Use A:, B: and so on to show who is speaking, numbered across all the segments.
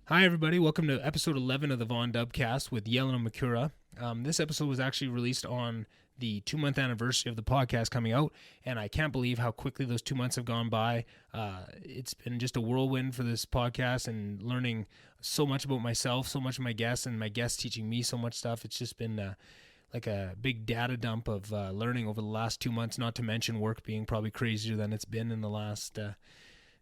A: Hi, everybody. Welcome to episode 11 of the VonDubCast with Jelena Macura. This episode was actually released on the 2-month anniversary of the podcast coming out, and I can't believe how quickly those 2 months have gone by. It's been just a whirlwind for this podcast and learning so much about myself, so much of my guests, and my guests teaching me so much stuff. It's just been like a big data dump of learning over the last 2 months, not to mention work being probably crazier than it's been in the last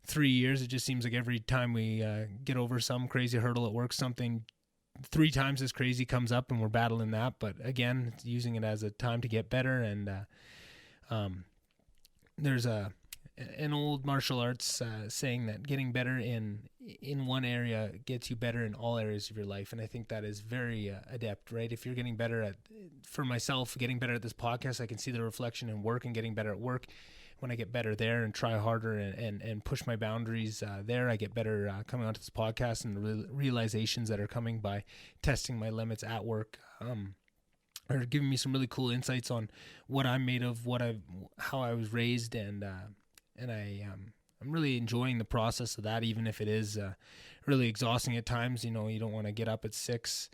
A: 3 years. It just seems like every time we get over some crazy hurdle at work, something 3 times as crazy comes up and we're battling that. But again, using it as a time to get better. And there's an old martial arts saying that getting better in one area gets you better in all areas of your life. And I think that is very adept, right? If you're getting better at, for myself, getting better at this podcast, I can see the reflection in work and getting better at work. When I get better there and try harder and push my boundaries there, I get better coming onto this podcast, and the realizations that are coming by testing my limits at work are giving me some really cool insights on what I'm made of, how I was raised, and I'm really enjoying the process of that, even if it is really exhausting at times. You know, you don't want to get up at 6,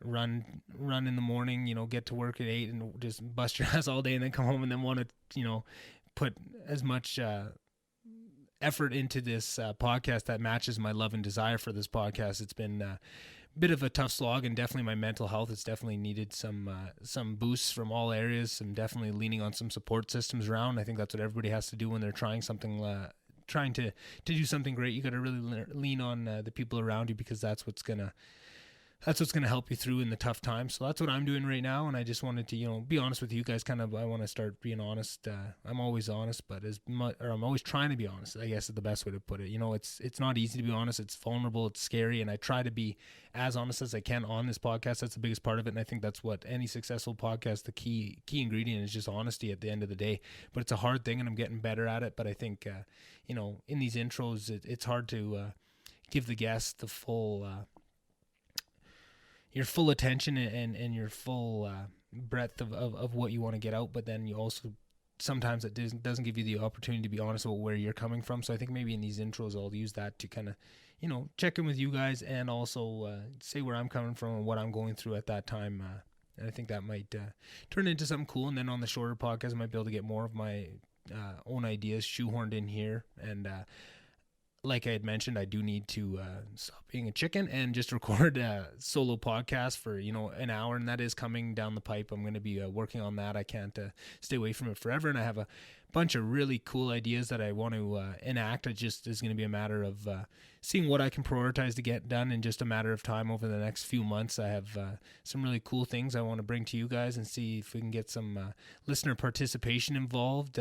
A: run in the morning, get to work at 8 and just bust your ass all day and then come home and then want to, put as much effort into this podcast that matches my love and desire for this podcast. It's been a bit of a tough slog, and definitely my mental health has definitely needed some boosts from all areas. I'm definitely leaning on some support systems around. I think that's what everybody has to do when they're trying something, trying to do something great. You got to really lean on the people around you, because that's what's gonna help you through in the tough times. So that's what I'm doing right now. And I just wanted to, be honest with you guys. I want to start being honest. I'm always honest, but I'm always trying to be honest, I guess is the best way to put it. It's not easy to be honest. It's vulnerable. It's scary. And I try to be as honest as I can on this podcast. That's the biggest part of it. And I think that's what any successful podcast, the key ingredient is just honesty at the end of the day. But it's a hard thing, and I'm getting better at it. But I think, in these intros, it's hard to give the guest the full, your full attention and your full breadth of what you want to get out, but then you also sometimes it doesn't give you the opportunity to be honest about where you're coming from. So I think maybe in these intros I'll use that to kind of check in with you guys, and also say where I'm coming from and what I'm going through at that time, and I think that might turn into something cool. And then on the shorter podcast I might be able to get more of my own ideas shoehorned in here. And like I had mentioned, I do need to stop being a chicken and just record a solo podcast for, an hour. And that is coming down the pipe. I'm going to be working on that. I can't stay away from it forever. And I have a bunch of really cool ideas that I want to enact. It just is going to be a matter of seeing what I can prioritize to get done in just a matter of time over the next few months. I have some really cool things I want to bring to you guys, and see if we can get some listener participation involved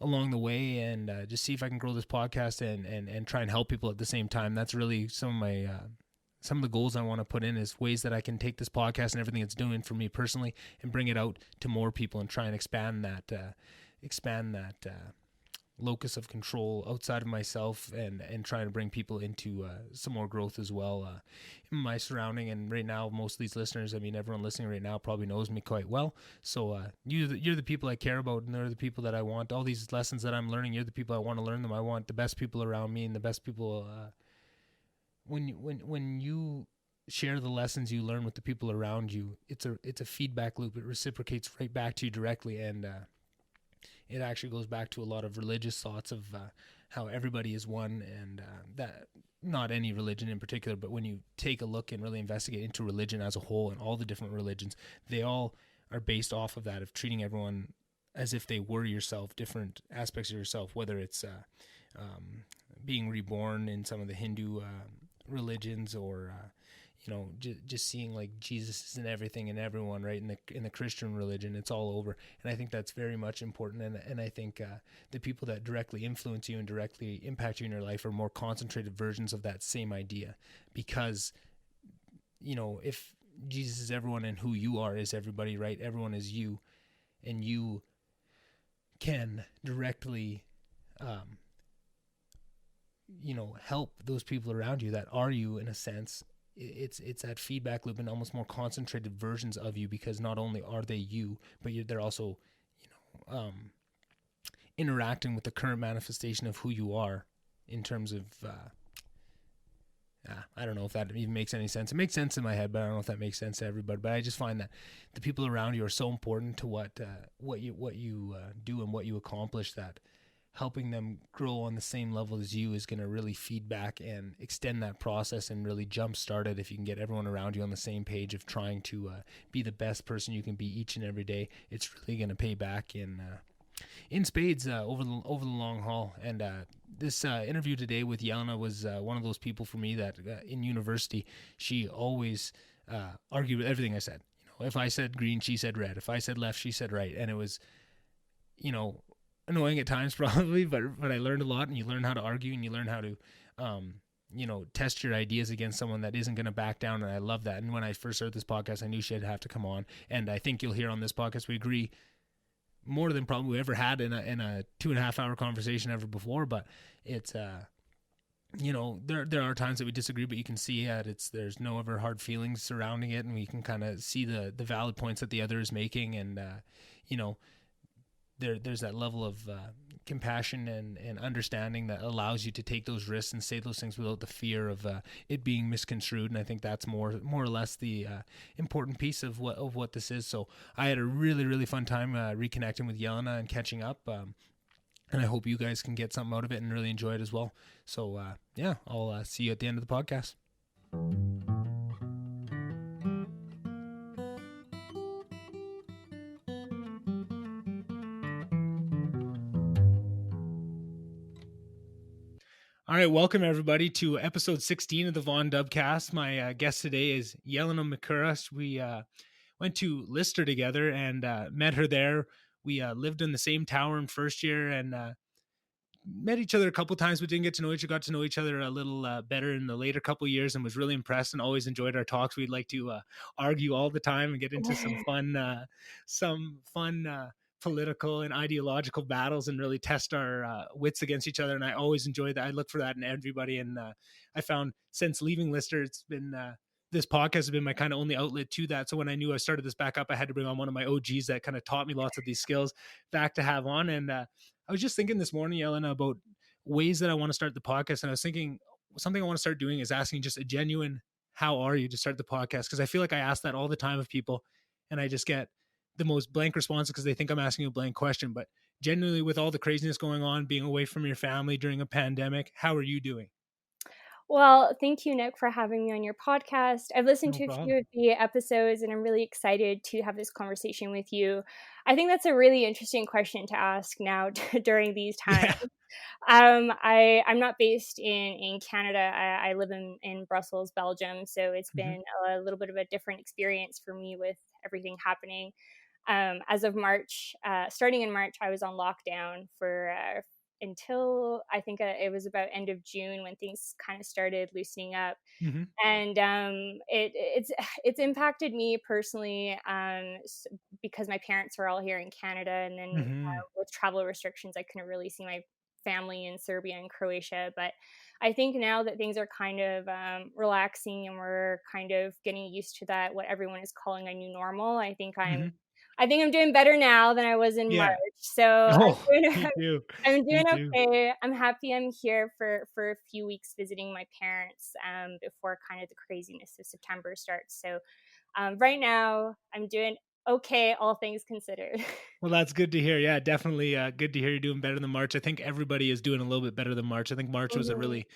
A: along the way, and just see if I can grow this podcast and try and help people at the same time. That's really some of the goals I want to put in, is ways that I can take this podcast and everything it's doing for me personally and bring it out to more people, and try and expand that locus of control outside of myself, and trying to bring people into some more growth as well in my surrounding. And right now, most of these listeners, everyone listening right now probably knows me quite well. So you're the people I care about, and they're the people that I want. All these lessons that I'm learning, you're the people I want to learn them. I want the best people around me, and the best people. When you share the lessons you learn with the people around you, it's a feedback loop. It reciprocates right back to you directly, and it actually goes back to a lot of religious thoughts of how everybody is one, and that not any religion in particular, but when you take a look and really investigate into religion as a whole, and all the different religions, they all are based off of that, of treating everyone as if they were yourself, different aspects of yourself, whether it's being reborn in some of the Hindu religions, or just seeing like Jesus is in everything and everyone, right? In the Christian religion, it's all over. And I think that's very much important. And I think the people that directly influence you and directly impact you in your life are more concentrated versions of that same idea. Because, if Jesus is everyone and who you are is everybody, right? Everyone is you, and you can directly help those people around you that are you, in a sense. It's that feedback loop, and almost more concentrated versions of you, because not only are they you, but they're also interacting with the current manifestation of who you are, in terms of I don't know if that even makes any sense. It makes sense in my head, but I don't know if that makes sense to everybody. But I just find that the people around you are so important to what you do and what you accomplish, that helping them grow on the same level as you is going to really feed back and extend that process and really jumpstart it. If you can get everyone around you on the same page of trying to be the best person you can be each and every day, it's really going to pay back in spades over the long haul. And this interview today with Jelena was one of those people for me that in university, she always argued with everything I said. If I said green, she said red. If I said left, she said right. And it was, you know, annoying at times probably, but I learned a lot, and you learn how to argue, and you learn how to test your ideas against someone that isn't going to back down. And I love that. And when I first started this podcast, I knew she'd have to come on. And I think you'll hear on this podcast, we agree more than probably we ever had in a 2.5 hour conversation ever before. But it's, there are times that we disagree, but you can see there's no ever hard feelings surrounding it. And we can kind of see the valid points that the other is making. And, there's that level of compassion and understanding that allows you to take those risks and say those things without the fear of it being misconstrued. And I think that's more or less the important piece of what this is. So I had a really, really fun time reconnecting with Jelena and catching up. And I hope you guys can get something out of it and really enjoy it as well. So I'll see you at the end of the podcast. All right, welcome everybody to episode 16 of the VonDubCast. My guest today is Jelena Macura. We went to Lister together and met her there. We lived in the same tower in first year and met each other a couple times, but didn't get to know each other. Got to know each other a little better in the later couple years, and was really impressed and always enjoyed our talks. We'd like to argue all the time and get into some fun political and ideological battles and really test our wits against each other. And I always enjoy that. I look for that in everybody. And I found since leaving Lister, it's been this podcast has been my kind of only outlet to that. So when I knew I started this back up, I had to bring on one of my OGs that kind of taught me lots of these skills back to have on. And I was just thinking this morning, Jelena, about ways that I want to start the podcast. And I was thinking something I want to start doing is asking just a genuine, how are you, to start the podcast? Because I feel like I ask that all the time of people and I just get the most blank response because they think I'm asking a blank question. But genuinely, with all the craziness going on, being away from your family during a pandemic, how are you doing?
B: Well, thank you, Nick, for having me on your podcast. I've listened
A: No
B: to a
A: problem.
B: few of the episodes and I'm really excited to have this conversation with you. I think that's a really interesting question to ask now during these times.
A: Yeah.
B: I'm not based in Canada. I live in Brussels, Belgium. So it's
A: Mm-hmm.
B: been a little bit of a different experience for me with everything happening. As of March, starting in March, I was on lockdown for until I think it was about end of June when things kind of started loosening up.
A: Mm-hmm.
B: And it's impacted me personally because my parents are all here in Canada, and then
A: Mm-hmm.
B: with travel restrictions, I couldn't really see my family in Serbia and Croatia. But I think now that things are kind of relaxing and we're kind of getting used to that, what everyone is calling a new normal,
A: Mm-hmm.
B: I think I'm doing better now than I was in March.
A: Yeah.
B: So
A: Oh, me too.
B: I'm
A: Me
B: doing
A: too.
B: okay. I'm happy I'm here for a few weeks visiting my parents before kind of the craziness of September starts. So right now I'm doing okay, all things considered.
A: Well, that's good to hear. Yeah, definitely good to hear you're doing better than March. I think everybody is doing a little bit better than March. I think March was a
B: Mhm.
A: really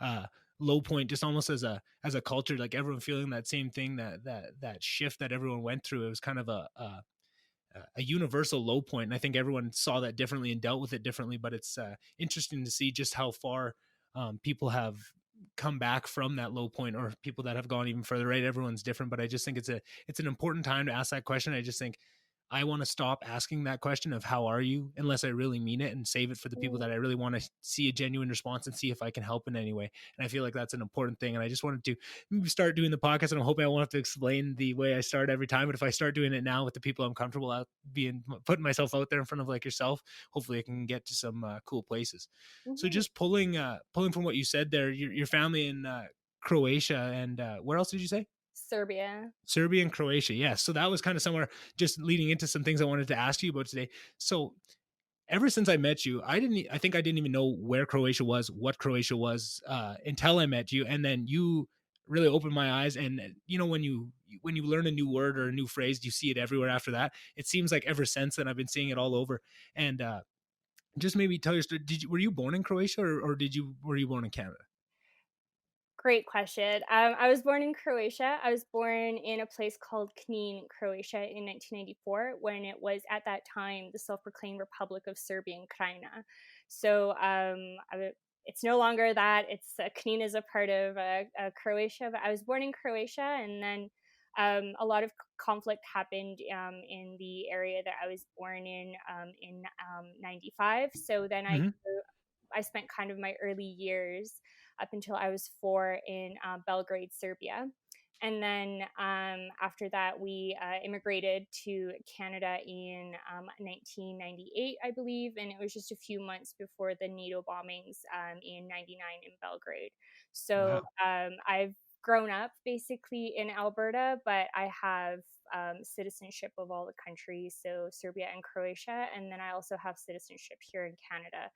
A: uh, low point, just almost as a culture, like everyone feeling that same thing, that shift that everyone went through. It was kind of a universal low point, and I think everyone saw that differently and dealt with it differently. But it's interesting to see just how far people have come back from that low point, or people that have gone even further. Right, everyone's different, but I just think it's an important time to ask that question. I just think I want to stop asking that question of how are you unless I really mean it, and save it for the people that I really want to see a genuine response and see if I can help in any way. And I feel like that's an important thing. And I just wanted to start doing the podcast, and I'm hoping I won't have to explain the way I start every time. But if I start doing it now with the people I'm comfortable out putting myself out there in front of, like yourself, hopefully I can get to some cool places. So
B: Mhm.
A: just pulling from what you said there, your family in Croatia and where else did you say?
B: Serbia.
A: Serbia and Croatia. Yes. So that was kind of somewhere just leading into some things I wanted to ask you about today. So ever since I met you, I think I didn't even know where Croatia was, what Croatia was, until I met you. And then you really opened my eyes. And when you learn a new word or a new phrase, you see it everywhere after that. It seems like ever since then I've been seeing it all over. And just maybe tell your story. Were you born in Croatia, or were you born in Canada?
B: Great question. I was born in Croatia. I was born in a place called Knin, Croatia in 1994, when it was at that time the self-proclaimed Republic of Serbia and Krajina. So it's no longer that. It's Knin is a part of Croatia, but I was born in Croatia, and then a lot of conflict happened in the area that I was born in '95. So then
A: Hmm.
B: I spent kind of my early years up until I was 4 in Belgrade, Serbia. And then after that, we immigrated to Canada in 1998, I believe. And it was just a few months before the NATO bombings in '99 in Belgrade. So
A: Wow.
B: I've grown up basically in Alberta, but I have citizenship of all the countries, so Serbia and Croatia. And then I also have citizenship here in Canada.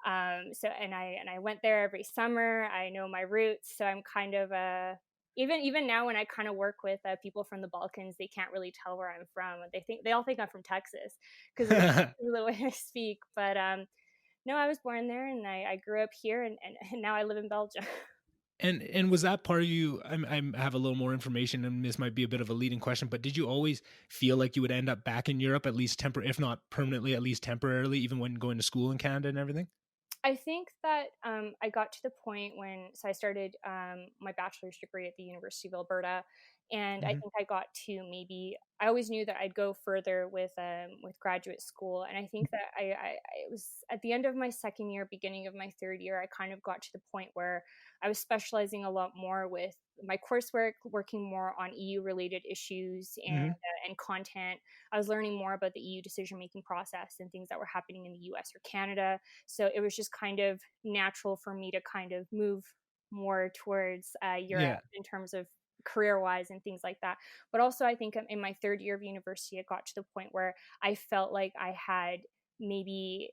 B: And I went there every summer. I know my roots, so I'm kind of even now when I kind of work with people from the Balkans, they can't really tell where I'm from. They all think I'm from Texas because of the way I speak. But no, I was born there, and I grew up here, and now I live in Belgium.
A: And was that part of you? I have a little more information, and this might be a bit of a leading question, but did you always feel like you would end up back in Europe, at least if not permanently, at least temporarily, even when going to school in Canada and everything?
B: I think that I got to the point so I started my bachelor's degree at the University of Alberta, and I
A: Hmm.
B: think I got to maybe I always knew that I'd go further with graduate school, and I think that it was at the end of my second year, beginning of my third year, I kind of got to the point where I was specializing a lot more with my coursework, working more on EU related issues
A: Hmm.
B: and content. I was learning more about the EU decision making process and things that were happening in the US or Canada, so it was just kind of natural for me to kind of move more towards Europe
A: Yeah.
B: in terms of career wise and things like that. But also, I think in my third year of university, it got to the point where I felt like I had maybe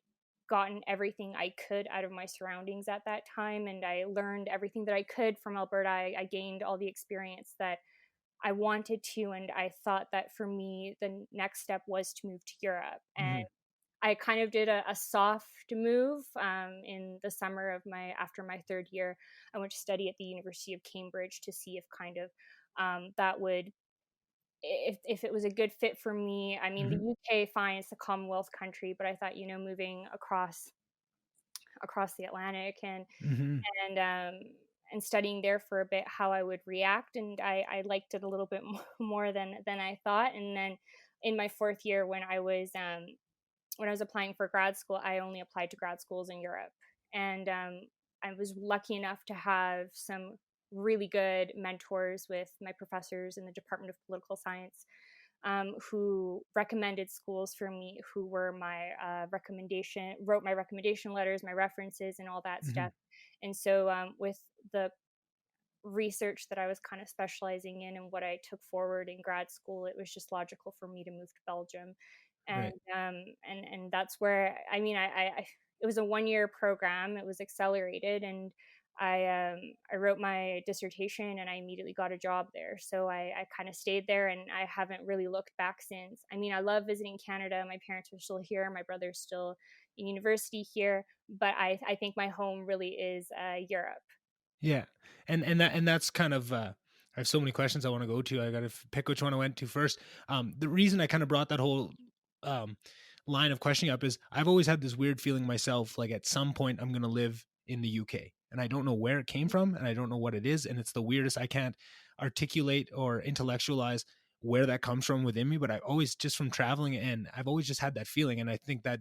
B: gotten everything I could out of my surroundings at that time. And I learned everything that I could from Alberta. I gained all the experience that I wanted to. And I thought that for me, the next step was to move to Europe. And
A: Hmm.
B: I kind of did a soft move in the summer of after my third year. I went to study at the University of Cambridge to see if kind of that would if it was a good fit for me. I mean, the
A: Hmm.
B: UK, fine, it's a Commonwealth country, but I thought moving across the Atlantic
A: Hmm.
B: and um, and studying there for a bit how I would react, and I liked it a little bit more than I thought. And then in my fourth year, when I was applying for grad school, I only applied to grad schools in Europe. And I was lucky enough to have some really good mentors with my professors in the Department of Political Science who recommended schools for me, who were wrote my recommendation letters, my references, and all that
A: Hmm.
B: stuff. And so with the research that I was kind of specializing in and what I took forward in grad school, it was just logical for me to move to Belgium. And
A: Right.
B: that's where I it was a 1 year program. It was accelerated, and I wrote my dissertation and I immediately got a job there. So I kind of stayed there, and I haven't really looked back since. I mean, I love visiting Canada. My parents are still here. My brother's still in university here, but I think my home really is Europe.
A: Yeah. And that's kind of I have so many questions I want to go to. I got to pick which one I went to first. The reason I kind of brought that whole um line of questioning up is I've always had this weird feeling myself, like at some point I'm going to live in the UK, and I don't know where it came from and I don't know what it is, and it's the weirdest. I can't articulate or intellectualize where that comes from within me, but I always, just from traveling, and I've always just had that feeling. And I think that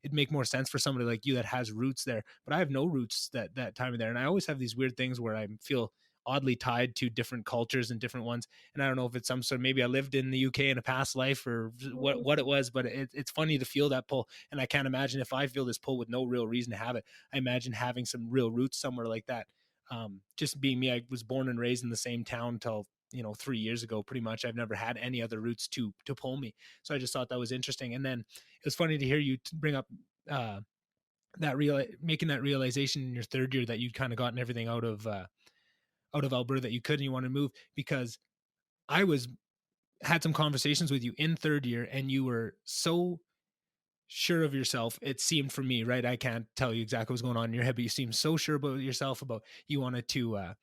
A: it'd make more sense for somebody like you that has roots there, but I have no roots that time of there. And I always have these weird things where I feel oddly tied to different cultures and different ones. And I don't know if it's some sort of, maybe I lived in the UK in a past life or what it was, but it's funny to feel that pull. And I can't imagine if I feel this pull with no real reason to have it. I imagine having some real roots somewhere like that. Just being me, I was born and raised in the same town till 3 years ago, pretty much. I've never had any other routes to pull me. So I just thought that was interesting. And then it was funny to hear you bring up making that realization in your third year that you'd kind of gotten everything out of Alberta that you could, and you want to move, because I was had some conversations with you in third year, and you were so sure of yourself. It seemed, for me, right? I can't tell you exactly what's going on in your head, but you seemed so sure about yourself, about you wanted to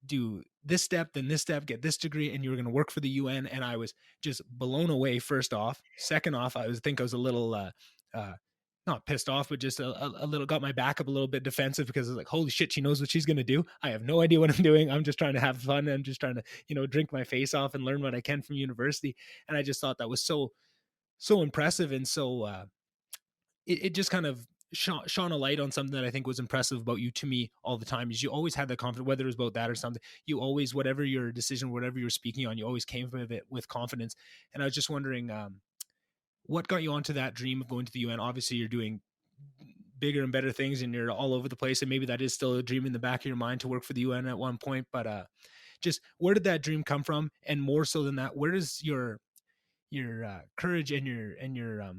A: do this step, then this step, get this degree, and you were going to work for the UN. And I was just blown away. First off, second off, I was a little, not pissed off, but just a little, got my back up a little bit defensive, because it's like, holy shit, she knows what she's going to do. I have no idea what I'm doing. I'm just trying to have fun. I'm just trying to, drink my face off and learn what I can from university. And I just thought that was so impressive. And so, it just kind of shone a light on something that I think was impressive about you to me all the time. Is you always had that confidence, whether it was about that or something. You always, whatever your decision, whatever you were speaking on, you always came with it with confidence. And I was just wondering, what got you onto that dream of going to the UN? Obviously, you're doing bigger and better things, and you're all over the place. And maybe that is still a dream in the back of your mind to work for the UN at one point. But just where did that dream come from? And more so than that, where does your courage and your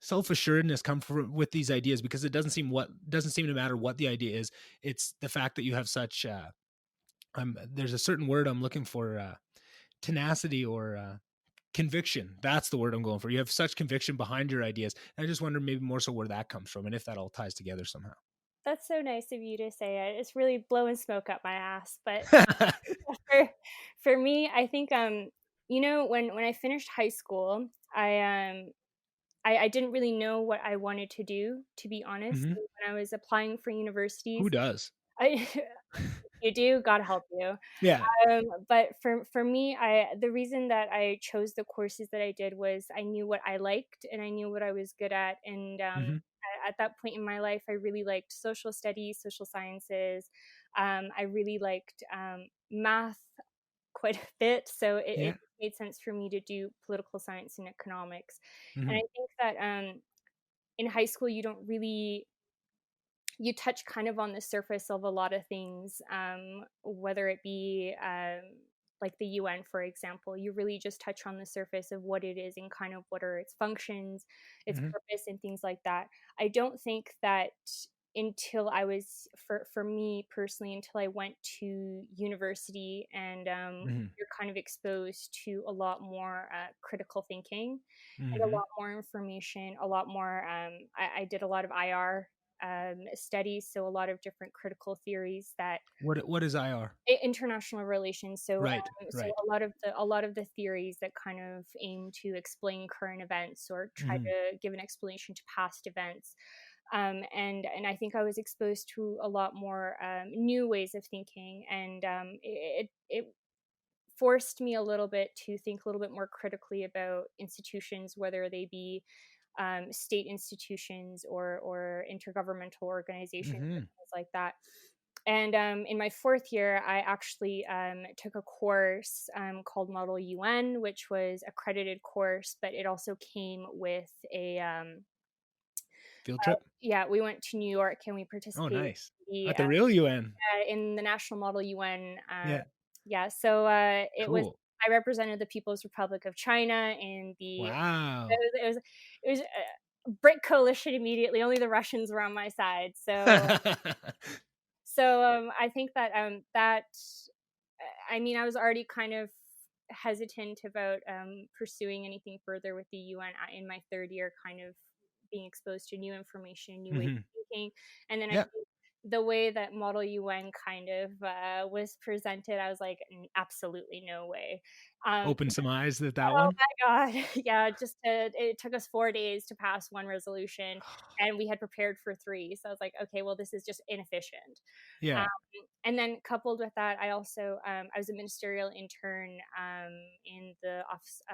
A: self-assuredness come from with these ideas? Because it doesn't seem to matter what the idea is. It's the fact that you have such there's a certain word I'm looking for, tenacity, or conviction. That's the word I'm going for. You have such conviction behind your ideas. And I just wonder maybe more so where that comes from, and if that all ties together somehow.
B: That's so nice of you to say it. It's really blowing smoke up my ass. But for for me, I think when I finished high school, I didn't really know what I wanted to do, to be honest.
A: Hmm.
B: When I was applying for
A: Who
B: universities,
A: does?
B: I you do, God help you.
A: Yeah.
B: But for me, the reason that I chose the courses that I did was I knew what I liked and I knew what I was good at. And
A: Hmm.
B: at that point in my life, I really liked social studies, social sciences. I really liked math quite a bit, so it
A: Yeah.
B: made sense for me to do political science and economics. And I
A: Hmm.
B: think that in high school, you touch kind of on the surface of a lot of things, whether it be like the UN, for example. You really just touch on the surface of what it is and kind of what are its functions, its
A: Hmm.
B: purpose, and things like that. I don't think that until I was, for me personally, until I went to university and
A: Hmm.
B: you're kind of exposed to a lot more critical thinking and a
A: Hmm.
B: lot more information, a lot more. I did a lot of IR studies, so a lot of different critical theories that
A: What is IR?
B: international relations. So
A: Right.
B: so
A: Right.
B: a lot of the theories that kind of aim to explain current events or try
A: Hmm.
B: to give an explanation to past events. And I think I was exposed to a lot more new ways of thinking, and it forced me a little bit to think a little bit more critically about institutions, whether they be state institutions or intergovernmental organizations or
A: Hmm.
B: things like that. And in my fourth year, I actually took a course called Model UN, which was accredited course, but it also came with a
A: Field trip.
B: yeah. We went to New York and we
A: Oh,
B: participated
A: nice.
B: in
A: At the real UN.
B: the National Model UN.
A: Yeah.
B: Yeah, so it was.
A: Cool.
B: I represented the People's Republic of China in the.
A: Wow.
B: It was a BRIC coalition immediately. Only the Russians were on my side. So I think that I mean, I was already kind of hesitant about pursuing anything further with the UN in my third year, kind of being exposed to new information, new ways
A: Hmm.
B: of thinking. And then I
A: Yeah.
B: think the way that Model UN kind of was presented, I was like, absolutely no way. Um,
A: Open some eyes at that
B: oh
A: one.
B: my God. Yeah, it took us 4 days to pass one resolution and we had prepared for three. So I was like, okay, well, this is just inefficient. Um,
A: Yeah.
B: and then coupled with that, I also I was a ministerial intern in the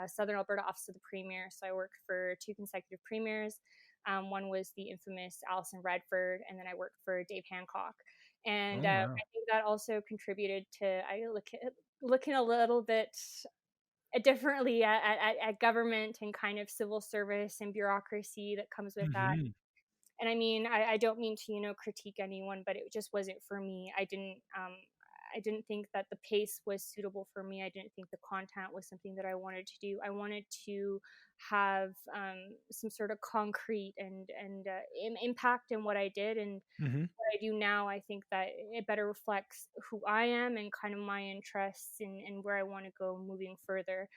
B: Southern Alberta Office of the Premier. So I worked for two consecutive premiers. One was the infamous Alison Redford, and then I worked for Dave Hancock. And
A: Oh,
B: I
A: wow.
B: think that also contributed to looking a little bit differently at government and kind of civil service and bureaucracy that comes with that.
A: Hmm.
B: And I mean, I don't mean to critique anyone, but it just wasn't for me. I didn't think that the pace was suitable for me. I didn't think the content was something that I wanted to do. I wanted to have some sort of concrete and impact in what I did, and
A: Mm-hmm.
B: what I do now. I think that it better reflects who I am and kind of my interests and where I want to go moving further.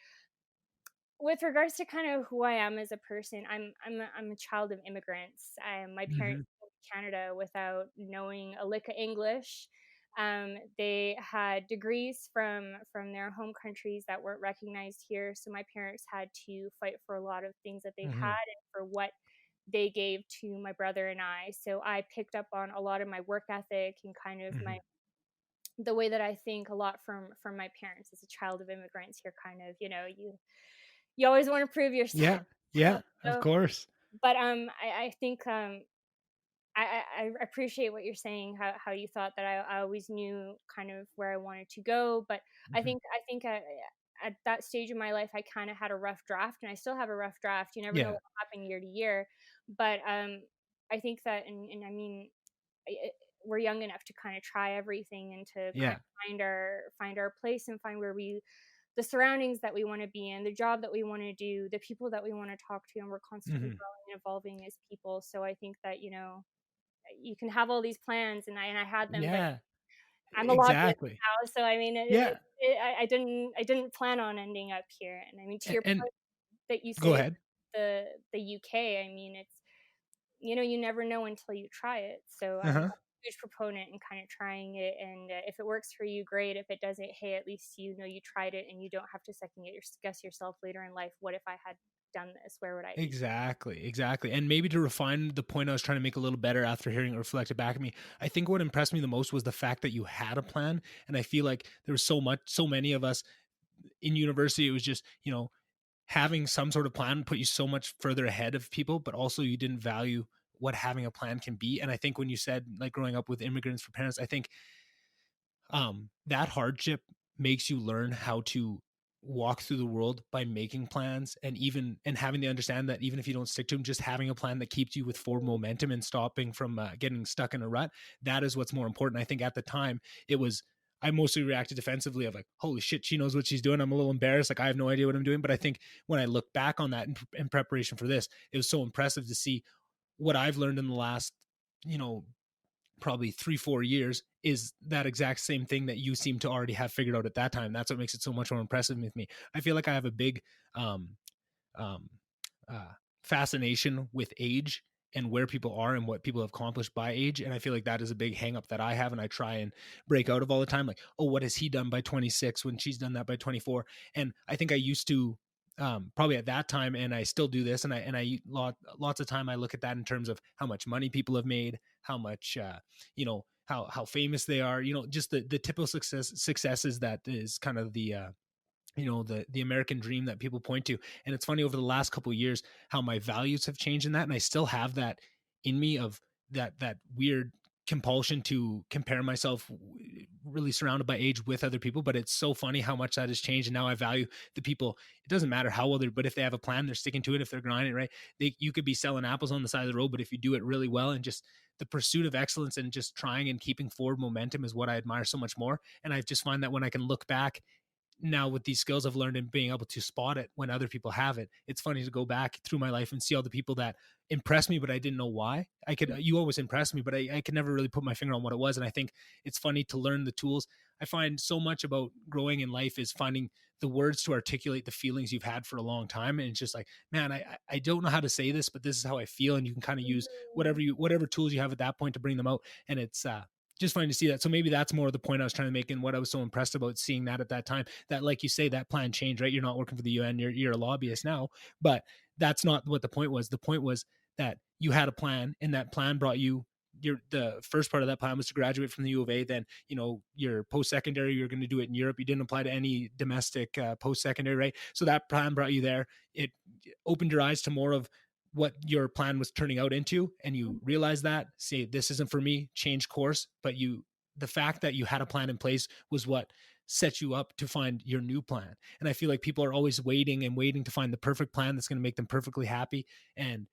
B: With regards to kind of who I am as a person, I'm a child of immigrants. My
A: Mm-hmm.
B: parents came to Canada without knowing a lick of English. They had degrees from their home countries that weren't recognized here, so my parents had to fight for a lot of things that they
A: Mm-hmm.
B: had and for what they gave to my brother and I. So I picked up on a lot of my work ethic and kind of
A: Mm-hmm.
B: my the way that I think a lot from my parents as a child of immigrants here. Kind of, you always want to prove yourself.
A: Yeah. Yeah. Of
B: So,
A: course.
B: but I think I appreciate what you're saying. How you thought that I always knew kind of where I wanted to go, but I
A: Mm-hmm.
B: think at that stage of my life, I kind of had a rough draft, and I still have a rough draft. You never know
A: Yeah.
B: what will happen year to year, but I think that, and I mean, I we're young enough to kind of try everything and to kind
A: Yeah.
B: of find our place and find where we the surroundings that we want to be in, the job that we want to do, the people that we want to talk to, and we're constantly
A: Mm-hmm.
B: growing and evolving as people. So I think that, you can have all these plans, and I had them, but
A: Yeah.
B: I'm a lobbyist
A: Exactly.
B: now, so I mean,
A: Yeah.
B: I didn't plan on ending up here. And I mean, to your
A: And
B: point that you
A: go
B: say
A: ahead.
B: the UK, I mean, it's you never know until you try it. So I'm
A: Uh-huh.
B: a huge proponent in kind of trying it, and if it works for you, great. If it doesn't, hey, at least you know you tried it, and you don't have to guess yourself later in life. What if I had done this? Where would I be?
A: Exactly, exactly. And maybe to refine the point I was trying to make a little better after hearing it reflected back at me, I think what impressed me the most was the fact that you had a plan. And I feel like there was so many of us in university, it was just, having some sort of plan put you so much further ahead of people, but also you didn't value what having a plan can be. And I think when you said like growing up with immigrants for parents, I think that hardship makes you learn how to walk through the world by making plans, and having to understand that even if you don't stick to them, just having a plan that keeps you with forward momentum and stopping from getting stuck in a rut, that is what's more important. I think at the time it was, I mostly reacted defensively of like, holy shit, she knows what she's doing, I'm a little embarrassed, like I have no idea what I'm doing. But I think when I look back on that in preparation for this, it was so impressive to see what I've learned in the last, you know probably 3-4 years, is that exact same thing that you seem to already have figured out at that time. That's what makes it so much more impressive with me. I feel like I have a big um um uh fascination with age and where people are and what people have accomplished by age. And I feel like that is a big hang up that I have, and I try and break out of all the time. Like, oh, what has he done by 26 when she's done that by 24? And I think I used to, probably at that time, and I still do this, and I lots of time I look at that in terms of how much money people have made, how much how famous they are, just the typical successes that is kind of the American dream that people point to. And it's funny, over the last couple of years, how my values have changed in that, and I still have that in me, of that weird compulsion to compare myself, really surrounded by age, with other people. But it's so funny how much that has changed, and now I value the people. It doesn't matter how old they're, but if they have a plan, they're sticking to it. If they're grinding, right, you could be selling apples on the side of the road, but if you do it really well, and just the pursuit of excellence and just trying and keeping forward momentum, is what I admire so much more. And I just find that when I can look back now with these skills I've learned and being able to spot it when other people have it, it's funny to go back through my life and see all the people that impressed me, but I didn't know why. You always impressed me, but I could never really put my finger on what it was. And I think it's funny to learn the tools. I find so much about growing in life is finding the words to articulate the feelings you've had for a long time. And it's just like, man, I don't know how to say this, but this is how I feel. And you can kind of use
B: Mhm.
A: whatever tools you have at that point to bring them out. And it's, just funny to see that. So maybe that's more of the point I was trying to make, and what I was so impressed about seeing that at that time, that, like you say, that plan changed, right? You're not working for the UN, you're a lobbyist now, but that's not what the point was. The point was that you had a plan, and that plan brought you the first part of that plan was to graduate from the UofA. Then, your post-secondary, you're going to do it in Europe. You didn't apply to any domestic post-secondary, right? So that plan brought you there. It opened your eyes to more of what your plan was turning out into, and you realize that, say, this isn't for me, change course. But the fact that you had a plan in place was what set you up to find your new plan. And I feel like people are always waiting and waiting to find the perfect plan that's going to make them perfectly happy. And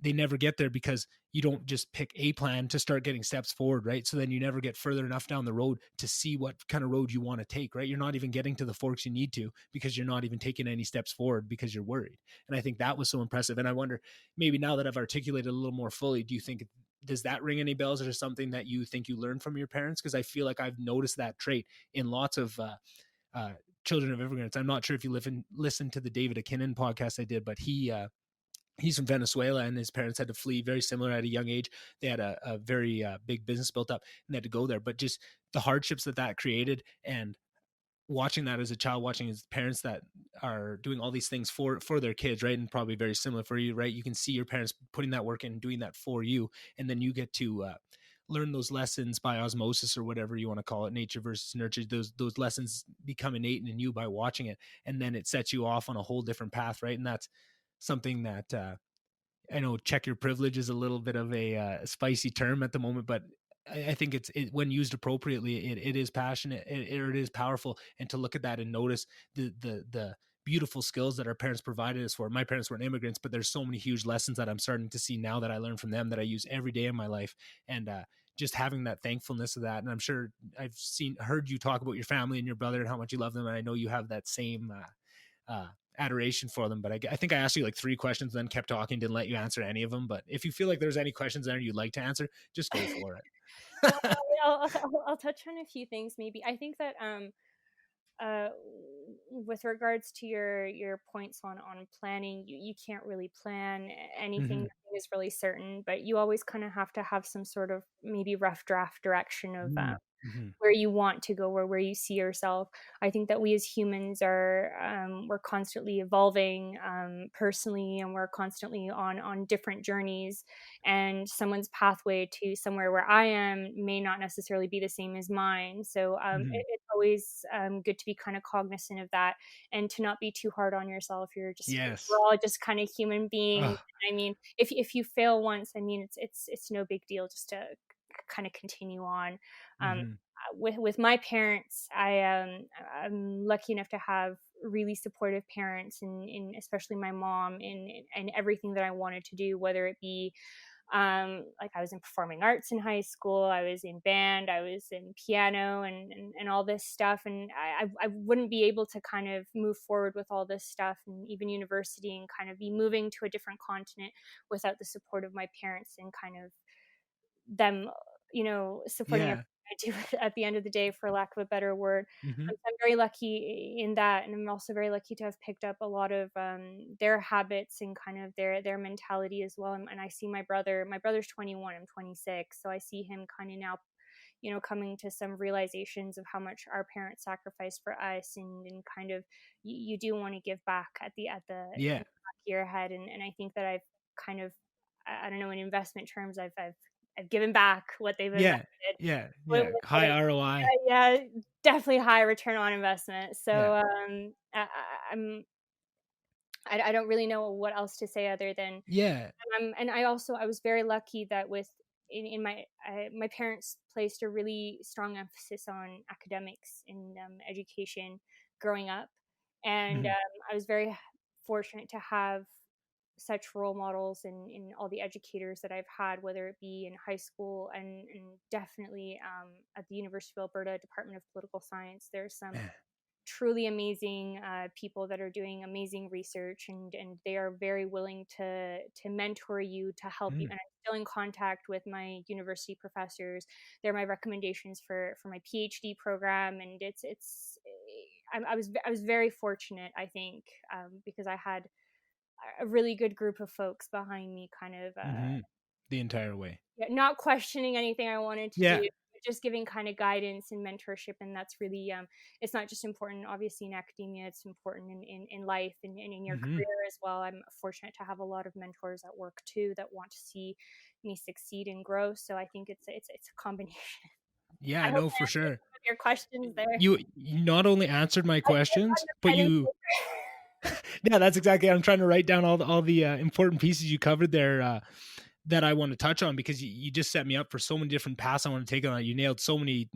A: they never get there because you don't just pick a plan to start getting steps forward, right? So then you never get further enough down the road to see what kind of road you want to take, right? You're not even getting to the forks you need to because you're not even taking any steps forward because you're worried. And I think that was so impressive. And I wonder, maybe now that I've articulated a little more fully, do you think, does that ring any bells, or something that you think you learned from your parents? Because I feel like I've noticed that trait in lots of uh, children of immigrants. I'm not sure if you listen to the David Akinnon podcast I did, but he's from Venezuela, and his parents had to flee very similar at a young age. They had a very big business built up, and they had to go there. But just the hardships that created, and watching that as a child, watching his parents that are doing all these things for their kids, right? And probably very similar for you, right? You can see your parents putting that work in and doing that for you, and then you get to learn those lessons by osmosis, or whatever you want to call it, nature versus nurture. Those lessons become innate in you by watching it, and then it sets you off on a whole different path, right? And that's something that I know check your privilege is a little bit of a spicy term at the moment, but I think when used appropriately, it is passionate, it is powerful. And to look at that and notice the beautiful skills that our parents provided us for. My parents weren't immigrants, but there's so many huge lessons that I'm starting to see now that I learned from them that I use every day in my life. And just having that thankfulness of that. And I'm sure I've heard you talk about your family and your brother and how much you love them. And I know you have that same adoration for them. But I think I asked you like 3 questions, then kept talking, didn't let you answer any of them. But if you feel like there's any questions there you'd like to answer, just go for it.
B: I'll touch on a few things maybe. I think that uh, with regards to your points on planning, you can't really plan anything.
A: Mm-hmm.
B: Nothing is really certain, but you always kind of have to have some sort of maybe rough draft direction of
A: Mm-hmm.
B: where you want to go or where you see yourself. I think that we as humans are we're constantly evolving personally, and we're constantly on different journeys. And someone's pathway to somewhere where I am may not necessarily be the same as mine. So
A: Mm-hmm.
B: it's always good to be kind of cognizant of that, and to not be too hard on yourself. We're
A: Yes.
B: all just kind of human beings.
A: Oh.
B: I mean, if you fail once, I mean, it's no big deal just to kind of continue on. Um,
A: Mm-hmm.
B: with my parents, I'm lucky enough to have really supportive parents, and especially my mom in everything that I wanted to do, whether it be like I was in performing arts in high school, I was in band, I was in piano, and all this stuff. And I wouldn't be able to kind of move forward with all this stuff, and even university, and kind of be moving to a different continent without the support of my parents, and kind of them, supporting everything
A: Yeah.
B: I do at the end of the day, for lack of a better word.
A: Mm-hmm.
B: So I'm very lucky in that, and I'm also very lucky to have picked up a lot of their habits and kind of their mentality as well. And I see my brother. My brother's 21. I'm 26, so I see him kind of now, coming to some realizations of how much our parents sacrificed for us, and kind of you do want to give back in
A: Yeah.
B: the back of your head. And I think that I've kind of, I don't know, in investment terms, I've given back what they've invested.
A: Yeah. Yeah.
B: With
A: Yeah.
B: it.
A: High ROI.
B: Yeah, definitely high return on investment.
A: Yeah.
B: So I'm I don't really know what else to say other than
A: Yeah.
B: and I was very lucky that in my parents placed a really strong emphasis on academics and education growing up. And
A: Mm-hmm.
B: I was very fortunate to have such role models in all the educators that I've had, whether it be in high school, and definitely at the University of Alberta Department of Political Science. There's some
A: Man.
B: truly amazing people that are doing amazing research, and they are very willing to mentor you, to help you.
A: Mm.
B: And I'm still in contact with my university professors. They're my recommendations for my PhD program. And I was very fortunate, I think, because I had a really good group of folks behind me, kind of
A: Mm-hmm. The entire way.
B: yeah, not questioning anything I wanted to do,
A: Yeah.
B: but just giving kind of guidance and mentorship. And that's really it's not just important obviously in academia, it's important in life, and in your
A: Mm-hmm.
B: career as well. I'm fortunate to have a lot of mentors at work too that want to see me succeed and grow. So I think it's a combination.
A: Yeah,
B: I hope
A: no,
B: I
A: for
B: answered
A: sure.
B: some of your questions there.
A: You not only answered my
B: I did on
A: questions,
B: the
A: but
B: pen and
A: you
B: paper.
A: yeah, that's exactly. I'm trying to write down all the important pieces you covered there that I want to touch on, because you just set me up for so many different paths I want to take on it. You nailed so many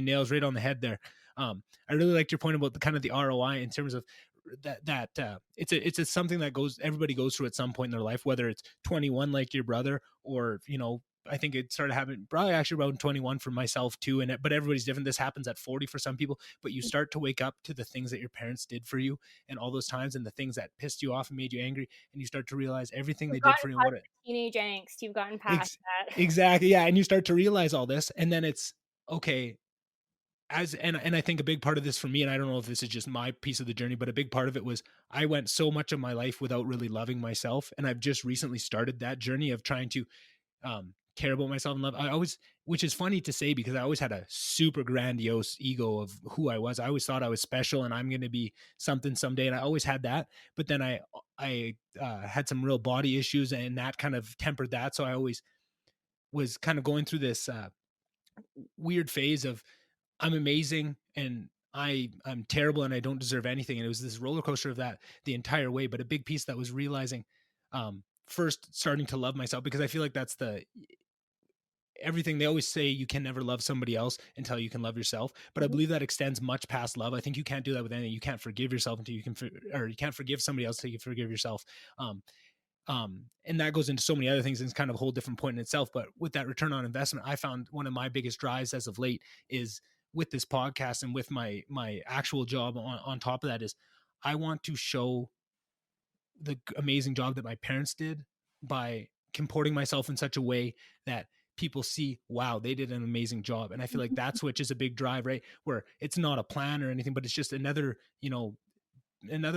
A: nails right on the head there. I really liked your point about the kind of the ROI in terms of it's something that everybody goes through at some point in their life, whether it's 21 like your brother, or I think it started happening probably actually around 21 for myself too. But everybody's different. This happens at 40 for some people, but you start to wake up to the things that your parents did for you and all those times, and the things that pissed you off and made you angry. And you start to realize everything
B: You've
A: they did
B: gotten
A: for you and
B: past
A: what it,
B: the teenage angst. You've gotten past that.
A: exactly. Yeah. And you start to realize all this, and then it's okay. And I think a big part of this for me, and I don't know if this is just my piece of the journey, but a big part of it was I went so much of my life without really loving myself. And I've just recently started that journey of trying to care about myself and love. I always, which is funny to say because I always had a super grandiose ego of who I was. I always thought I was special and I'm going to be something someday. And I always had that. But then I had some real body issues, and that kind of tempered that. So I always was kind of going through this weird phase of I'm amazing and I'm terrible and I don't deserve anything. And it was this roller coaster of that the entire way. But a big piece that was realizing, first starting to love myself, because I feel like that's everything they always say, you can never love somebody else until you can love yourself. But I believe that extends much past love. I think you can't do that with anything. You can't forgive yourself until or you can't forgive somebody else until you forgive yourself. And that goes into so many other things, and it's kind of a whole different point in itself. But with that return on investment, I found one of my biggest drives as of late is with this podcast and with my actual job on top of that is I want to show the amazing job that my parents did by comporting myself in such a way that people see, wow, they did an amazing job. And I feel like that's, which is a big drive, right? Where it's not a plan or anything, but it's just another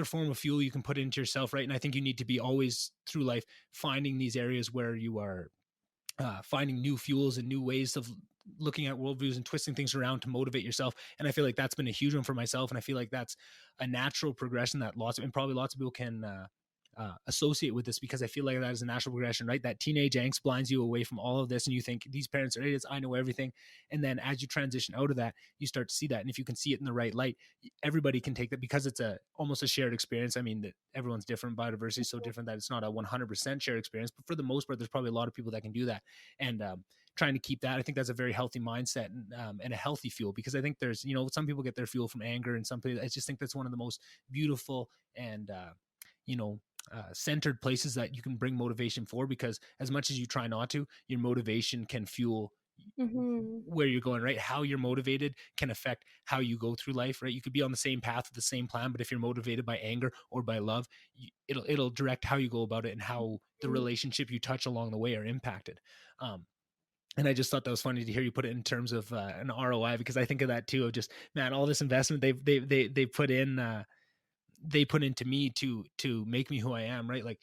A: form of fuel you can put into yourself, right? And I think you need to be always through life finding these areas where you are finding new fuels and new ways of looking at worldviews and twisting things around to motivate yourself. And I feel like that's been a huge one for myself. And I feel like that's a natural progression that lots of people can associate with this, because I feel like that is a natural progression, right? That teenage angst blinds you away from all of this, and you think these parents are idiots, I know everything. And then as you transition out of that, you start to see that, and if you can see it in the right light, everybody can take that, because it's almost a shared experience. I mean, that everyone's different, biodiversity is so different that it's not a 100% shared experience, but for the most part, there's probably a lot of people that can do that. And trying to keep that, I think that's a very healthy mindset, and a healthy fuel, because I think there's, some people get their fuel from anger, and some people, I just think that's one of the most beautiful and centered places that you can bring motivation for, because as much as you try not to, your motivation can fuel where you're going, right? How you're motivated can affect how you go through life, right? You could be on the same path with the same plan, but if you're motivated by anger or by love, it'll direct how you go about it and how the relationship you touch along the way are impacted. And I just thought that was funny to hear you put it in terms of an ROI, because I think of that too, of just, man, all this investment they put in, they put into me to make me who I am, right? Like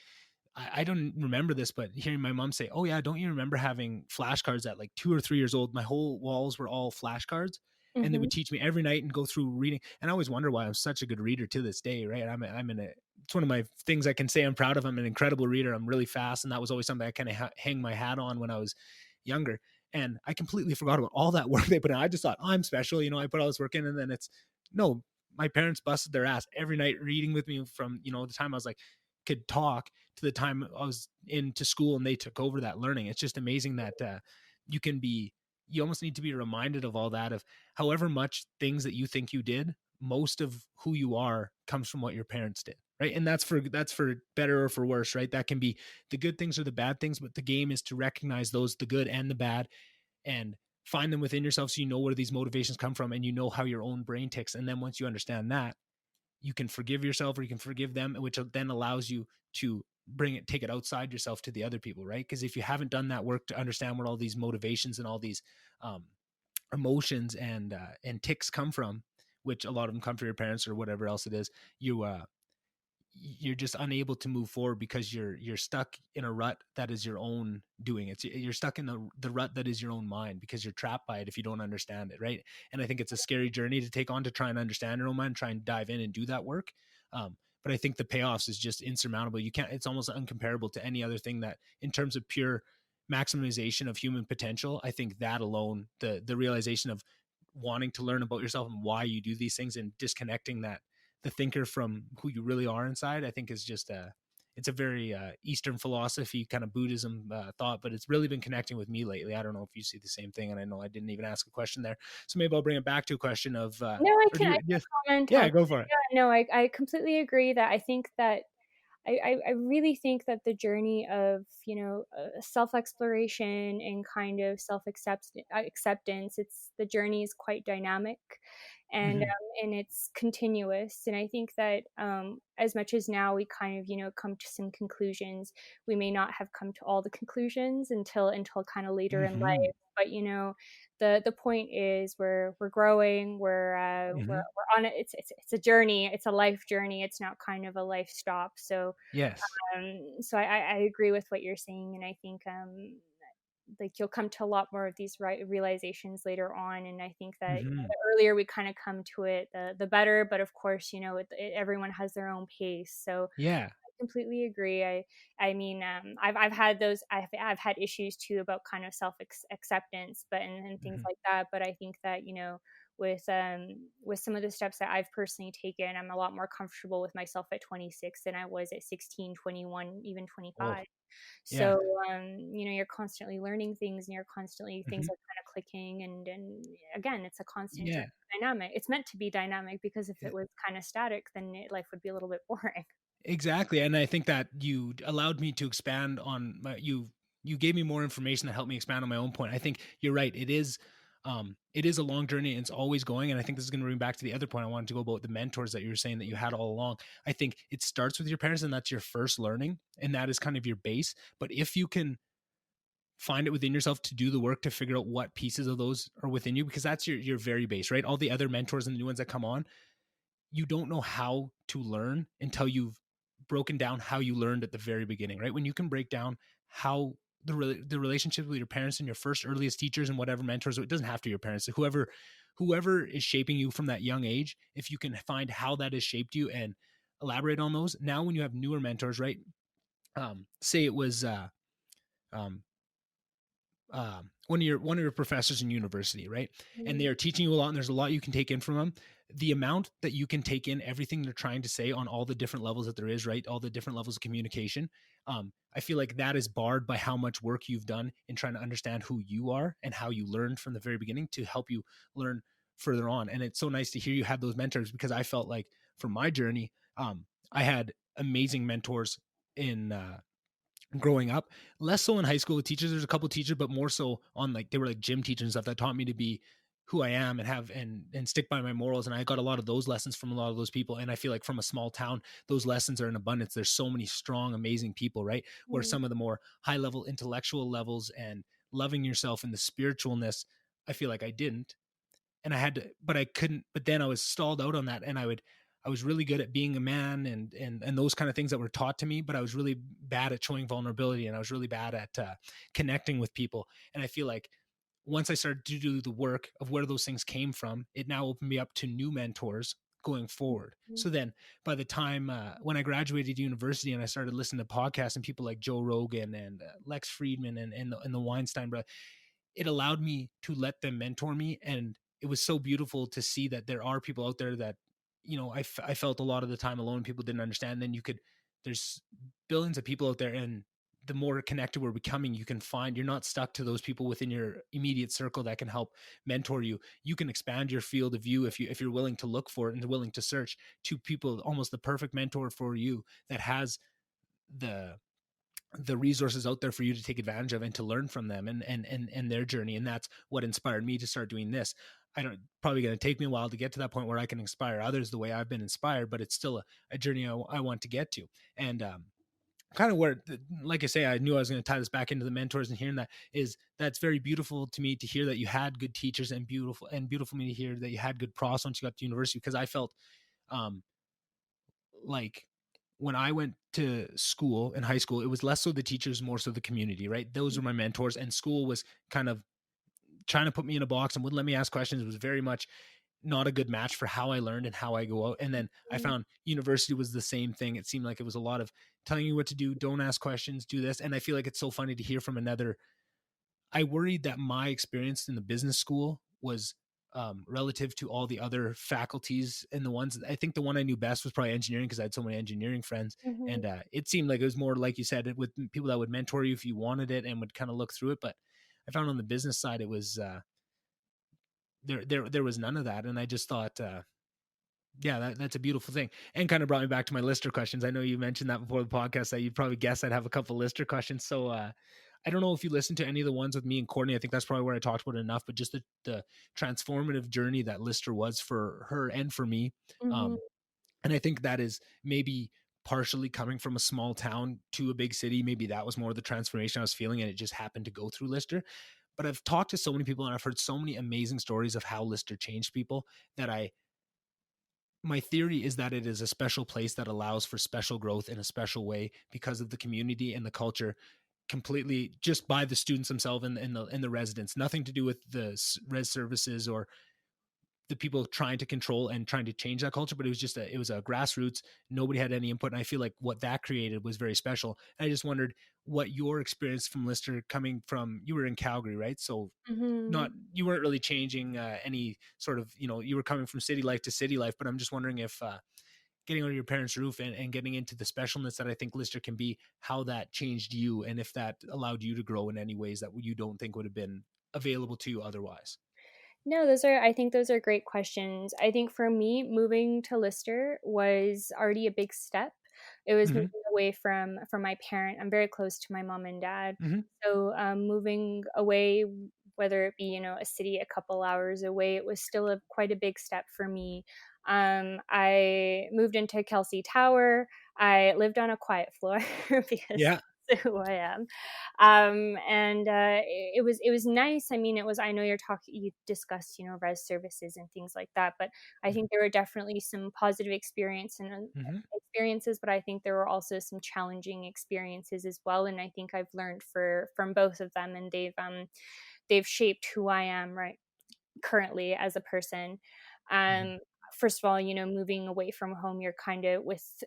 A: I don't remember this, but hearing my mom say, "Oh yeah, don't you remember having flashcards at like 2 or 3 years old? My whole walls were all flashcards." And they would teach me every night and go through reading. And I always wonder why I'm such a good reader to this day, right? It's one of my things I can say I'm proud of. I'm an incredible reader. I'm really fast. And that was always something I kind of hang my hat on when I was younger. And I completely forgot about all that work they put in. I just thought, I'm special. I put all this work in, and then no, my parents busted their ass every night reading with me from, the time I was like, could talk to the time I was into school, and they took over that learning. It's just amazing that you almost need to be reminded of all that, of however much things that you think you did, most of who you are comes from what your parents did, right? And that's for better or for worse, right? That can be the good things or the bad things, but the game is to recognize those, the good and the bad, and find them within yourself, so you know where these motivations come from, and you know how your own brain ticks. And then once you understand that, you can forgive yourself, or you can forgive them, which then allows you to take it outside yourself to the other people, right? Because if you haven't done that work to understand where all these motivations and all these emotions and ticks come from, which a lot of them come from your parents or whatever else it is, you're just unable to move forward, because you're stuck in a rut that is your own doing. You're stuck in the rut that is your own mind, because you're trapped by it if you don't understand it, right? And I think it's a scary journey to take on, to try and understand your own mind, try and dive in and do that work. But I think the payoffs is just insurmountable. It's almost uncomparable to any other thing, that in terms of pure maximization of human potential, I think that alone, the realization of wanting to learn about yourself and why you do these things, and disconnecting the thinker from who you really are inside, I think is just it's a very Eastern philosophy kind of Buddhism thought, but it's really been connecting with me lately. I don't know if you see the same thing, and I know I didn't even ask a question there, so maybe I'll bring it back to a question of
B: No,
A: or do
B: I
A: you?
B: can
A: Yes,
B: comment on
A: yeah,
B: that.
A: go for it.
B: Yeah, no, I completely agree that I think that I really think that the journey of, self exploration and kind of self acceptance, it's the journey is quite dynamic,
A: Hmm.
B: and it's continuous. And I think that as much as now we kind of come to some conclusions, we may not have come to all the conclusions until kind of later in
A: Hmm.
B: life. But the point is we're growing,
A: Hmm.
B: we're on it. It's a journey. It's a life journey. It's not kind of a life stop.
A: Yes.
B: So I agree with what you're saying, and I think like you'll come to a lot more of these realizations later on. And I think that
A: Hmm.
B: the earlier we kind of come to it, the better. But of course, everyone has their own pace. So
A: Yeah.
B: completely agree. I mean, I've had those. I've had issues too about kind of self acceptance, but and things
A: Hmm.
B: like that. But I think that with some of the steps that I've personally taken, I'm a lot more comfortable with myself at 26 than I was at 16, 21, even
A: Oh,
B: 25.
A: yeah.
B: So you're constantly learning things, and you're constantly things
A: Hmm.
B: are kind of clicking, and again, it's a constant
A: Yeah.
B: dynamic. It's meant to be dynamic because if it was kind of static, then life would be a little bit boring.
A: Exactly. And I think that you allowed me to expand on you gave me more information that helped me expand on my own point. I think you're right. It is a long journey and it's always going. And I think this is going to bring back to the other point I wanted to go about the mentors that you were saying that you had all along. I think it starts with your parents and that's your first learning and that is kind of your base. But if you can find it within yourself to do the work to figure out what pieces of those are within you, because that's your very base, right? All the other mentors and the new ones that come on, you don't know how to learn until you've broken down how you learned at the very beginning, right? When you can break down how the relationship with your parents and your first earliest teachers and whatever mentors, it doesn't have to be your parents, whoever is shaping you from that young age, if you can find how that has shaped you and elaborate on those. Now when you have newer mentors, right? Say it was um one of your professors in university, right? And they
B: Mm,
A: are teaching you a lot, and there's a lot you can take in from them. The amount that you can take in everything they're trying to say on all the different levels that there is, right? All the different levels of communication. I feel like that is barred by how much work you've done in trying to understand who you are and how you learned from the very beginning to help you learn further on. And it's so nice to hear you had those mentors because I felt like for my journey, I had amazing mentors in growing up, less so in high school with teachers. There's a couple teachers, but more so on like they were like gym teachers and stuff that taught me to be who I am and have and stick by my morals. And I got a lot of those lessons from a lot of those people. And I feel like from a small town, those lessons are in abundance. There's so many strong, amazing people, right? Where
B: mm,
A: some of the more high level intellectual levels and loving yourself and the spiritualness, I feel like I didn't and I had to, but I couldn't. But then I was stalled out on that, and I was really good at being a man and those kind of things that were taught to me, but I was really bad at showing vulnerability, and I was really bad at connecting with people. And I feel like once I started to do the work of where those things came from, it now opened me up to new mentors going forward.
B: mm,
A: So then by the time when I graduated university and I started listening to podcasts and people like Joe Rogan and Lex Friedman and the Weinstein brother, it allowed me to let them mentor me. And it was so beautiful to see that there are people out there that, I felt a lot of the time alone, people didn't understand. And then there's billions of people out there. And the more connected we're becoming, you can find you're not stuck to those people within your immediate circle that can help mentor you. You can expand your field of view if you're willing to look for it and willing to search to people, almost the perfect mentor for you that has the resources out there for you to take advantage of and to learn from them and their journey. And that's what inspired me to start doing this. I don't probably going to take me a while to get to that point where I can inspire others the way I've been inspired, but it's still a journey I want to get to. And kind of where, like I say, I knew I was going to tie this back into the mentors, and hearing that is that's very beautiful to me to hear that you had good teachers, and beautiful me to hear that you had good profs once you got to university, because I felt um, like when I went to school in high school, it was less so the teachers, more so the community, right? Those were my mentors, and school was kind of trying to put me in a box and wouldn't let me ask questions. It was very much not a good match for how I learned and how I go out. And then I
B: mm,
A: found university was the same thing. It seemed like it was a lot of telling you what to do, don't ask questions, do this. And I feel like it's so funny to hear from another. I worried that my experience in the business school was relative to all the other faculties. And the ones, I think the one I knew best was probably engineering, because I had so many engineering friends.
B: Mhm.
A: And it seemed like it was more, like you said, with people that would mentor you if you wanted it and would kind of look through it. But I found on the business side, it was there was none of that. And I just thought, yeah, that's a beautiful thing, and kind of brought me back to my lister questions. I know you mentioned that before the podcast, that you'd probably guess I'd have a couple lister questions. So I don't know if you listened to any of the ones with me and Courtney. I think that's probably where I talked about it enough, but just the transformative journey that Lister was for her and for me.
B: Mhm.
A: Um, and I think that is maybe partially coming from a small town to a big city. Maybe that was more the transformation I was feeling, and it just happened to go through Lister. But I've talked to so many people and I've heard so many amazing stories of how Lister changed people, that my theory is that it is a special place that allows for special growth in a special way, because of the community and the culture, completely just by the students themselves and the residents. Nothing to do with the res services or the people trying to control and trying to change that culture, but it was a grassroots. Nobody had any input, and I feel like what that created was very special. And I just wondered what your experience from Lister, coming from, you were in Calgary, right? So not,
B: Mhm.
A: you weren't really changing any sort of, you were coming from city life to city life, but I'm just wondering if getting under your parents' roof and getting into the specialness that I think Lister can be, how that changed you, and if that allowed you to grow in any ways that you don't think would have been available to you otherwise.
B: No, I think those are great questions. I think for me, moving to Lister was already a big step. It was
A: Mm-hmm.
B: moving away from my parent. I'm very close to my mom and dad.
A: Mm-hmm.
B: So moving away, whether it be, a city a couple hours away, it was still quite a big step for me. I moved into Kelsey Tower. I lived on a quiet floor because
A: Yeah.
B: that's who I am. And it was nice. I mean, I know you discussed, res services and things like that, but I think there were definitely some positive
A: Mm-hmm.
B: experiences, but I think there were also some challenging experiences as well. And I think I've learned from both of them, and they've shaped who I am right currently as a person.
A: Mm-hmm.
B: Um, First of all, moving away from home, you're kind of with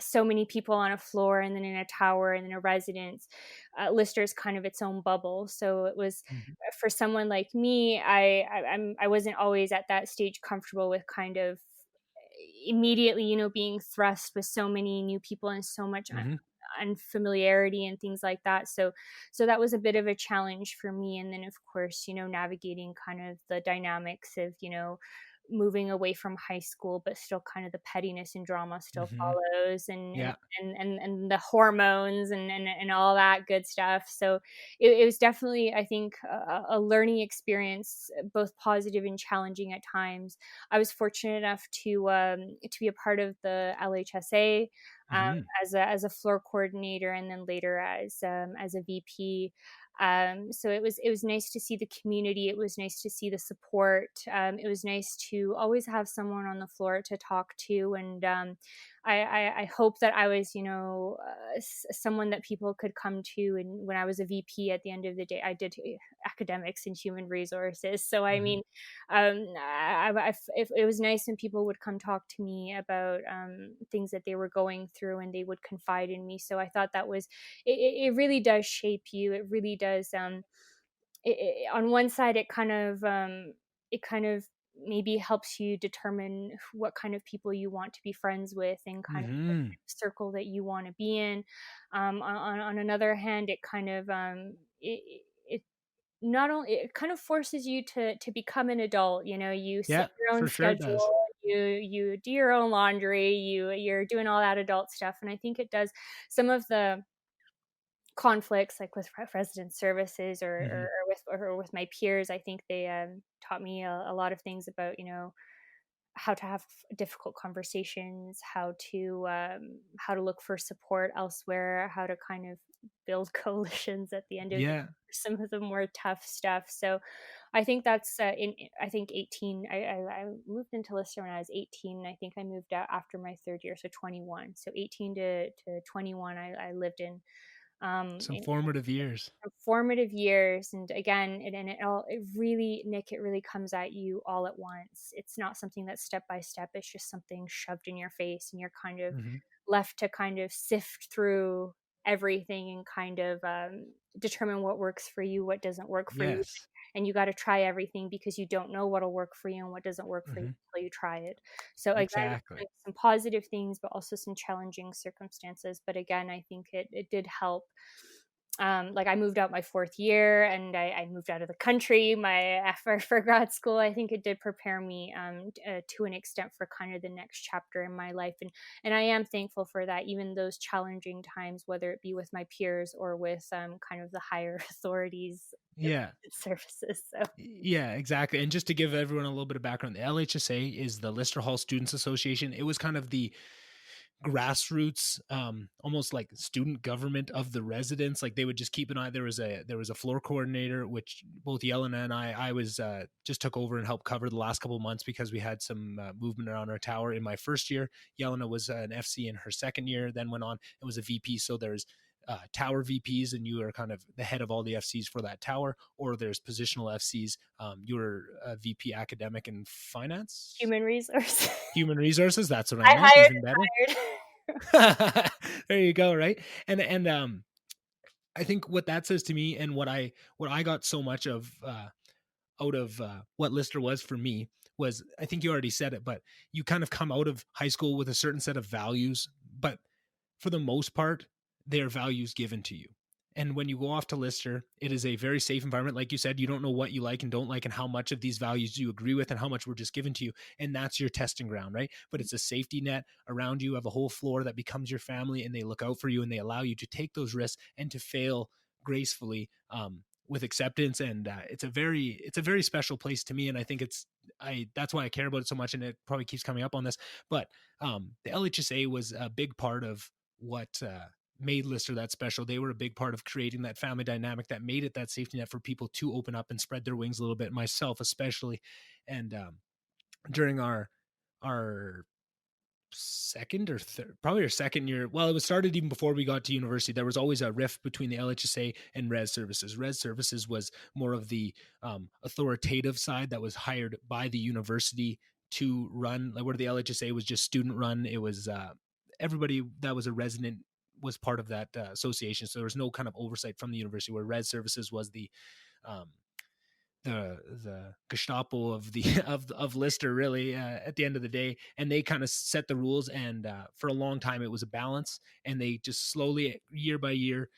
B: so many people on a floor, and then in a tower, and then a residence. Lister's kind of its own bubble, so it was,
A: Mm-hmm.
B: for someone like me. I wasn't always at that stage comfortable with kind of immediately, being thrust with so many new people and so much
A: Mm-hmm.
B: unfamiliarity and things like that. So that was a bit of a challenge for me. And then, of course, navigating kind of the dynamics of, moving away from high school, but still kind of the pettiness and drama still
A: Mm-hmm.
B: follows, and
A: Yeah.
B: and the hormones and all that good stuff. So it was definitely, I think, a learning experience, both positive and challenging at times. I was fortunate enough to be a part of the LHSA, um,
A: Mm-hmm.
B: as a floor coordinator, and then later as a VP. So it was nice to see the community. It was nice to see the support. It was nice to always have someone on the floor to talk to, and I hope that I was, someone that people could come to. And when I was a VP, at the end of the day, I did academics and human resources. So I
A: Mm-hmm.
B: mean, if it was nice when people would come talk to me about things that they were going through, and they would confide in me. So I thought that was, it really does shape you. It really does. On one side, it kind of maybe helps you determine what kind of people you want to be friends with, and kind of what
A: Mm-hmm.
B: kind of circle that you want to be in. On another hand, it kind of it not only it kind of forces you to become an adult. You set
A: Yeah,
B: your own
A: for sure it does.
B: schedule, you do your own laundry, you're doing all that adult stuff. And I think it does some of the conflicts, like with resident services,
A: Mm-hmm.
B: or with my peers. I think they taught me a lot of things about, how to have difficult conversations, how to look for support elsewhere, how to kind of build coalitions at the end of
A: Yeah.
B: some of the more tough stuff. So I think that's I think 18. I moved into Lister when I was 18. I think I moved out after my third year, so 21. So 18 to 21, I lived
A: Some
B: in
A: formative years.
B: formative years. And again, it really, Nick, it really comes at you all at once. It's not something that's step by step. It's just something shoved in your face, and you're kind of
A: Mm-hmm.
B: left to kind of sift through everything, and kind of determine what works for you, what doesn't work for you.
A: Yes.
B: and you got to try everything because you don't know what'll work for you and what doesn't work for you
A: Hmm.
B: until you try it. So again,
A: Exactly.
B: some positive things, but also some challenging circumstances. But again, I think it did help. Like I moved out my fourth year, and I moved out of the country for grad school. I think it did prepare me to an extent for kind of the next chapter in my life, and I am thankful for that. Even those challenging times, whether it be with my peers or with kind of the higher authorities
A: Yeah.
B: services. So
A: Yeah, exactly. And just to give everyone a little bit of background, the LHSA is the Lister Hall Students Association. It was kind of the grassroots, almost like student government of the residents. Like they would just keep an eye. There was a floor coordinator, which both Jelena and I was just took over and helped cover the last couple of months because we had some movement around our tower in my first year. Jelena was an FC in her second year, then went on and was a VP. So there's tower VPs, and you are kind of the head of all the FCs for that tower, or there's positional FCs. You're a VP academic and finance,
B: human resource.
A: human resources. That's what I
B: I
A: meant.
B: hired
A: Even better.
B: and fired.
A: There you go, right? And I think what that says to me, and what I got so much of out of what Lister was for me, was, I think you already said it, but you kind of come out of high school with a certain set of values, but for the most part, they are values given to you. And when you go off to Lister, it is a very safe environment. Like you said, you don't know what you like and don't like, and how much of these values you agree with, and how much were just given to you. And that's your testing ground, right? But it's a safety net around you. You have a whole floor that becomes your family, and they look out for you, and they allow you to take those risks and to fail gracefully, with acceptance. And it's a very special place to me. And I think that's why I care about it so much. And it probably keeps coming up on this, but the LHSA was a big part of what made Lister that special. They were a big part of creating that family dynamic that made it that safety net for people to open up and spread their wings a little bit, myself especially. And during our second or probably our second year, well, it was started even before we got to university, there was always a rift between the LHSA and Res Services. Res Services was more of the authoritative side that was hired by the university to run, like where the LHSA was just student run. It was everybody that was a resident was part of that association, so there was no kind of oversight from the university, where Res Services was um, the Gestapo of the of Lister, really, at the end of the day. And they kind of set the rules, and for a long time it was a balance, and they just slowly, year by year,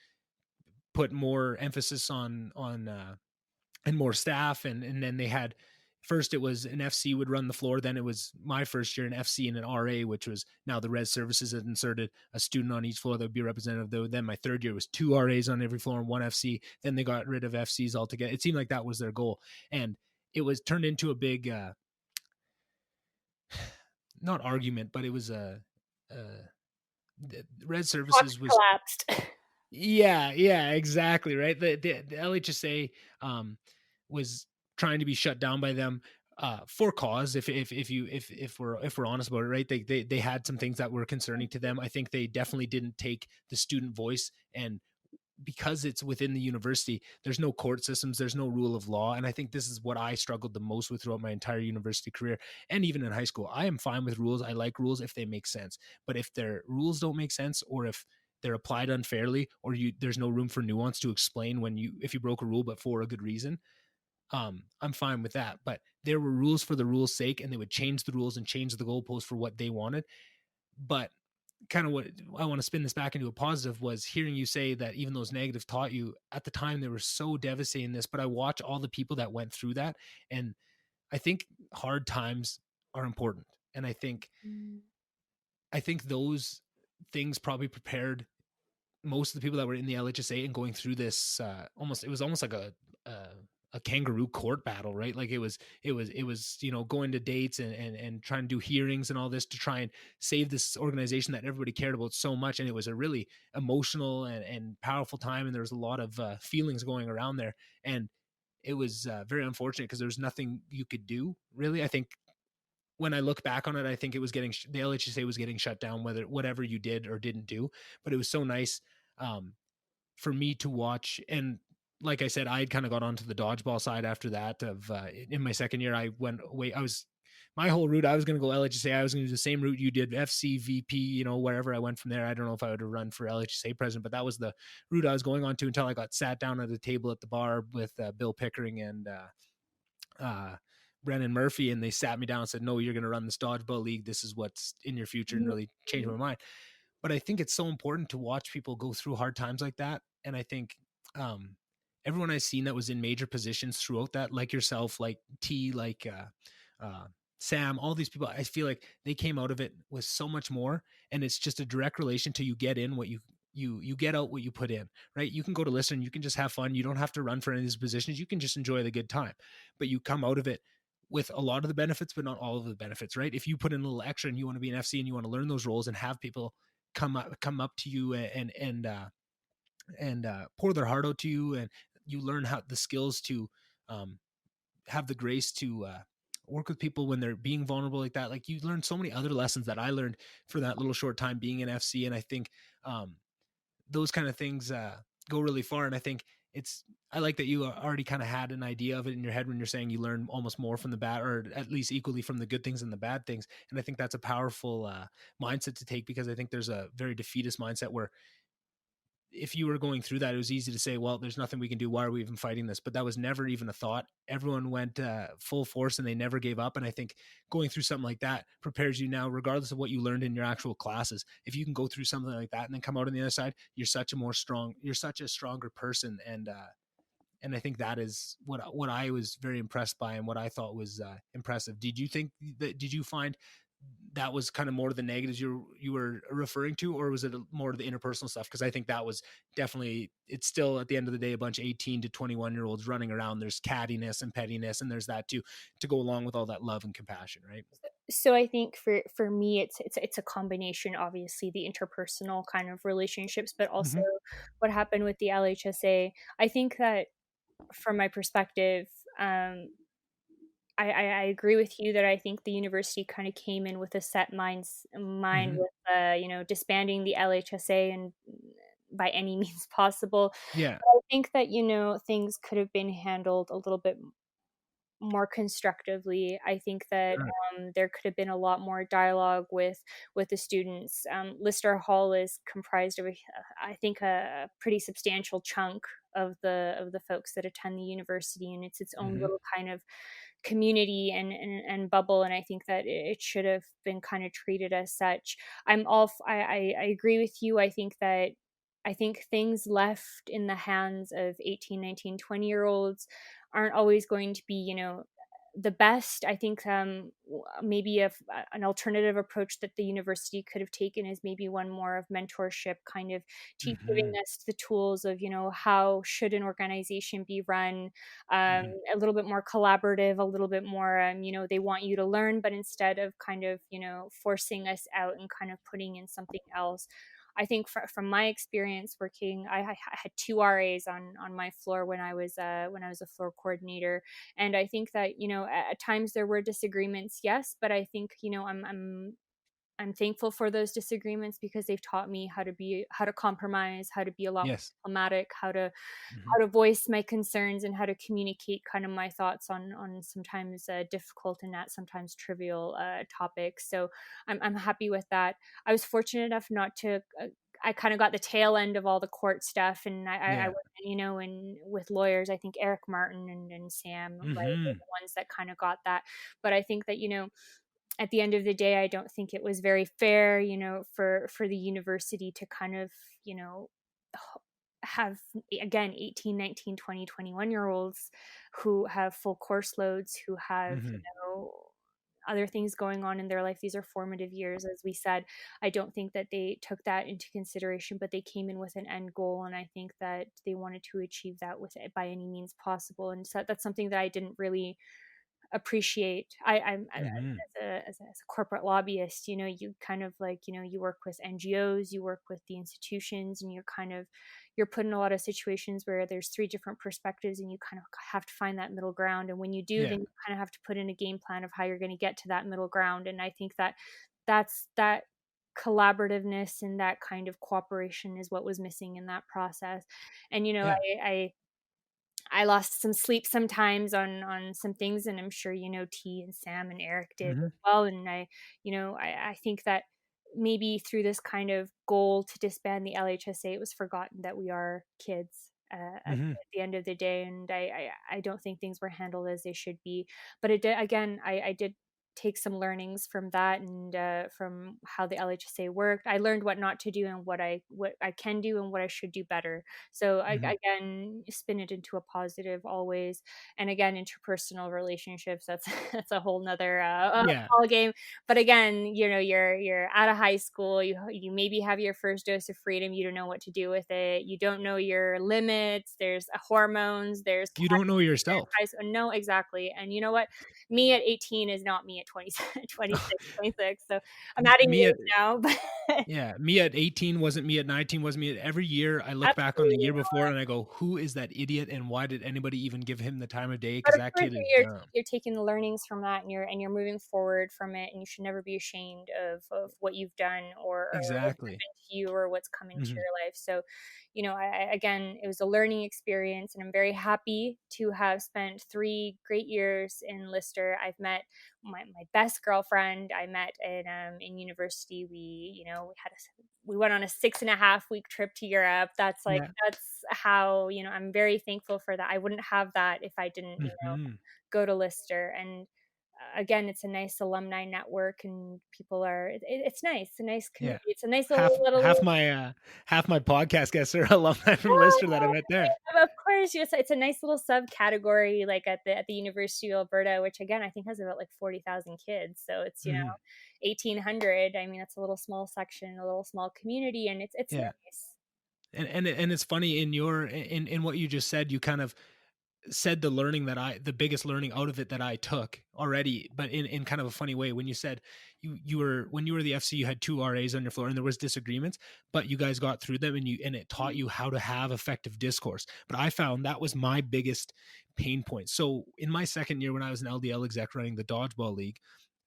A: put more emphasis on and more staff. And then they had, first it was an FC would run the floor, then it was my first year an FC and an RA, which was now the Res Services had inserted a student on each floor that would be representative, though. Then my third year was 2 RAs on every floor and 1 FC. Then they got rid of FCs altogether. It seemed like that was their goal, and it was turned into a big not argument, but it was a Res Services was,
B: Collapsed.
A: yeah, exactly, right. The LHSA was trying to be shut down by them for cause. If we're honest about it, right? They had some things that were concerning to them. I think they definitely didn't take the student voice, and because it's within the university, there's no court systems, there's no rule of law. And I think this is what I struggled the most with throughout my entire university career, and even in high school. I am fine with rules. I like rules if they make sense. But if their rules don't make sense, or if they're applied unfairly, or there's no room for nuance to explain if you broke a rule but for a good reason, I'm fine with that. But there were rules for the rules' sake, and they would change the rules and change the goalposts for what they wanted. But kind of what I want to spin this back into a positive was hearing you say that even those negatives taught you, at the time they were so devastating this, but I watch all the people that went through that, and I think hard times are important. And I think those things probably prepared most of the people that were in the LHSA and going through this it was almost like a kangaroo court battle, right? Like it was going to dates and trying to do hearings and all this to try and save this organization that everybody cared about so much. And it was a really emotional and powerful time, and there was a lot of feelings going around there. And it was very unfortunate because there was nothing you could do, really. I think when I look back on it, I think it was the LHSA was getting shut down, whatever you did or didn't do. But it was so nice um, for me to watch. And like I said, I had kind of got onto the dodgeball side after that. In my second year, I went away. my whole route, I was going to go LHSA. I was going to do the same route you did, FC, VP, you know, wherever I went from there. I don't know if I would have run for LHSA president, but that was the route I was going on to until I got sat down at a table at the bar with Bill Pickering and Brennan Murphy, and they sat me down and said, no, you're going to run this dodgeball league. This is what's in your future, and really changed my mind. But I think it's so important to watch people go through hard times like that. And I think everyone I've seen that was in major positions throughout that, like yourself, like T, like Sam, all these people, I feel like they came out of it with so much more. And it's just a direct relation to you get in what you get out what you put in, right? You can go to listen, you can just have fun. You don't have to run for any of these positions. You can just enjoy the good time, but you come out of it with a lot of the benefits, but not all of the benefits, right? If you put in a little extra and you want to be an FC and you want to learn those roles and have people come up to you and pour their heart out to you, and you learn how the skills to have the grace to work with people when they're being vulnerable like that. Like, you learn so many other lessons that I learned for that little short time being an FC. And I think those kind of things go really far. And I think I like that you already kind of had an idea of it in your head when you're saying you learn almost more from the bad, or at least equally from the good things and the bad things. And I think that's a powerful mindset to take, because I think there's a very defeatist mindset where if you were going through that, it was easy to say, well, there's nothing we can do. Why are we even fighting this? But that was never even a thought. Everyone went full force and they never gave up. And I think going through something like that prepares you now, regardless of what you learned in your actual classes. If you can go through something like that and then come out on the other side, you're such a stronger person. And I think that is what I was very impressed by, and what I thought was impressive. Did you find that was kind of more of the negatives you were referring to, or was it more of the interpersonal stuff? Because I think that was definitely, it's still at the end of the day a bunch of 18 to 21-year-olds running around. There's cattiness and pettiness, and there's that too, to go along with all that love and compassion, right?
B: So I think for me, it's a combination. Obviously, the interpersonal kind of relationships, but also
A: Mm-hmm.
B: what happened with the LHSA. I think that from my perspective, I agree with you that I think the university kind of came in with a set mind
A: Mm-hmm.
B: with disbanding the LHSA and by any means possible.
A: Yeah.
B: But I think that things could have been handled a little bit more constructively. I think that
A: Sure.
B: there could have been a lot more dialogue with the students. Lister Hall is comprised of, I think, a pretty substantial chunk of the folks that attend the university, and it's its own
A: Mm-hmm.
B: little kind of community and bubble. And I think that it should have been kind of treated as such. I agree with you. I think things left in the hands of 18, 19, 20-year olds aren't always going to be, the best. I think maybe an alternative approach that the university could have taken is maybe one more of mentorship, kind of giving
A: Mm-hmm.
B: us the tools of, how should an organization be run,
A: Mm-hmm.
B: a little bit more collaborative, a little bit more, they want you to learn, but instead of kind of, forcing us out and kind of putting in something else. I think from my experience working, I had two RAs on my floor when I was a floor coordinator, and I think that at times there were disagreements, yes, but I think I'm thankful for those disagreements because they've taught me how to compromise, how to be a lot more
A: Yes.
B: diplomatic,
A: Mm-hmm.
B: how to voice my concerns, and how to communicate kind of my thoughts on sometimes difficult and not sometimes trivial topics. So I'm happy with that. I was fortunate enough not to. I kind of got the tail end of all the court stuff, and I
A: Yeah.
B: went, and with lawyers, I think Eric Martin and Sam, right, were
A: Mm-hmm.
B: the ones that kind of got that. But I think that at the end of the day, I don't think it was very fair, for the university to kind of, have, again, 18, 19, 20, 21-year olds who have full course loads, who have,
A: Mm-hmm.
B: other things going on in their life. These are formative years, as we said. I don't think that they took that into consideration, but they came in with an end goal, and I think that they wanted to achieve that with it by any means possible. And so that's something that I didn't really appreciate.
A: Mm-hmm.
B: As a corporate lobbyist, you kind of like, you work with NGOs, you work with the institutions, and you're put in a lot of situations where there's three different perspectives, and you kind of have to find that middle ground. And when you do,
A: Yeah.
B: then you kind of have to put in a game plan of how you're going to get to that middle ground. And I think that that collaborativeness and that kind of cooperation is what was missing in that process. And
A: Yeah.
B: I lost some sleep sometimes on some things, and I'm sure, T and Sam and Eric did
A: Mm-hmm.
B: as well, and I think that maybe through this kind of goal to disband the LHSA, it was forgotten that we are kids,
A: Mm-hmm.
B: at the end of the day, and I don't think things were handled as they should be. But it did, again, I did take some learnings from that, and from how the LHSA worked. I learned what not to do and what I can do and what I should do better. So I,
A: Mm-hmm.
B: again, spin it into a positive always. And again, interpersonal relationships, that's that's a whole nother
A: Yeah.
B: ball game. But again, you're out of high school, you maybe have your first dose of freedom, you don't know what to do with it, you don't know your limits, there's hormones, there's
A: You don't know yourself.
B: no, exactly. And you know what? Me at 18 is not me at 20, 26, 26. So I'm adding
A: Me
B: years
A: at
B: now, but
A: Yeah, me at 18 wasn't me at 19, wasn't me at every year. I look back on the
B: absolutely.
A: year before and I go, who is that idiot and why did anybody even give him the time of day?
B: But
A: Because
B: of
A: that
B: course,
A: kid is
B: you're
A: dumb.
B: you're taking the learnings from that, and you're moving forward from it, and you should never be ashamed of what you've done, or what's
A: Exactly.
B: happened to you, or what's come into
A: Hmm.
B: your life. So, again, it was a learning experience, and I'm very happy to have spent 3 great years in Lister. I've met my best girlfriend I met in university. We went on a 6.5 week trip to Europe.
A: Yeah.
B: That's how, I'm very thankful for that. I wouldn't have that if I didn't,
A: Hmm.
B: go to Lister. And again, it's a nice alumni network, and people it's nice, a nice
A: Yeah.
B: community. It's a nice
A: Half
B: little.
A: half my half my podcast guests are alumni from Lister that I met there.
B: Of course, yes, it's a nice little subcategory, like at the University of Alberta, which again I think has about like 40,000 kids. So it's
A: Hmm.
B: 1,800. I mean, that's a little small section, a little small community, and it's
A: Yeah.
B: nice.
A: And it's funny in what you just said, you kind of said the biggest learning out of it that I took already, but in kind of a funny way. When you said when you were the FC, you had 2 RAs on your floor and there was disagreements, but you guys got through them and it taught you how to have effective discourse. But I found that was my biggest pain point. So in my second year, when I was an LDL exec running the dodgeball league,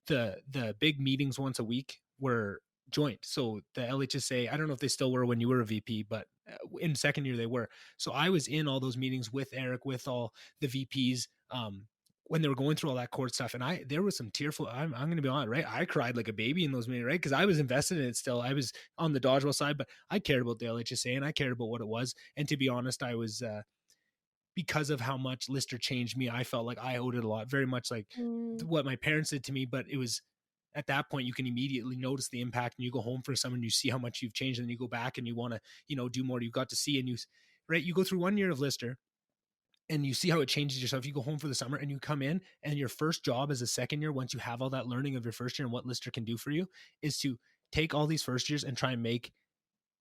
A: the big meetings once a week were joint. So the LHSA, I don't know if they still were when you were a VP, but in second year they were. So I was in all those meetings with Eric, with all the VPs, when they were going through all that court stuff. And there was some tearful, I'm going to be honest, right? I cried like a baby in those meetings, right? Because I was invested in it still. I was on the dodgeball side, but I cared about the LHSA and I cared about what it was. And to be honest, I was, because of how much Lister changed me, I felt like I owed it a lot, very much like
B: Mm,
A: what my parents did to me. But it was at that point you can immediately notice the impact, and you go home for someone, you see how much you've changed, and you go back and you want to, do more. You got to see, and you go through 1 year of Lister and you see how it changes yourself. You go home for the summer and you come in, and your first job as a second year, once you have all that learning of your first year and what Lister can do for you, is to take all these first years and try and make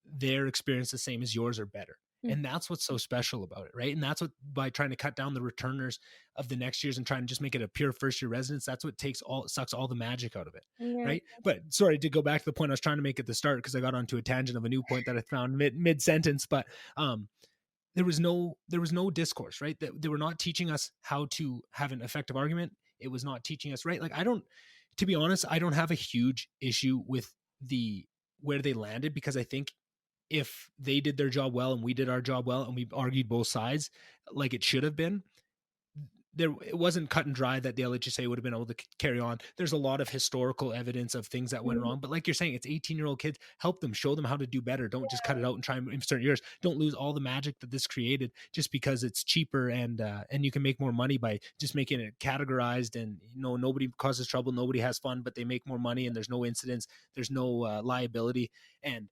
A: their experience the same as yours or better.
B: mm,
A: And that's what's so special about it, right? And that's what, by trying to cut down the returners of the next years and trying to just make it a pure first year residence, that's what sucks all the magic out of it,
B: yeah.
A: right? But sorry to go back to the point I was trying to make at the start, because I got onto a tangent of a new point that I found mid sentence. But there was no discourse, right? That they were not teaching us how to have an effective argument. It was not teaching us, right? Like, to be honest, I don't have a huge issue with the where they landed, because I think if they did their job well and we did our job well and we argued both sides like it should have been, it wasn't cut and dry that the LHSA would have been able to carry on. There's a lot of historical evidence of things that went
B: Mhm.
A: wrong, but like you're saying, it's 18-year-old kids. Help them, show them how to do better. Don't just cut it out and try and insert yours. Don't lose all the magic that this created just because it's cheaper, and you can make more money by just making it categorized, and nobody causes trouble, nobody has fun, but they make more money, and there's no incidents, there's no liability. And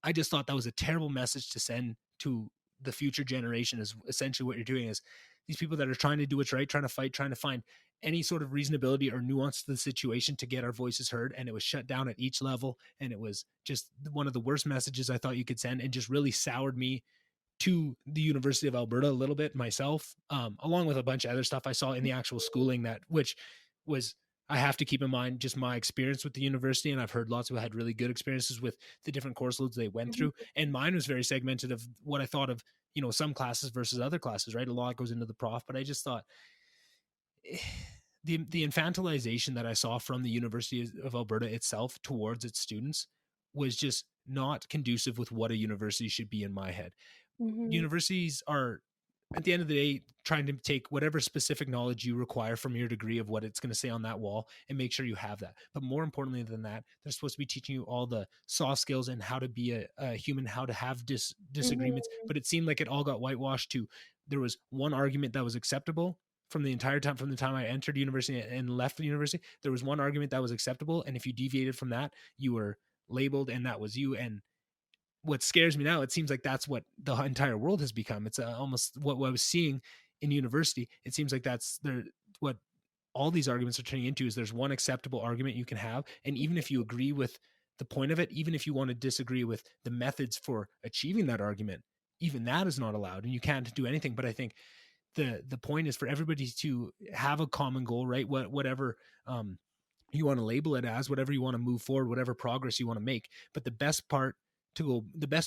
A: I just thought that was a terrible message to send to the future generation. Is essentially what you're doing, is these people that are trying to do what's right, trying to fight, trying to find any sort of reasonability or nuance to the situation to get our voices heard. And it was shut down at each level. And it was just one of the worst messages I thought you could send, and just really soured me to the University of Alberta a little bit myself, along with a bunch of other stuff I saw in the actual schooling, which was, I have to keep in mind just my experience with the university. And I've heard lots of people had really good experiences with the different course loads they went through.
B: Mhm.
A: And mine was very segmented of what I thought of, some classes versus other classes, right? A lot goes into the prof, but I just thought the infantilization that I saw from the University of Alberta itself towards its students was just not conducive with what a university should be in my head.
B: Mhm.
A: Universities are at the end of the day, trying to take whatever specific knowledge you require from your degree of what it's going to say on that wall and make sure you have that. But more importantly than that, they're supposed to be teaching you all the soft skills and how to be a human, how to have disagreements.
B: Mhm.
A: But it seemed like it all got whitewashed to there was one argument that was acceptable from the entire time, from the time I entered university and left the university. There was one argument that was acceptable. And if you deviated from that, you were labeled and that was you. And what scares me now, it seems like that's what the entire world has become. It's almost what I was seeing in university. It seems like that's what all these arguments are turning into is there's one acceptable argument you can have. And even if you agree with the point of it, even if you want to disagree with the methods for achieving that argument, even that is not allowed and you can't do anything. But I think the point is for everybody to have a common goal, right? Whatever you want to label it as, whatever you want to move forward, whatever progress you want to make. But the best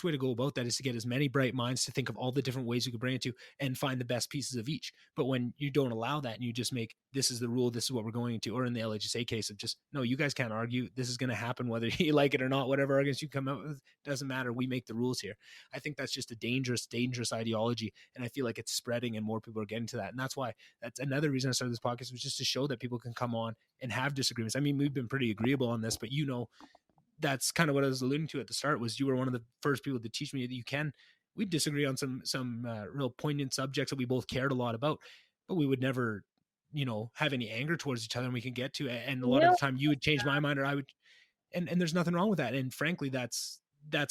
A: way to go about that is to get as many bright minds to think of all the different ways you could bring it to and find the best pieces of each. But when you don't allow that and you just make, this is the rule, this is what we're going to, or in the LHSA case of just, no, you guys can't argue. This is going to happen whether you like it or not. Whatever arguments you come up with, doesn't matter. We make the rules here. I think that's just a dangerous, dangerous ideology. And I feel like it's spreading and more people are getting to that. And that's another reason I started this podcast, was just to show that people can come on and have disagreements. I mean, we've been pretty agreeable on this, but that's kind of what I was alluding to at the start, was you were one of the first people to teach me that we disagree on some real poignant subjects that we both cared a lot about, but we would never, have any anger towards each other, and we can get to it. And a lot of
B: No,
A: the time you would change my mind or I would, and there's nothing wrong with that. And frankly, that's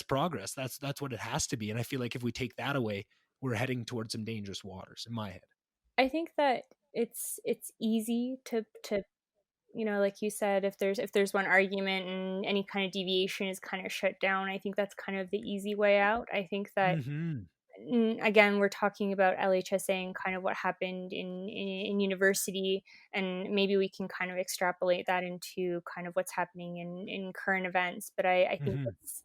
A: progress. That's what it has to be. And I feel like if we take that away, we're heading towards some dangerous waters in my head.
B: I think that it's easy to like you said, if there's one argument and any kind of deviation is kind of shut down, I think that's kind of the easy way out. I think that
A: Mm-hmm.
B: again, we're talking about LHSA and kind of what happened in university, and maybe we can kind of extrapolate that into kind of what's happening in current events. But I think
A: Mm-hmm.
B: it's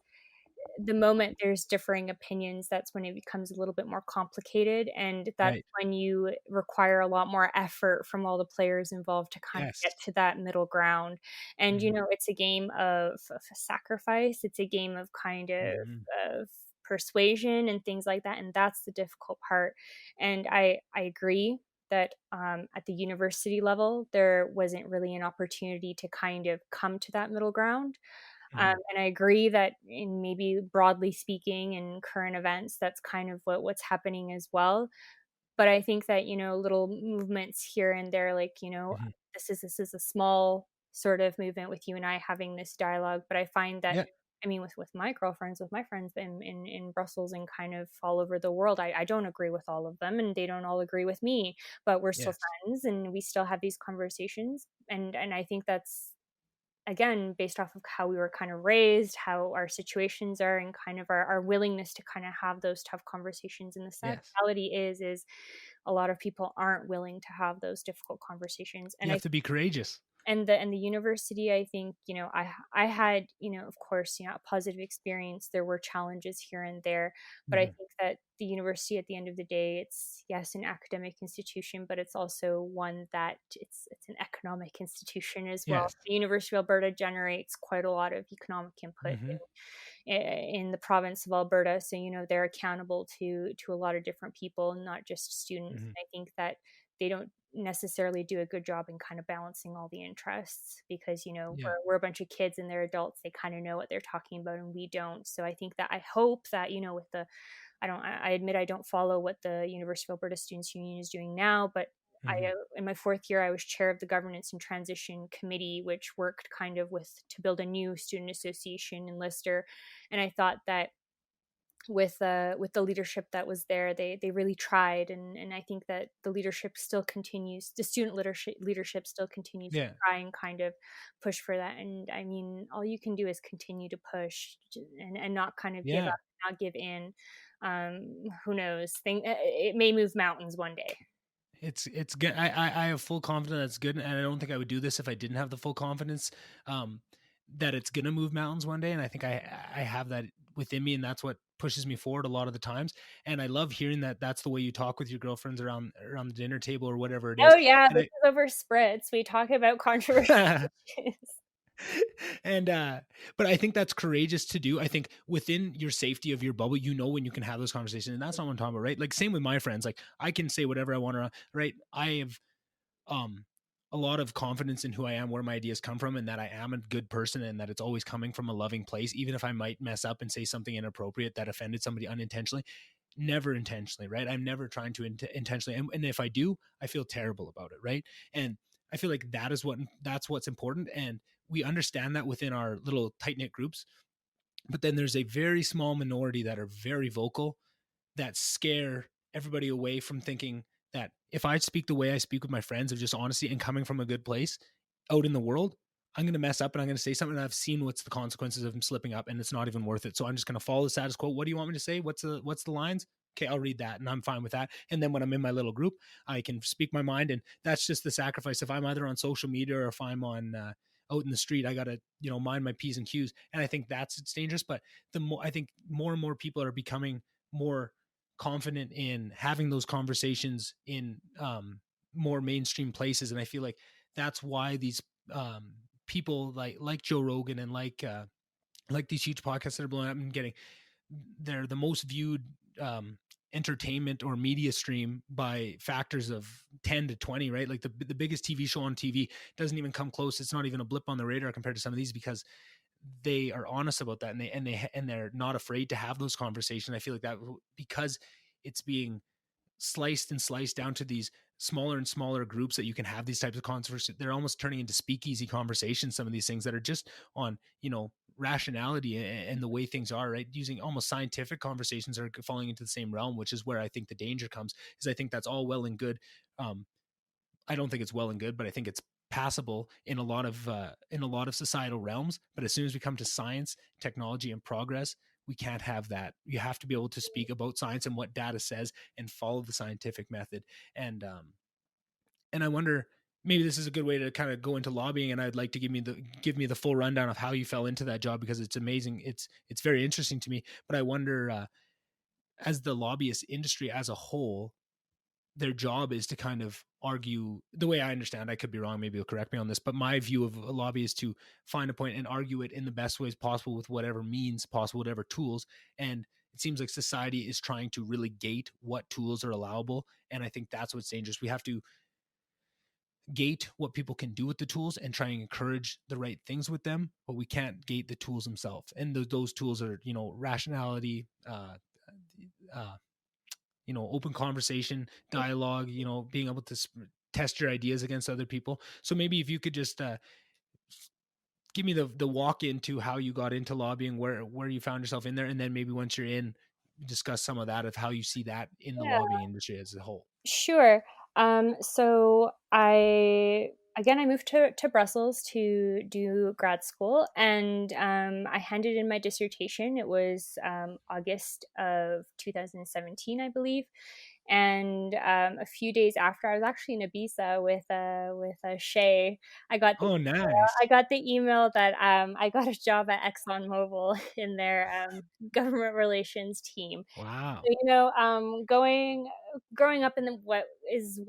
B: the moment there's differing opinions, that's when it becomes a little bit more complicated, and that's
A: Right.
B: when you require a lot more effort from all the players involved to kind of
A: Yes.
B: get to that middle ground. And
A: Mm-hmm.
B: it's a game of sacrifice. It's a game of kind
A: Mm-hmm.
B: of persuasion and things like that, and that's the difficult part. And I agree that at the university level there wasn't really an opportunity to kind of come to that middle ground.
A: Mm-hmm.
B: And I agree that in maybe broadly speaking in current events, that's kind of what's happening as well. But I think that, little movements here and there, like,
A: Mm-hmm.
B: this is a small sort of movement with you and I having this dialogue. But I find that,
A: Yeah.
B: I mean, with my girlfriends, with my friends in Brussels and kind of all over the world, I don't agree with all of them and they don't all agree with me, but we're still
A: Yes.
B: friends and we still have these conversations. And I think that's, again, based off of how we were kind of raised, how our situations are, and kind of our willingness to kind of have those tough conversations. And the sad
A: Yes.
B: reality is a lot of people aren't willing to have those difficult conversations.
A: You have to be courageous.
B: And the university, I think, I had, of course, a positive experience. There were challenges here and there, but I
A: Mm-hmm.
B: think that the university, at the end of the day, it's, yes, an academic institution, but it's also one that it's an economic institution as well.
A: Yes.
B: The University of Alberta generates quite a lot of economic input
A: Mm-hmm.
B: in the province of Alberta. So, they're accountable to a lot of different people, not just students.
A: Mm-hmm.
B: And I think that they don't necessarily do a good job in kind of balancing all the interests, because
A: Yeah.
B: we're a bunch of kids and they're adults. They kind of know what they're talking about and we don't. So I think that, I hope that, with the, I admit I don't follow what the University of Alberta Students Union is doing now, but
A: Mm-hmm.
B: in my fourth year I was chair of the governance and transition committee, which worked kind of to build a new student association in Lister. And I thought that with the leadership that was there, they really tried, and I think that the leadership still continues, the student leadership still continues to
A: Yeah.
B: try and kind of push for that. And I mean, all you can do is continue to push, and not kind of give
A: Yeah.
B: up, not give in. Who knows, it may move mountains one day.
A: It's good. I have full confidence that's good, and I don't think I would do this if I didn't have the full confidence um, that it's gonna move mountains one day. And I think I have that within me, and that's what pushes me forward a lot of the times. And I love hearing that that's the way you talk with your girlfriends around the dinner table or whatever it is.
B: Oh yeah,
A: And
B: this is over spritz. We talk about controversial
A: I
B: issues.
A: And but I think that's courageous to do. I think within your safety of your bubble, you know when you can have those conversations, and that's not what I'm talking about, right? Like same with my friends. Like I can say whatever I want to, right? I have um a lot of confidence in who I am, where my ideas come from, and that I am a good person, and that it's always coming from a loving place, even if I might mess up and say something inappropriate that offended somebody unintentionally. Never intentionally, right? I'm never trying to intentionally, and if I do, I feel terrible about it, right? And I feel like that's what's important, and we understand that within our little tight knit groups. But then there's a very small minority that are very vocal, that scare everybody away from thinking that if I speak the way I speak with my friends of just honesty and coming from a good place out in the world, I'm going to mess up and I'm going to say something, and I've seen what's the consequences of them slipping up, and it's not even worth it. So I'm just going to follow the status quo. What do you want me to say? What's the lines? Okay, I'll read that and I'm fine with that. And then when I'm in my little group, I can speak my mind, and that's just the sacrifice. If I'm either on social media or if I'm on out in the street, I got to, mind my P's and Q's. And I think it's dangerous, but I think more and more people are becoming more confident in having those conversations in more mainstream places. And I feel like that's why these people like Joe Rogan and like these huge podcasts that are blowing up and they're the most viewed entertainment or media stream by factors of 10 to 20, right? Like the biggest TV show on TV doesn't even come close. It's not even a blip on the radar compared to some of these, because they are honest about that, and they're not afraid to have those conversations. I feel like that because it's being sliced down to these smaller and smaller groups that you can have these types of conversations. They're almost turning into speakeasy conversations. Some of these things that are just on, rationality and the way things are, right? Using almost scientific conversations are falling into the same realm, which is where I think the danger comes. Is I think that's all well and good. I don't think it's well and good, but I think it's passable in a lot of societal realms. But as soon as we come to science, technology, and progress, we can't have that. You have to be able to speak about science and what data says and follow the scientific method. And I wonder, maybe this is a good way to kind of go into lobbying, and I'd like to give me the full rundown of how you fell into that job, because it's amazing. It's very interesting to me. But I wonder, as the lobbyist industry as a whole, their job is to kind of argue, the way I understand, I could be wrong, maybe you'll correct me on this, but my view of a lobby is to find a point and argue it in the best ways possible with whatever means possible, whatever tools. And it seems like society is trying to really gate what tools are allowable. And I think that's what's dangerous. We have to gate what people can do with the tools and try and encourage the right things with them, but we can't gate the tools themselves. And those tools are, rationality, uh, open conversation, dialogue, being able to test your ideas against other people. So maybe if you could just give me the walk into how you got into lobbying, where you found yourself in there, and then maybe once you're in, discuss some of that of how you see that in the
B: Yeah,
A: lobbying industry as a whole.
B: sure. So I moved to Brussels to do grad school, and I handed in my dissertation. It was August of 2017, I believe. And a few days after, I was actually in Ibiza with Shay. I got the
A: Oh, nice.
B: I got the email that I got a job at ExxonMobil in their government relations team.
A: Wow.
B: So, growing up in what is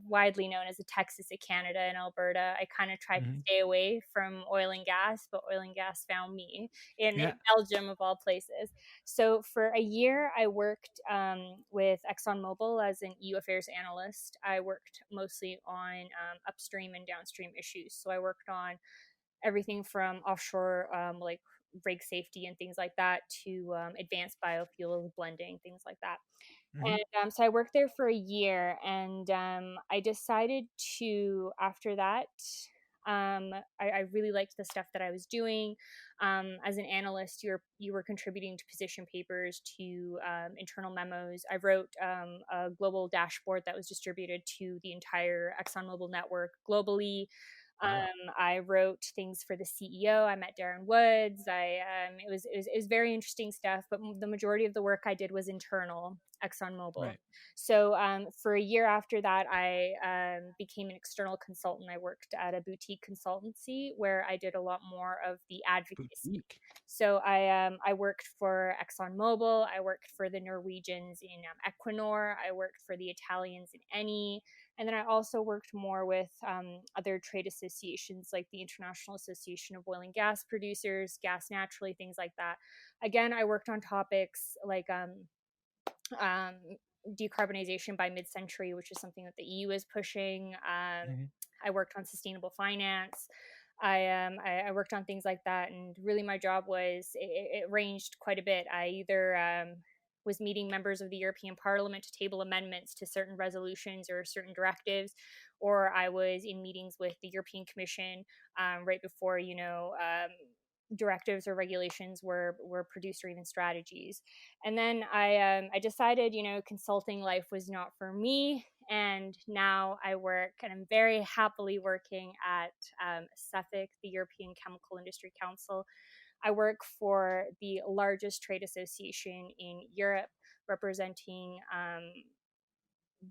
B: widely known as the Texas of Canada and Alberta, I kind of tried to
A: Hmm.
B: stay away from oil and gas, but oil and gas found me in
A: Yeah.
B: Belgium, of all places. So for a year, I worked with ExxonMobil as an EU affairs analyst. I worked mostly on upstream and downstream issues. So I worked on everything from offshore, like rig safety and things like that, to advanced biofuels blending, things like that.
A: Hmm.
B: And so I worked there for a year, and I decided to, after that, I really liked the stuff that I was doing. As an analyst, you were contributing to position papers, to internal memos. I wrote a global dashboard that was distributed to the entire ExxonMobil network globally.
A: Wow.
B: I wrote things for the CEO. I met Darren Woods. It was very interesting stuff. But the majority of the work I did was internal ExxonMobil.
A: Right.
B: So for a year after that, I became an external consultant. I worked at a boutique consultancy where I did a lot more of the advocacy.
A: Boutique.
B: So I worked for ExxonMobil. I worked for the Norwegians in Equinor. I worked for the Italians in Eni, And then I also worked more with other trade associations like the International Association of Oil and Gas Producers, Gas Naturally, things like that. Again, I worked on topics like um, decarbonization by mid-century, which is something that the EU is pushing.
A: Mhm.
B: I worked on sustainable finance. I worked on things like that, and really my job was it ranged quite a bit. I either was meeting members of the European Parliament to table amendments to certain resolutions or certain directives, or I was in meetings with the European Commission right before directives or regulations were produced or even strategies. And then I decided, consulting life was not for me, and now I work, and I'm very happily working at CEFIC, the European Chemical Industry Council. I work for the largest trade association in Europe, representing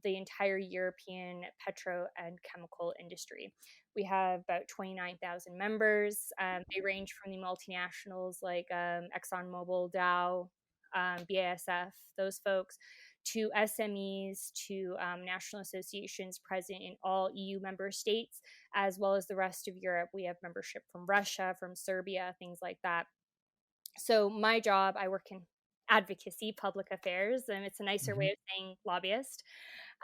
B: the entire European petro and chemical industry. We have about 29,000 members. They range from the multinationals like ExxonMobil, Dow, BASF, those folks, to SMEs, to national associations present in all EU member states, as well as the rest of Europe. We have membership from Russia, from Serbia, things like that. So my job, I work in advocacy, public affairs, and it's a nicer way
A: Mhm.
B: of saying lobbyist.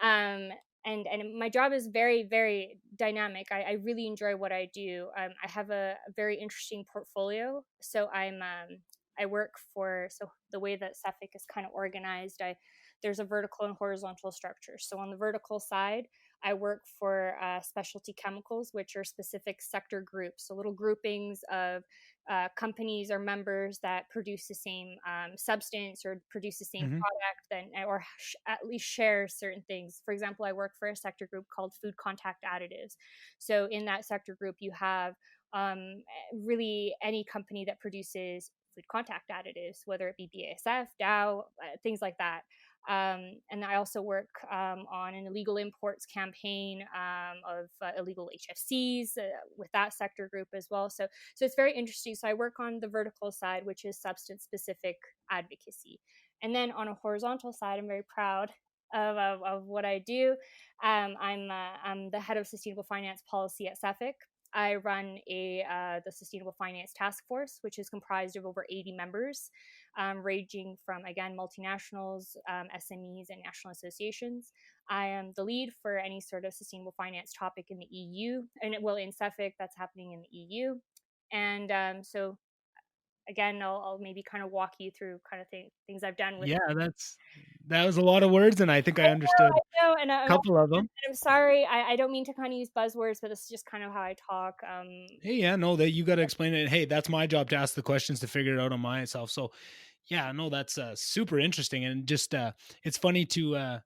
B: um, and my job is very, very dynamic. I really enjoy what I do. I have a very interesting portfolio. So I work for, so the way that Suffolk is kind of organized, there's a vertical and horizontal structure. So on the vertical side, I work for specialty chemicals, which are specific sector groups, so little groupings of companies or members that produce the same substance or produce the same
A: Mhm.
B: product, or at least share certain things. For example, I work for a sector group called food contact additives. So in that sector group, you have really any company that produces food contact additives, whether it be BASF, Dow, things like that. And I also work on an illegal imports campaign of illegal HFCs with that sector group as well. So it's very interesting. So I work on the vertical side, which is substance specific advocacy. And then on a horizontal side, I'm very proud of what I do. I'm the head of sustainable finance policy at Suffolk. I run the Sustainable Finance Task Force, which is comprised of over 80 members, ranging from, again, multinationals, SMEs, and national associations. I am the lead for any sort of sustainable finance topic in the EU, and in Suffolk, that's happening in the EU. And so, again, I'll maybe kind of walk you through kind of things I've done with.
A: Yeah, that was a lot of words, and I think I understood
B: I know,
A: a couple of them.
B: I'm sorry. I don't mean to kind of use buzzwords, but this is just kind of how I talk.
A: Hey, yeah, no, that you got to explain it. Hey, that's my job to ask the questions to figure it out on myself. So, yeah, no, that's super interesting, and just it's funny to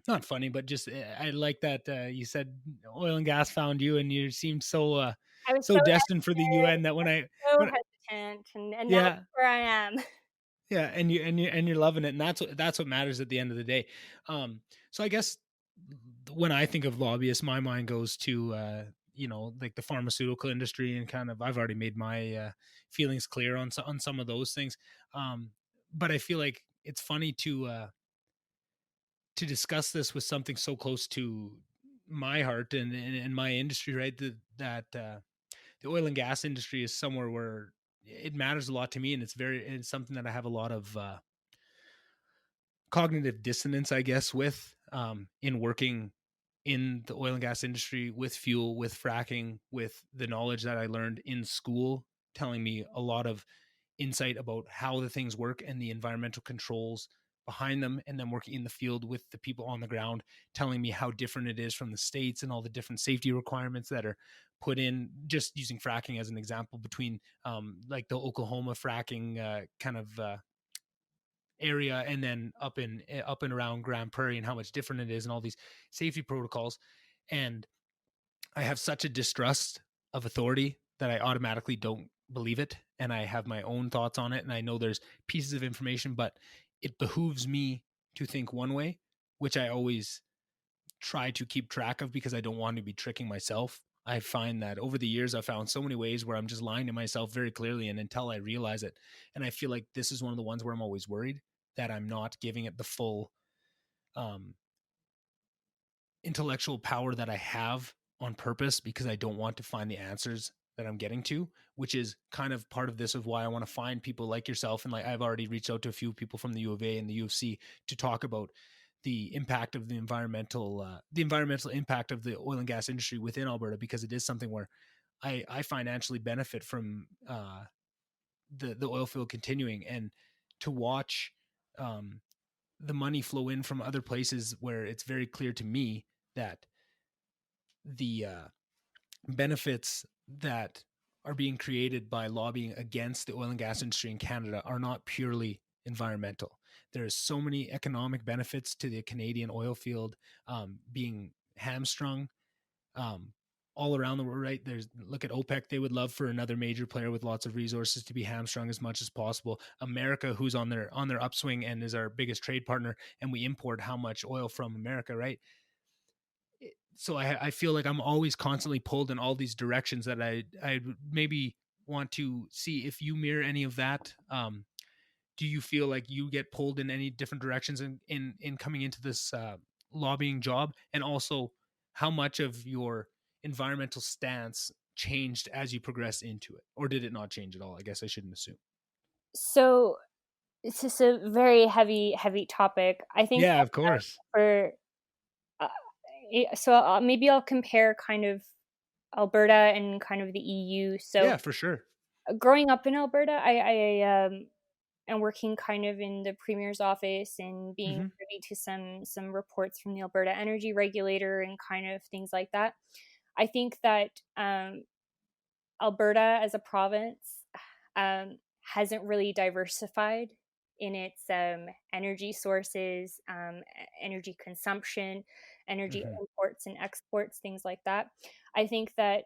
A: not funny, but just I like that you said oil and gas found you, and you seemed so
B: I was so
A: so destined for the UN that
B: so
A: when
B: hesitant, and now
A: yeah,
B: where I am.
A: yeah, and you're loving it, and that's what matters at the end of the day. So I guess when I think of lobbyists, my mind goes to like the pharmaceutical industry, and kind of I've already made my feelings clear on on some of those things. But I feel like it's funny to discuss this with something so close to my heart and my industry, right? That the oil and gas industry is somewhere where it matters a lot to me, and it's something that I have a lot of cognitive dissonance, I guess, with in working in the oil and gas industry with fuel, with fracking, with the knowledge that I learned in school, telling me a lot of insight about how the things work and the environmental controls behind them, and then working in the field with the people on the ground telling me how different it is from the states and all the different safety requirements that are put in, just using fracking as an example, between like the Oklahoma fracking kind of area, and then up and around Grand Prairie, and how much different it is, and all these safety protocols. And I have such a distrust of authority that I automatically don't believe it, and I have my own thoughts on it, and I know there's pieces of information, but it behooves me to think one way, which I always try to keep track of because I don't want to be tricking myself. I find that over the years I've found so many ways where I'm just lying to myself very clearly, and until I realize it. And I feel like this is one of the ones where I'm always worried that I'm not giving it the full um intellectual power that I have on purpose because I don't want to find the answers that I'm getting to, which is kind of part of this of why I want to find people like yourself. And like I've already reached out to a few people from the UofA and the UFC to talk about the impact of the environmental impact of the oil and gas industry within Alberta, because it is something where I financially benefit from the oil field continuing, and to watch um, the money flow in from other places where it's very clear to me that the benefits that are being created by lobbying against the oil and gas industry in Canada are not purely environmental. There's so many economic benefits to the Canadian oil field being hamstrung um, all around the world, right? There's look at OPEC. They would love for another major player with lots of resources to be hamstrung as much as possible. America, who's on their upswing and is our biggest trade partner, and we import how much oil from America, right? So I feel like I'm always constantly pulled in all these directions that I maybe want to see if you mirror any of that. Do you feel like you get pulled in any different directions in coming into this lobbying job, and also how much of your environmental stance changed as you progress into it, or did it not change at all? I guess I shouldn't assume.
B: So it's just a very heavy topic. I think
A: Yeah,
B: that
A: of course.
B: for uh, so maybe I'll compare kind of Alberta and kind of the EU. So
A: Yeah, for sure.
B: growing up in Alberta, I am working kind of in the premier's office and being
A: Mm-hmm.
B: privy to some reports from the Alberta Energy Regulator and kind of things like that. I think that Alberta as a province hasn't really diversified in its energy sources, energy consumption, energy
A: Mm-hmm.
B: imports and exports, things like that. I think that,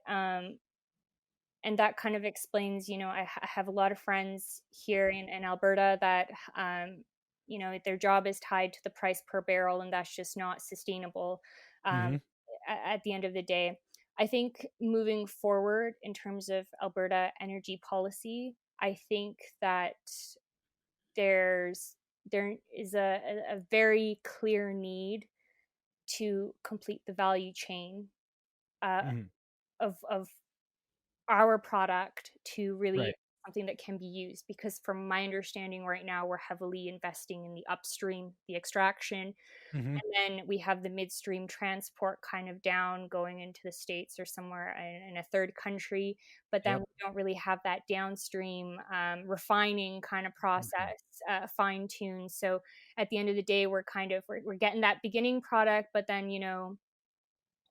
B: and that kind of explains, I have a lot of friends here in Alberta that, their job is tied to the price per barrel, and that's just not sustainable um,
A: Mm-hmm.
B: at the end of the day. I think moving forward in terms of Alberta energy policy, I think that there is a very clear need to complete the value chain uh,
A: Mm-hmm.
B: of our product to really
A: Right.
B: something that can be used, because from my understanding right now we're heavily investing in the upstream, the extraction,
A: Mm-hmm.
B: and then we have the midstream transport kind of down going into the states or somewhere in a third country, but then
A: Yep.
B: we don't really have that downstream refining kind of
A: Mm-hmm.
B: process fine tuned. So at the end of the day we're getting that beginning product, but then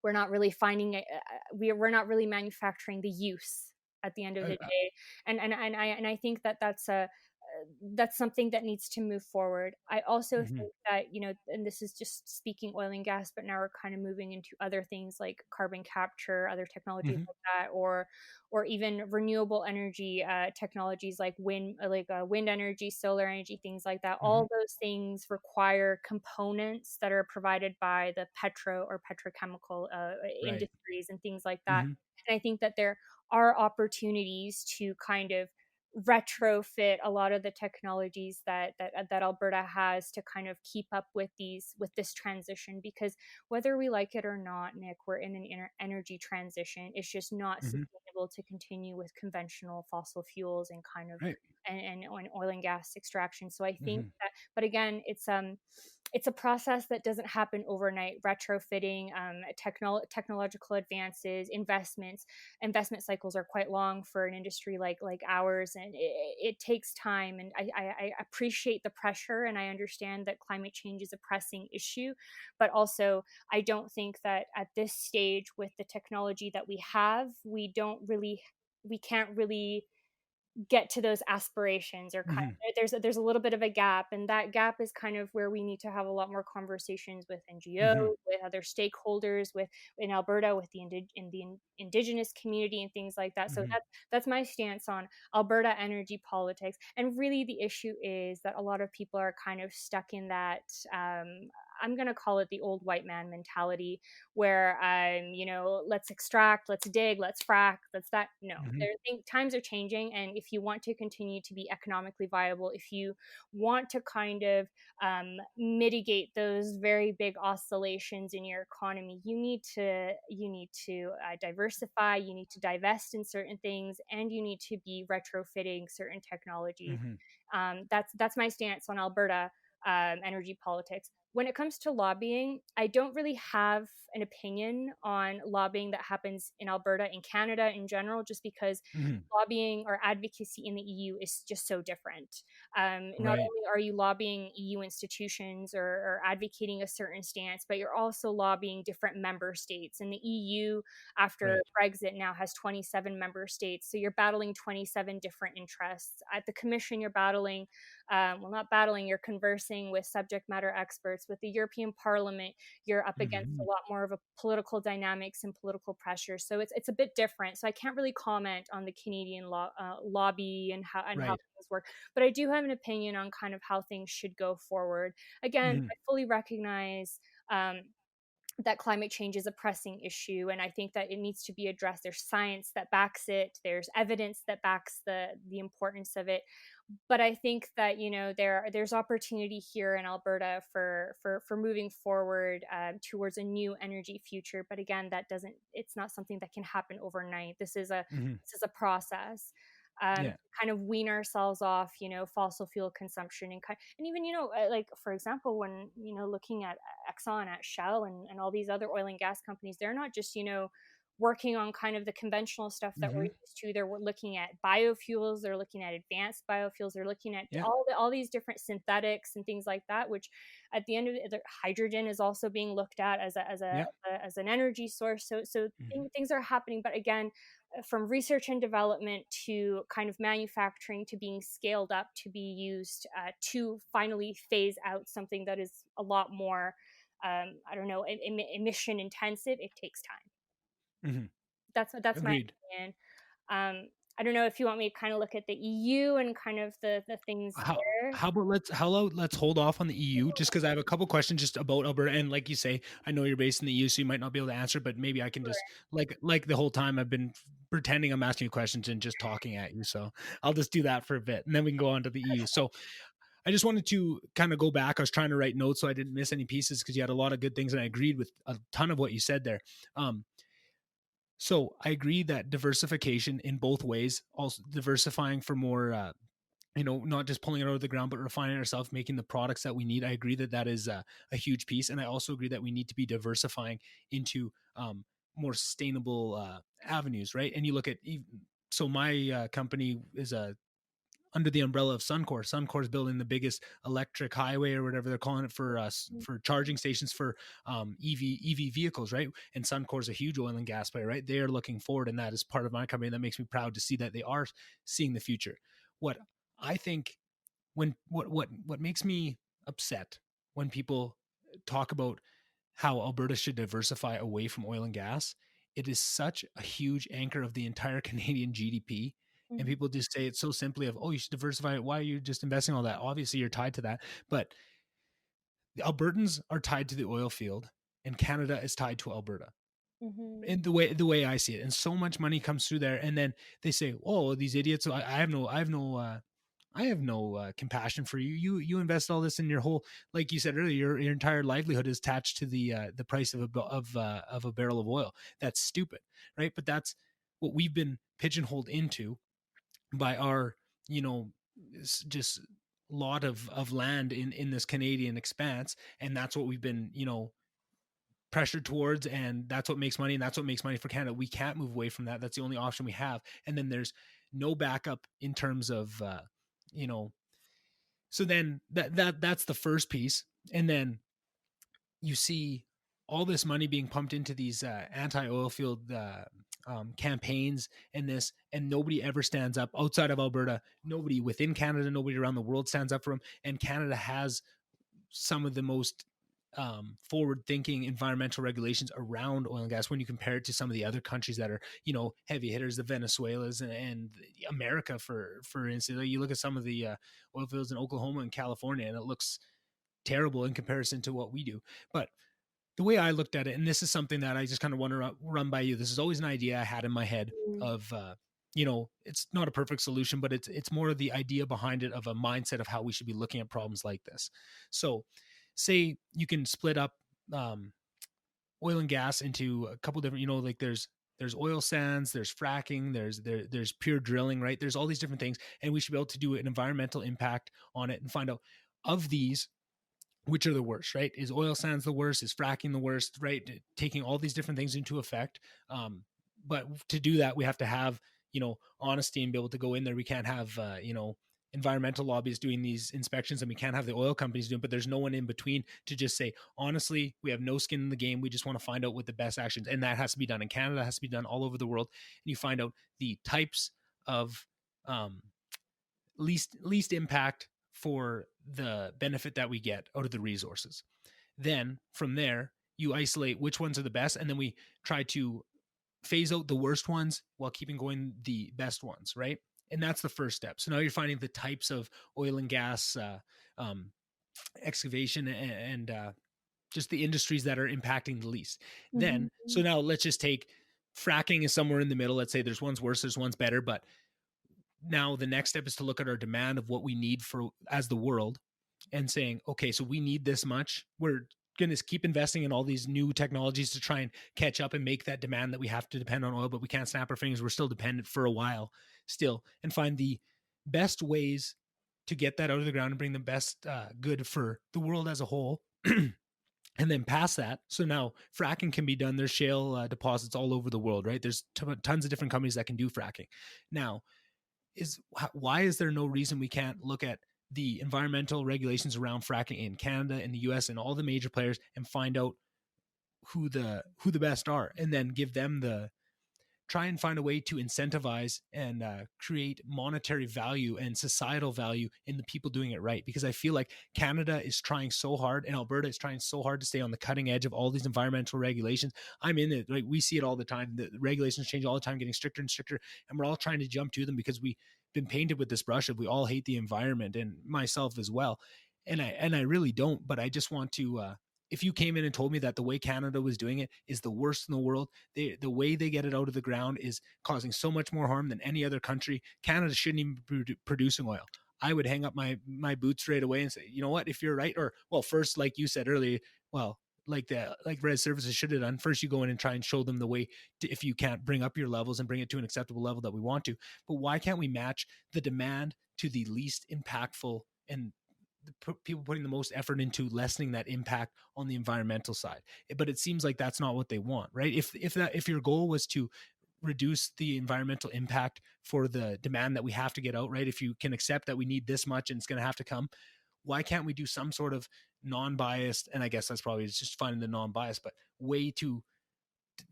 B: we're not really finding it, we're not really manufacturing the use at the end of the day. And I think that that's something that needs to move forward. I also
A: Mm-hmm.
B: think that, and this is just speaking oil and gas, but now we're kind of moving into other things like carbon capture, other technologies
A: Mm-hmm.
B: like that, or even renewable energy technologies like wind energy, solar energy, things like that.
A: Mm-hmm.
B: All those things require components that are provided by the petro or petrochemical
A: Right.
B: industries and things like that.
A: Mm-hmm.
B: And I think that there are opportunities to kind of retrofit a lot of the technologies that Alberta has to kind of keep up with this transition, because whether we like it or not, Nick, we're in an energy transition. It's just not
A: Mm-hmm.
B: sustainable to continue with conventional fossil fuels and kind of
A: Right.
B: and oil and gas extraction. So I think
A: Mm-hmm.
B: that, but again, it's a process that doesn't happen overnight. Retrofitting, technological advances, investment cycles are quite long for an industry like ours, and it takes time. And I appreciate the pressure, and I understand that climate change is a pressing issue, but also I don't think that at this stage, with the technology that we have, we can't really get to those aspirations, or kind
A: Mm-hmm.
B: of, there's a little bit of a gap, and that gap is kind of where we need to have a lot more conversations with NGOs,
A: Mm-hmm.
B: with other stakeholders, with in Alberta, with the indigenous community and things like that. So
A: Mm-hmm.
B: that's my stance on Alberta energy politics. And really the issue is that a lot of people are kind of stuck in that I'm going to call it the old white man mentality, where let's extract, let's dig, let's frack, let's that. No,
A: Hmm.
B: times are changing, and if you want to continue to be economically viable, if you want to kind of mitigate those very big oscillations in your economy, you need to diversify, you need to divest in certain things, and you need to be retrofitting certain technology.
A: Hmm.
B: That's my stance on Alberta energy politics. When it comes to lobbying, I don't really have an opinion on lobbying that happens in Alberta, in Canada in general, just because
A: Hmm.
B: lobbying or advocacy in the EU is just so different. Not
A: Right.
B: only are you lobbying EU institutions or advocating a certain stance, but you're also lobbying different member states. And the EU, after
A: Right.
B: Brexit, now has 27 member states. So you're battling 27 different interests. At the Commission, you're battling, not battling, you're conversing with subject matter experts. With the European Parliament, you're up against a
A: Hmm.
B: lot more of a political dynamics and political pressure. So it's a bit different. So I can't really comment on the Canadian lobby and how
A: Right.
B: things work, but I do have an opinion on kind of how things should go forward. Again,
A: Hmm.
B: I fully recognize. That climate change is a pressing issue, and I think that it needs to be addressed. There's science that backs it, there's evidence that backs the importance of it, but I think that there's opportunity here in Alberta for moving forward towards a new energy future. But again, it's not something that can happen overnight.
A: Hmm.
B: This is a process.
A: Yeah.
B: Kind of wean ourselves off, fossil fuel consumption, and even like for example, when looking at Exxon, at Shell, and all these other oil and gas companies, they're not just working on kind of the conventional stuff that we're
A: Hmm.
B: used to. They're looking at biofuels, they're looking at advanced biofuels, they're looking at
A: Yeah.
B: all these different synthetics and things like that. Which, at the end of it, hydrogen is also being looked at
A: Yeah.
B: as an energy source. So
A: Hmm.
B: things are happening, but again, from research and development to kind of manufacturing to being scaled up to be used to finally phase out something that is a lot more, I don't know, emission intensive, it takes time.
A: Hmm.
B: That's my
A: Agreed.
B: opinion. I don't know if you want me to kind of look at the EU and kind of the things
A: How
B: there.
A: how about let's hold off on the EU just because I have a couple questions just about Alberta, and like you say, I know you're based in the EU, so you might not be able to answer, but maybe I can just like the whole time I've been pretending I'm asking you questions and just talking at you. So I'll just do that for a bit, and then we can go on to the EU. So I just wanted to kind of go back. I was trying to write notes so I didn't miss any pieces because you had a lot of good things, and I agreed with a ton of what you said there. Um, so I agree that diversification in both ways, also diversifying for more not just pulling it out of the ground, but refining ourselves, making the products that we need. I agree that that is a huge piece. And I also agree that we need to be diversifying into more sustainable avenues, right? And you look at, so my company is under the umbrella of Suncor. Suncor is building the biggest electric highway or whatever they're calling it for us for charging stations for EV vehicles, right? And Suncor is a huge oil and gas player, right? They are looking forward, and that is part of my company. And that makes me proud to see that they are seeing the future. What I think what makes me upset when people talk about how Alberta should diversify away from oil and gas, it is such a huge anchor of the entire Canadian GDP. And
B: Mhm,
A: people just say it so simply of, oh, you should diversify it. Why are you just investing all that? Obviously, you're tied to that. But the Albertans are tied to the oil field, and Canada is tied to Alberta.
B: mhm,
A: In the way I see it, and so much money comes through there, and then they say, "Oh, these idiots! I have no compassion for you. You invest all this in your whole, like you said earlier, your entire livelihood is attached to the price of a barrel of oil. That's stupid, right? But that's what we've been pigeonholed into by our, you know, just lot of land in this Canadian expanse, and that's what we've been, pressured towards, and that's what makes money, and that's what makes money for Canada. We can't move away from that. That's the only option we have. And then there's no backup in terms of you know so then that's the first piece. And then you see all this money being pumped into these anti-oil field campaigns and this, and nobody ever stands up outside of Alberta. Nobody within Canada, nobody around the world stands up for them. And Canada has some of the most forward-thinking environmental regulations around oil and gas when you compare it to some of the other countries that are, heavy hitters, the Venezuelas and America, for instance. Like, you look at some of the oil fields in Oklahoma and California, and it looks terrible in comparison to what we do. But the way I looked at it, and this is something that I just kind of want to run by you. This is always an idea I had in my head of, it's not a perfect solution, but it's more of the idea behind it of a mindset of how we should be looking at problems like this. So, say you can split up oil and gas into a couple different, like there's oil sands, there's fracking, there's pure drilling, right? There's all these different things, and we should be able to do an environmental impact on it and find out of these which are the worst, right? Is oil sands the worst? Is fracking the worst, right? Taking all these different things into effect. But to do that, we have to have, honesty and be able to go in there. We can't have, environmental lobbies doing these inspections, and we can't have the oil companies doing, but there's no one in between to just say, honestly, we have no skin in the game. We just want to find out what the best actions, and that has to be done in Canada, has to be done all over the world. And you find out the types of, least impact for the benefit that we get out of the resources. Then from there, you isolate which ones are the best, and then we try to phase out the worst ones while keeping going the best ones, right? And that's the first step. So now you're finding the types of oil and gas excavation and just the industries that are impacting the least. Mm-hmm. Then, so now let's just take fracking is somewhere in the middle. Let's say there's one's worse, there's one's better, but now the next step is to look at our demand of what we need for as the world and saying, okay, so we need this much. We're going to keep investing in all these new technologies to try and catch up and make that demand that we have to depend on oil, but we can't snap our fingers. We're still dependent for a while still, and find the best ways to get that out of the ground and bring the best good for the world as a whole. And then past that, so now fracking can be done. There's shale deposits all over the world, right? There's tons of different companies that can do fracking. Now, why is there no reason we can't look at the environmental regulations around fracking in Canada, in the US, and all the major players and find out who the best are, and then give them try and find a way to incentivize and create monetary value and societal value in the people doing it right. Because I feel like Canada is trying so hard, and Alberta is trying so hard to stay on the cutting edge of all these environmental regulations. I'm in it, right? We see it all the time. The regulations change all the time, getting stricter and stricter, and we're all trying to jump to them because we've been painted with this brush of we all hate the environment, and myself as well. And I really don't, but I just want to if you came in and told me that the way Canada was doing it is the worst in the world, the way they get it out of the ground is causing so much more harm than any other country. Canada shouldn't even be producing oil. I would hang up my boots right away and say, you know what, if you're right, or well, first, like you said earlier, well, like Red Services should have done. First, you go in and try and show them the way to, if you can't bring up your levels and bring it to an acceptable level that we want to. But why can't we match the demand to the least impactful and people putting the most effort into lessening that impact on the environmental side? But it seems like that's not what they want, right? If your goal was to reduce the environmental impact for the demand that we have to get out, right? If you can accept that we need this much and it's going to have to come, why can't we do some sort of non-biased, and I guess that's probably just finding the non-biased, but way to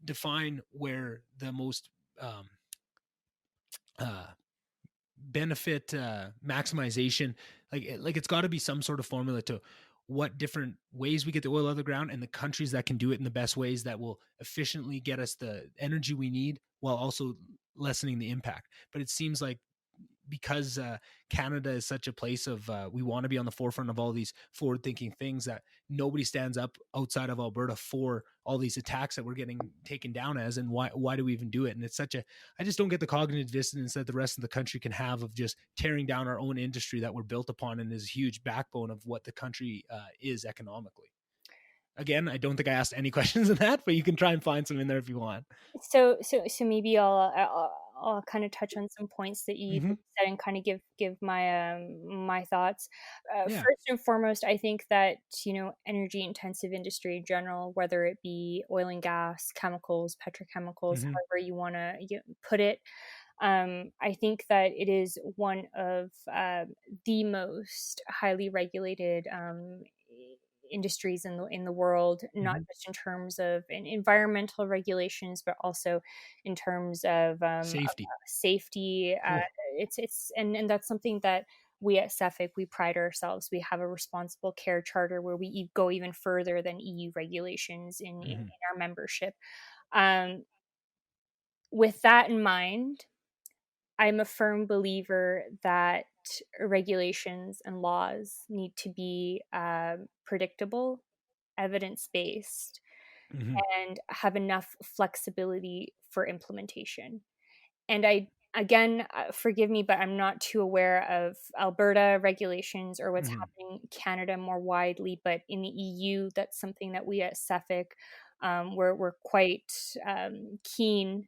A: define where the most benefit maximization, like it's got to be some sort of formula to what different ways we get the oil out of the ground, and the countries that can do it in the best ways that will efficiently get us the energy we need while also lessening the impact. But it seems like because Canada is such a place of we want to be on the forefront of all these forward thinking things, that nobody stands up outside of Alberta for all these attacks that we're getting taken down as, and why do we even do it? And it's such a, I just don't get the cognitive dissonance that the rest of the country can have of just tearing down our own industry that we're built upon and is a huge backbone of what the country is economically. Again, I don't think I asked any questions in that, but you can try and find some in there if you want.
B: So maybe I'll kind of touch on some points that you said and kind of give my my thoughts. Yeah. First and foremost, I think that energy intensive industry in general, whether it be oil and gas, chemicals, petrochemicals, however you want to put it, I think that it is one of the most highly regulated industries in the world, not just in terms of environmental regulations, but also in terms of safety. It's and that's something that we at CEFIC, we pride ourselves. We have a responsible care charter where we go even further than EU regulations in our membership. With that in mind, I'm a firm believer that regulations and laws need to be predictable, evidence based,
A: Hmm.
B: and have enough flexibility for implementation. And I, again, forgive me, but I'm not too aware of Alberta regulations or what's
A: Hmm.
B: happening in Canada more widely. But in the EU, that's something that we at Suffolk, we're quite keen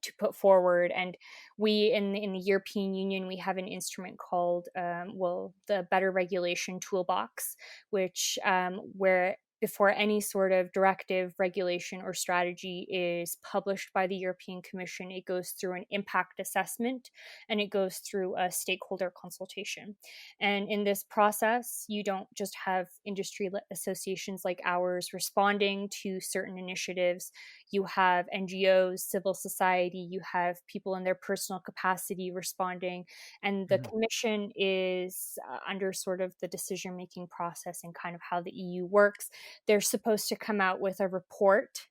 B: to put forward. And we in the European Union, we have an instrument called the Better Regulation Toolbox, which where before any sort of directive, regulation, or strategy is published by the European Commission, it goes through an impact assessment and it goes through a stakeholder consultation. And in this process, you don't just have industry associations like ours responding to certain initiatives. You have NGOs, civil society, you have people in their personal capacity responding, and the
A: Hmm.
B: commission is under sort of the decision making process and kind of how the EU works. They're supposed to come out with a report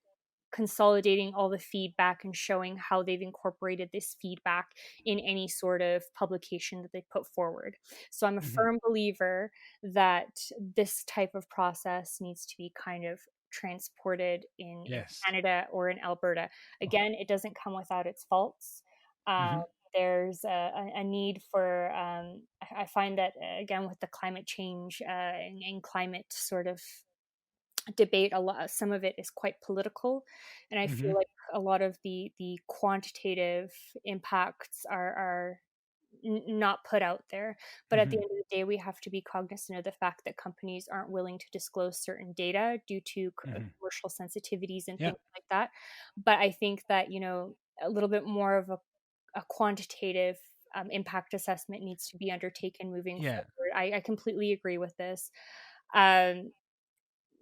B: consolidating all the feedback and showing how they've incorporated this feedback in any sort of publication that they put forward. So I'm a
A: Hmm.
B: firm believer that this type of process needs to be kind of transported in
A: Yes.
B: Canada or in Alberta. Again, it doesn't come without its faults. Um,
A: Hmm.
B: there's a need for, I find that, again, with the climate change and climate sort of debate, a lot some of it is quite political, and I feel
A: Hmm.
B: like a lot of the quantitative impacts are not put out there. But at the
A: Hmm.
B: end of the day, we have to be cognizant of the fact that companies aren't willing to disclose certain data due to
A: Hmm.
B: commercial sensitivities and
A: Yeah.
B: things like that. But I think that, a little bit more of a quantitative impact assessment needs to be undertaken moving
A: Yeah.
B: forward. I completely agree with this. Um,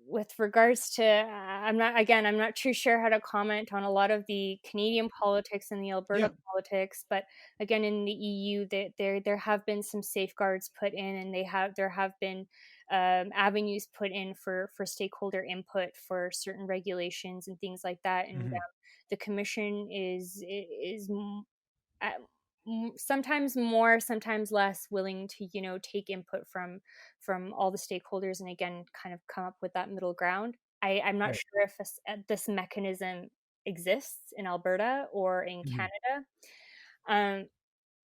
B: with regards to, I'm not too sure how to comment on a lot of the Canadian politics and the Alberta
A: Yeah.
B: politics, but again, in the EU, there have been some safeguards put in, and there have been avenues put in for stakeholder input for certain regulations and things like that. And
A: Hmm.
B: the commission is uh, sometimes more, sometimes less willing to, take input from all the stakeholders, and again, kind of come up with that middle ground. I'm not
A: Right.
B: sure if this mechanism exists in Alberta or in
A: Hmm.
B: Canada. Um,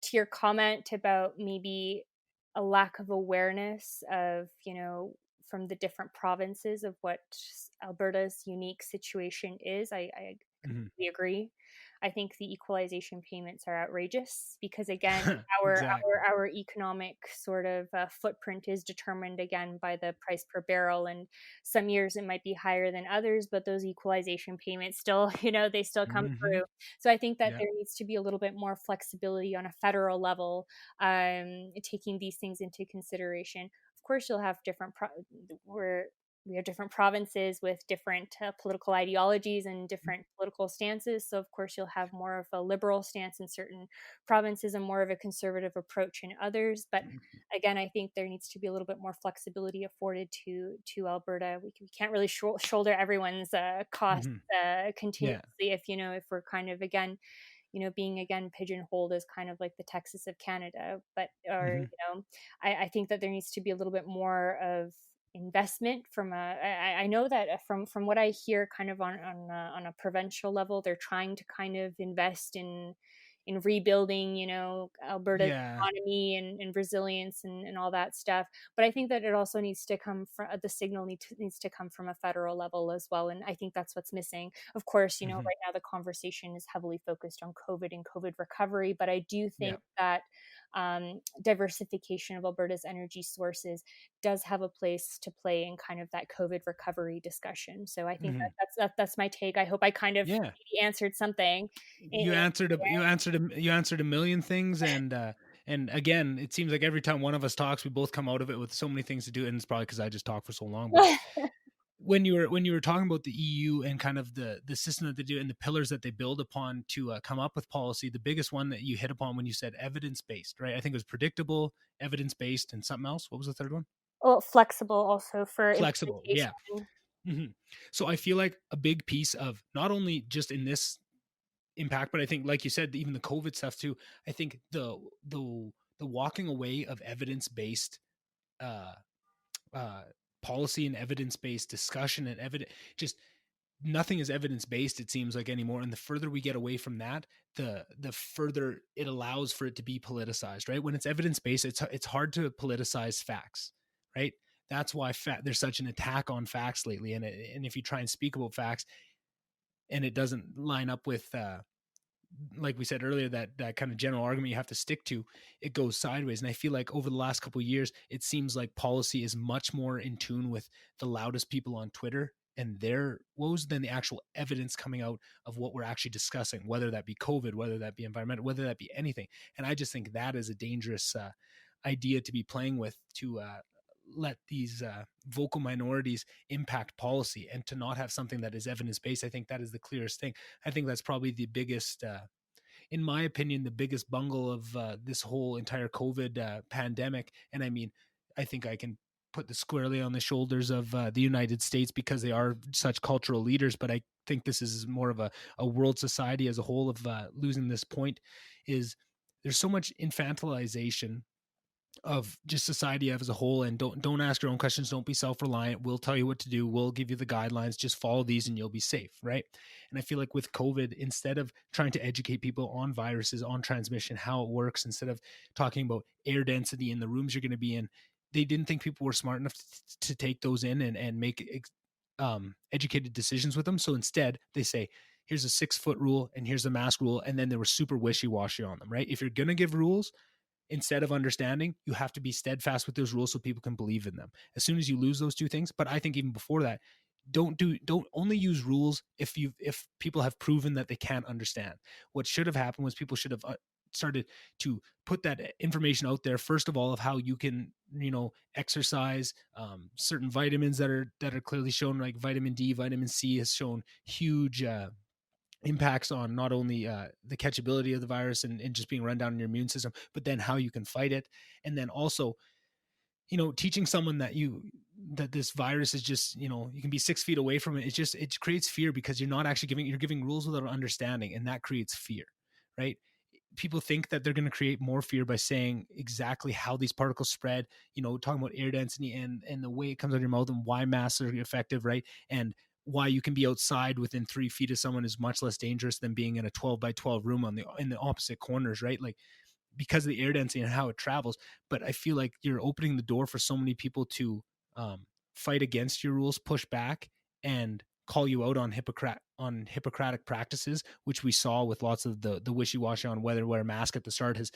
B: to your comment about maybe a lack of awareness of, from the different provinces of what Alberta's unique situation is, I
A: Hmm.
B: completely agree. I think the equalization payments are outrageous because, again, our
A: Exactly.
B: our economic sort of footprint is determined again by the price per barrel, and some years it might be higher than others, but those equalization payments still, they still come
A: Hmm.
B: through. So I think that
A: Yeah.
B: there needs to be a little bit more flexibility on a federal level, taking these things into consideration. Of course, you'll have where we have different provinces with different political ideologies and different political stances. So, of course, you'll have more of a liberal stance in certain provinces and more of a conservative approach in others. But again, I think there needs to be a little bit more flexibility afforded to Alberta. We can't really shoulder everyone's costs
A: Hmm.
B: continuously
A: Yeah.
B: if we're kind of, again, being again pigeonholed as kind of like the Texas of Canada. But or
A: Hmm.
B: I think that there needs to be a little bit more of investment from I know that from what I hear, kind of on a provincial level, they're trying to kind of invest in rebuilding, Alberta's
A: Yeah.
B: economy and resilience and all that stuff. But I think that it also needs to come from the signal needs to come from a federal level as well. And I think that's what's missing. Of course,
A: Hmm.
B: right now the conversation is heavily focused on COVID and COVID recovery, but I do
A: Yeah.
B: think that diversification of Alberta's energy sources does have a place to play in kind of that COVID recovery discussion. So I think
A: Hmm.
B: that's my take. I hope I kind of
A: Yeah.
B: maybe answered something.
A: You answered you answered a million things, and again, it seems like every time one of us talks, we both come out of it with so many things to do, and it's probably because I just talk for so long. But when you were talking about the EU and kind of the system that they do and the pillars that they build upon to come up with policy, the biggest one that you hit upon when you said evidence based, right? I think it was predictable, evidence based, and something else. What was the third one?
B: Well, flexible also for
A: Flexible. Yeah.
B: implementation.
A: Hmm. So I feel like a big piece of not only just in this impact. But I think, like you said, even the COVID stuff too, I think the walking away of evidence-based uh, uh, policy and evidence-based discussion and evidence, just nothing is evidence-based, it seems like, anymore. And the further we get away from that, the further it allows for it to be politicized, right? When it's evidence-based, it's hard to politicize facts, right? That's why there's such an attack on facts lately. And if you try and speak about facts and it doesn't line up with like we said earlier, that kind of general argument you have to stick to, it goes sideways. And I feel like over the last couple of years, it seems like policy is much more in tune with the loudest people on Twitter and their woes than the actual evidence coming out of what we're actually discussing, whether that be COVID, whether that be environmental, whether that be anything. And I just think that is a dangerous idea to be playing with, to let these vocal minorities impact policy, and to not have something that is evidence-based. I think that is the clearest thing. I think that's probably the biggest, in my opinion, the biggest bungle of this whole entire COVID pandemic. And I mean, I think I can put this squarely on the shoulders of the United States because they are such cultural leaders. But I think this is more of a world society as a whole of losing this point. Is there's so much infantilization of just society as a whole, and don't ask your own questions, don't be self-reliant, we'll tell you what to do, we'll give you the guidelines, just follow these and you'll be safe, right? And I feel like with COVID, instead of trying to educate people on viruses, on transmission, how it works, instead of talking about air density in the rooms you're going to be in, they didn't think people were smart enough to take those in and make educated decisions with them. So instead they say, here's a 6-foot rule and here's a mask rule, and then they were super wishy-washy on them, right? If you're going to give rules, instead of understanding, you have to be steadfast with those rules so people can believe in them. As soon as you lose those two things, but I think even before that, don't only use rules if people have proven that they can't understand. What should have happened was people should have started to put that information out there, first of all, of how you can, exercise, certain vitamins that are clearly shown, like vitamin D, vitamin C has shown huge impacts on not only the catchability of the virus and just being run down in your immune system, but then how you can fight it. And then also, teaching someone that this virus is just, you can be 6 feet away from it. It creates fear because you're not actually you're giving rules without understanding, and that creates fear, right? People think that they're going to create more fear by saying exactly how these particles spread, talking about air density and the way it comes out of your mouth and why masks are effective, right? And why you can be outside within 3 feet of someone is much less dangerous than being in a 12 by 12 room in the opposite corners, right? Like, because of the air density and how it travels. But I feel like you're opening the door for so many people to fight against your rules, push back, and call you out on Hippocratic practices, which we saw with lots of the wishy-washy on whether to wear a mask at the start has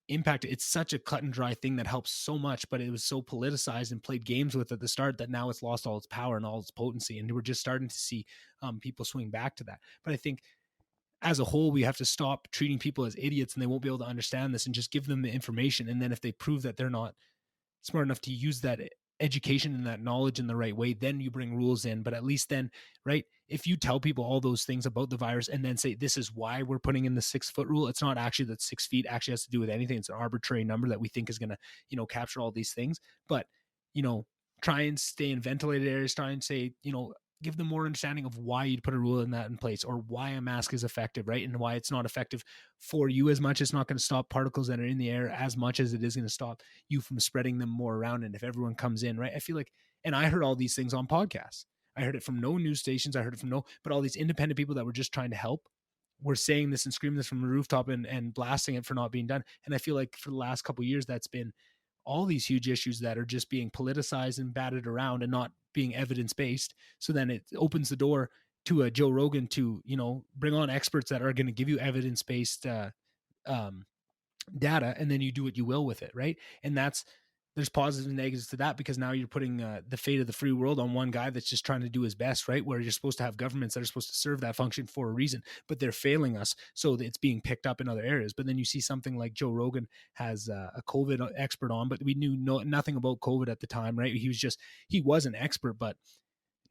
A: impacted. It's such a cut and dry thing that helps so much, but it was so politicized and played games with at the start that now it's lost all its power and all its potency. And we're just starting to see people swing back to that. But I think as a whole, we have to stop treating people as idiots and they won't be able to understand this, and just give them the information. And then if they prove that they're not smart enough to use that education and that knowledge in the right way, then you bring rules in. But at least then, right, if you tell people all those things about the virus and then say, this is why we're putting in the 6-foot rule, it's not actually that 6 feet actually has to do with anything. It's an arbitrary number that we think is going to, capture all these things. But, try and stay in ventilated areas, try and say, give them more understanding of why you'd put a rule in that in place, or why a mask is effective, right? And why it's not effective for you as much. It's not going to stop particles that are in the air as much as it is going to stop you from spreading them more around. And if everyone comes in, right, I feel like, and I heard all these things on podcasts. I heard it from no news stations. I heard it from but all these independent people that were just trying to help were saying this and screaming this from the rooftop and blasting it for not being done. And I feel like for the last couple of years, that's been all these huge issues that are just being politicized and batted around and not being evidence-based. So then it opens the door to a Joe Rogan to, bring on experts that are going to give you evidence-based data, and then you do what you will with it, right? And there's positives and negatives to that, because now you're putting the fate of the free world on one guy that's just trying to do his best, right? Where you're supposed to have governments that are supposed to serve that function for a reason, but they're failing us, so it's being picked up in other areas. But then you see something like Joe Rogan has a COVID expert on, but we knew nothing about COVID at the time, right? He was an expert, but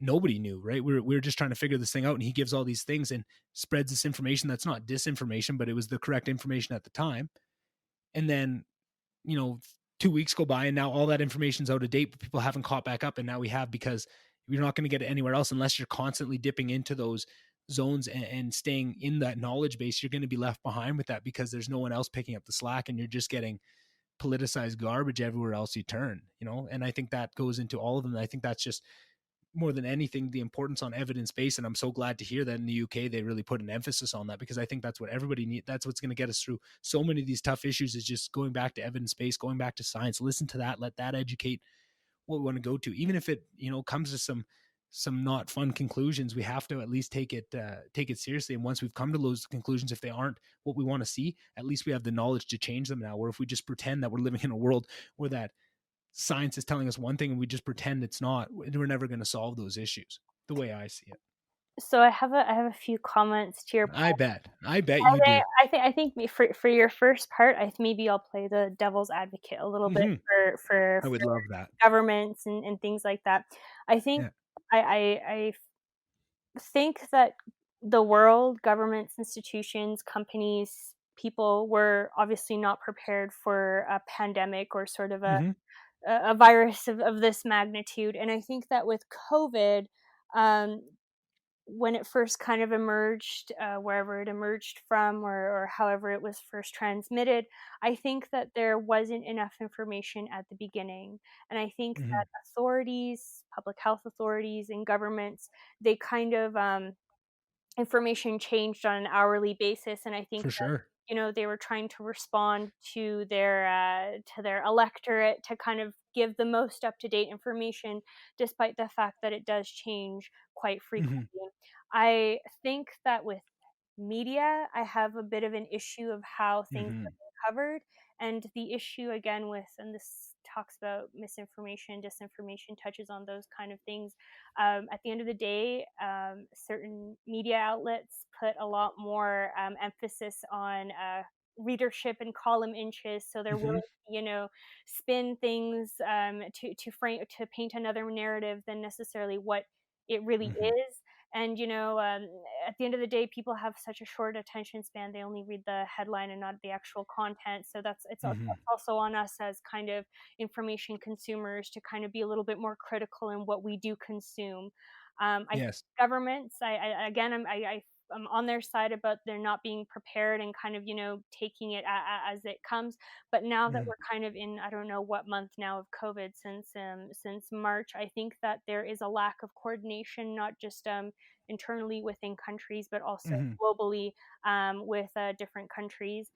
A: nobody knew, right? We were just trying to figure this thing out, and he gives all these things and spreads this information that's not disinformation, but it was the correct information at the time. And then, 2 weeks go by and now all that information's out of date, but people haven't caught back up. And now we have, because you're not going to get it anywhere else unless you're constantly dipping into those zones and staying in that knowledge base, you're going to be left behind with that because there's no one else picking up the slack, and you're just getting politicized garbage everywhere else you turn, and I think that goes into all of them. I think that's just more than anything the importance on evidence based, and I'm so glad to hear that in the UK they really put an emphasis on that, because I think that's what everybody needs. That's what's going to get us through so many of these tough issues, is just going back to evidence based, going back to science. Listen to that, let that educate what we want to go to, even if it comes to some not fun conclusions. We have to at least take it seriously, and once we've come to those conclusions, if they aren't what we want to see, at least we have the knowledge to change them now. Where if we just pretend that we're living in a world where that science is telling us one thing and we just pretend it's not, we're never going to solve those issues, the way I see it.
B: So I have a few comments to your point.
A: I bet you do.
B: I think for your first part, maybe I'll play the devil's advocate a little bit for
A: I would love that.
B: governments and things like that. I think I think that the world, governments, institutions, companies, people were obviously not prepared for a pandemic or sort of a virus of this magnitude. And I think that with COVID, um, when it first kind of emerged, wherever it emerged from, or however it was first transmitted, I think that there wasn't enough information at the beginning. And I think that authorities, public health authorities, and governments, they kind of information changed on an hourly basis. And I think
A: For
B: that,
A: sure.
B: they were trying to respond to their electorate to kind of give the most up to date information, despite the fact that it does change quite frequently. I think that with media, I have a bit of an issue of how things are being covered. And the issue again and this talks about misinformation, disinformation, touches on those kind of things. At the end of the day, certain media outlets put a lot more emphasis on readership and column inches, so they're willing to, spin things to frame, to paint another narrative than necessarily what it really is. And at the end of the day, people have such a short attention span; they only read the headline and not the actual content. So it's also on us as kind of information consumers to kind of be a little bit more critical in what we do consume. I think
A: Yes.
B: governments, I'm on their side about they're not being prepared and kind of taking it as it comes. But now that we're kind of in, I don't know what month now of COVID, since March, I think that there is a lack of coordination, not just internally within countries, but also globally with different countries.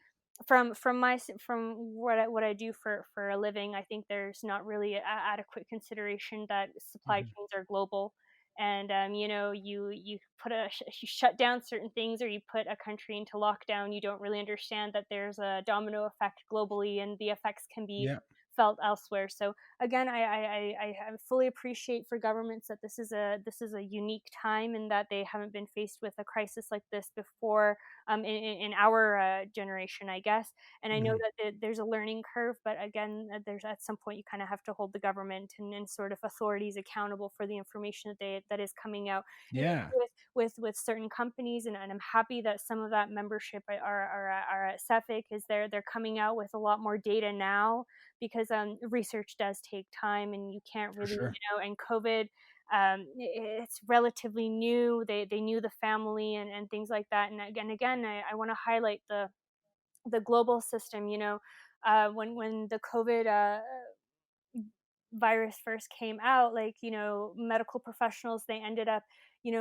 B: From what I do for a living, I think there's not really adequate consideration that supply chains are global. And you you shut down certain things, or you put a country into lockdown, you don't really understand that there's a domino effect globally, and the effects can be felt elsewhere. So again, I fully appreciate for governments that this is a unique time, and that they haven't been faced with a crisis like this before, in our generation, I guess. And I know that there's a learning curve, but again, there's at some point you kind of have to hold the government and sort of authorities accountable for the information that is coming out. And with certain companies, and I'm happy that some of that membership are at Cefic, is they're coming out with a lot more data now, because research does take time, and you can't really, and COVID, it's relatively new. They knew the family and things like that. And again, I want to highlight the global system. When the COVID virus first came out, like, medical professionals, they ended up,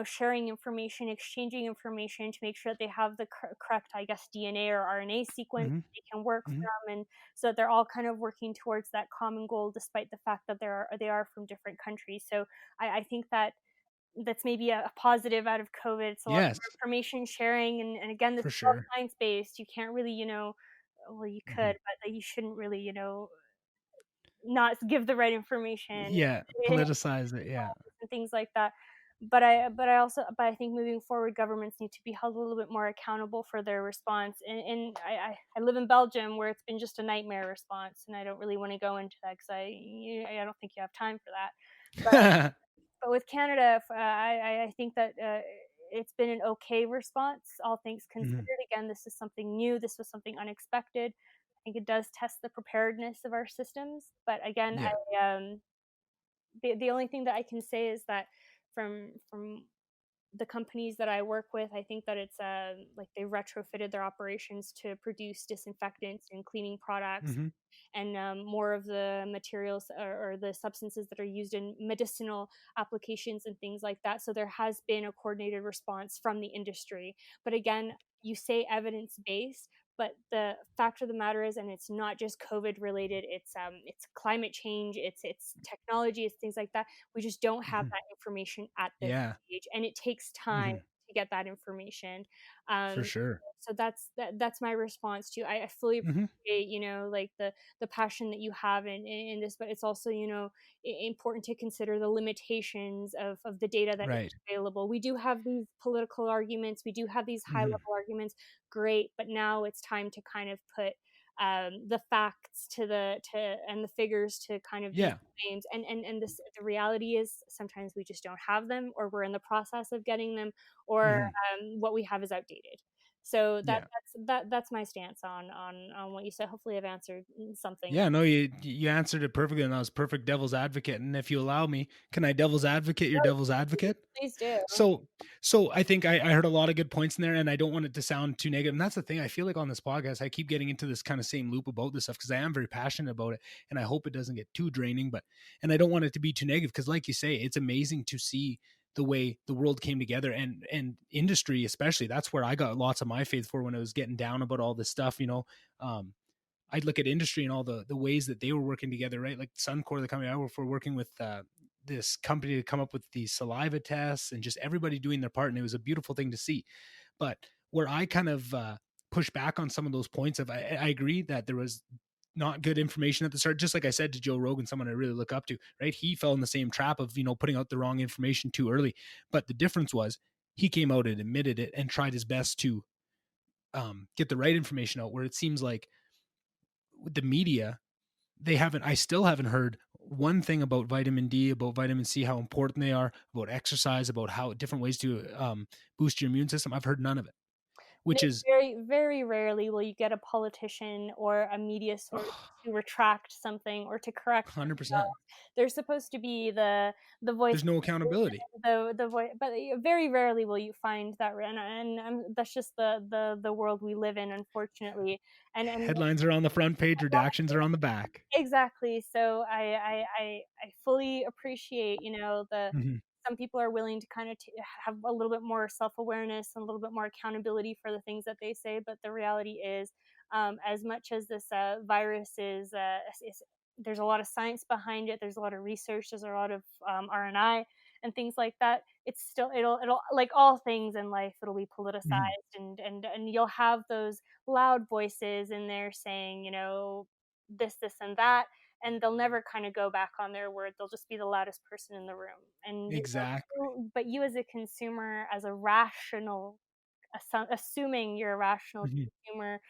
B: sharing information, exchanging information to make sure that they have the correct, I guess, DNA or RNA sequence they can work from. And so they're all kind of working towards that common goal, despite the fact that they are from different countries. So I think that's maybe a positive out of COVID. It's a lot more information sharing, and again, this
A: For
B: is all
A: sure.
B: science based. You can't really, well, you could, but you shouldn't really, not give the right information
A: Politicize it.
B: and things like that. But I think moving forward, governments need to be held a little bit more accountable for their response. And I live in Belgium, where it's been just a nightmare response, and I don't really want to go into that because I don't think you have time for that. But with Canada, I think that it's been an okay response, all things considered. Again, this is something new. This was something unexpected. I think it does test the preparedness of our systems. But again, the only thing that I can say is that from the companies that I work with, I think that it's like they retrofitted their operations to produce disinfectants and cleaning products,
A: Mm-hmm.
B: and more of the materials or the substances that are used in medicinal applications and things like that. So there has been a coordinated response from the industry. But again, you say evidence based, but the fact of the matter is, and it's not just COVID related, it's climate change, it's technology, it's things like that. We just don't have
A: Mm-hmm.
B: that information at this
A: Yeah.
B: stage, and it takes time
A: Mm-hmm.
B: to get that information.
A: For
B: Um,
A: sure.
B: so that's my response to. I fully
A: Mm-hmm.
B: appreciate, like the passion that you have in this, but it's also, important to consider the limitations of the data that is
A: Right.
B: available. We do have these political arguments, we do have these high
A: Mm-hmm.
B: level arguments, great, but now it's time to kind of put the facts and the figures to kind of these
A: Yeah.
B: claims, and the reality is sometimes we just don't have them, or we're in the process of getting them, or
A: Mm-hmm.
B: what we have is outdated. So
A: Yeah.
B: that's my stance on what you said. Hopefully I've answered something.
A: Yeah, no, you answered it perfectly, and that was perfect devil's advocate. And if you allow me, can I devil's advocate your
B: Oh,
A: devil's advocate?
B: please do.
A: So I think I heard a lot of good points in there, and I don't want it to sound too negative. And that's the thing. I feel like on this podcast, I keep getting into this kind of same loop about this stuff because I am very passionate about it, and I hope it doesn't get too draining. And I don't want it to be too negative because, like you say, it's amazing to see the way the world came together, and industry especially. That's where I got lots of my faith for when I was getting down about all this stuff. I'd look at industry and all the ways that they were working together, right? Like Suncor, the company I work for, working with this company to come up with these saliva tests and just everybody doing their part. And it was a beautiful thing to see. But where I kind of push back on some of those points of, I agree that there was not good information at the start. Just like I said to Joe Rogan, someone I really look up to, right? He fell in the same trap of, putting out the wrong information too early. But the difference was he came out and admitted it and tried his best to get the right information out, where it seems like with the media, I still haven't heard one thing about vitamin D, about vitamin C, how important they are, about exercise, about how different ways to boost your immune system. I've heard none of it, which is
B: Very, very rarely will you get a politician or a media source to retract something or to correct
A: 100%.
B: themselves. They're supposed to be the voice
A: There's no accountability.
B: the voice, but very rarely will you find that, and that's just the world we live in, unfortunately. And
A: Headlines are on the front page, redactions are on the back.
B: exactly. So I fully appreciate, the
A: Mm-hmm.
B: some people are willing to kind of have a little bit more self-awareness and a little bit more accountability for the things that they say. But the reality is, as much as this virus is, there's a lot of science behind it. There's a lot of research. There's a lot of R&I and things like that. It's still, it'll like all things in life, it'll be
A: Mm-hmm.
B: politicized, and you'll have those loud voices in there saying, this, and that, and they'll never kind of go back on their word. They'll just be the loudest person in the room. And
A: Exactly.
B: but you as a consumer, as a rational, assuming you're a rational
A: Mm-hmm.
B: consumer,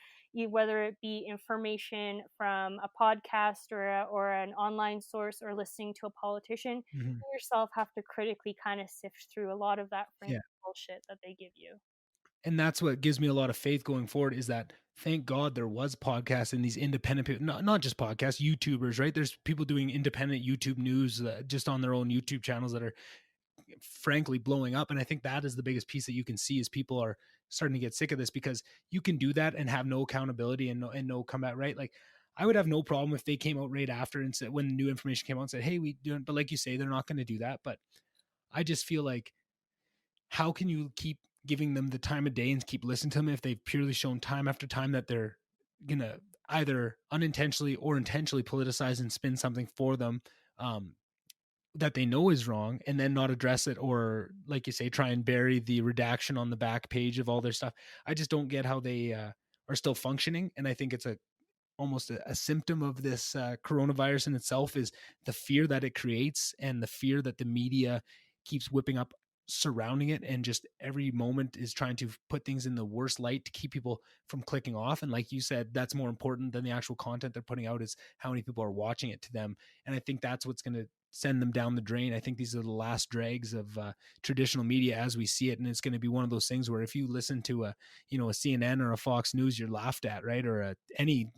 B: whether it be information from a podcast or an online source or listening to a politician,
A: Mm-hmm.
B: you yourself have to critically kind of sift through a lot of that
A: Yeah.
B: bullshit that they give you.
A: And that's what gives me a lot of faith going forward, is that thank God there was podcasts and these independent people, not just podcasts, YouTubers, right? There's people doing independent YouTube news just on their own YouTube channels that are frankly blowing up. And I think that is the biggest piece that you can see, is people are starting to get sick of this, because you can do that and have no accountability and no comeback, right? Like I would have no problem if they came out right after and said, when new information came out, and said, hey, we do it. But like you say, they're not going to do that. But I just feel like, how can you keep giving them the time of day and keep listening to them if they've purely shown time after time that they're gonna either unintentionally or intentionally politicize and spin something for them, um, that they know is wrong, and then not address it, or like you say, try and bury the redaction on the back page of all their stuff. I just don't get how they are still functioning, and I think it's almost a symptom of this coronavirus in itself, is the fear that it creates and the fear that the media keeps whipping up surrounding it, and just every moment is trying to put things in the worst light to keep people from clicking off. And like you said, that's more important than the actual content they're putting out, is how many people are watching it to them. And I think that's what's going to send them down the drain. I think these are the last dregs of traditional media as we see it, and it's going to be one of those things where if you listen to a CNN or a Fox News, you're laughed at, right? Or any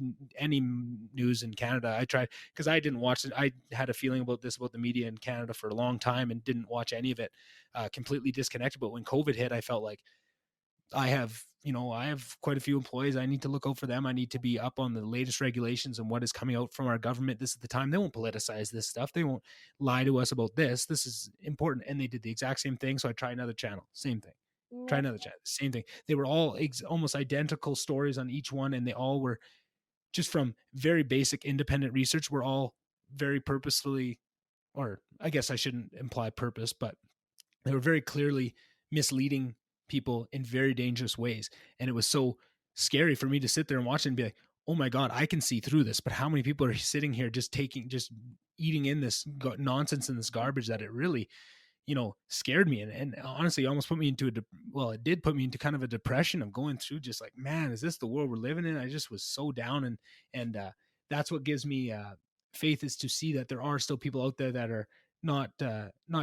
A: news in Canada. I tried because I didn't watch it. I had a feeling about the media in Canada for a long time and didn't watch any of it. Completely disconnected. But when COVID hit, I felt like I have quite a few employees. I need to look out for them. I need to be up on the latest regulations and what is coming out from our government. This is the time. They won't politicize this stuff. They won't lie to us about this. This is important. And they did the exact same thing. So I tried another channel. Same thing. Try
B: Yeah.
A: another channel. Same thing. They were all almost identical stories on each one. And they all were just from very basic independent research. We're all very purposefully, or I guess I shouldn't imply purpose, but they were very clearly misleading people in very dangerous ways. And it was so scary for me to sit there and watch it and be like, oh my God, I can see through this. But how many people are sitting here just eating in this nonsense and this garbage that it really, scared me. And honestly, almost put me into it did put me into kind of a depression of going through just like, man, is this the world we're living in? I just was so down. And that's what gives me faith, is to see that there are still people out there that are not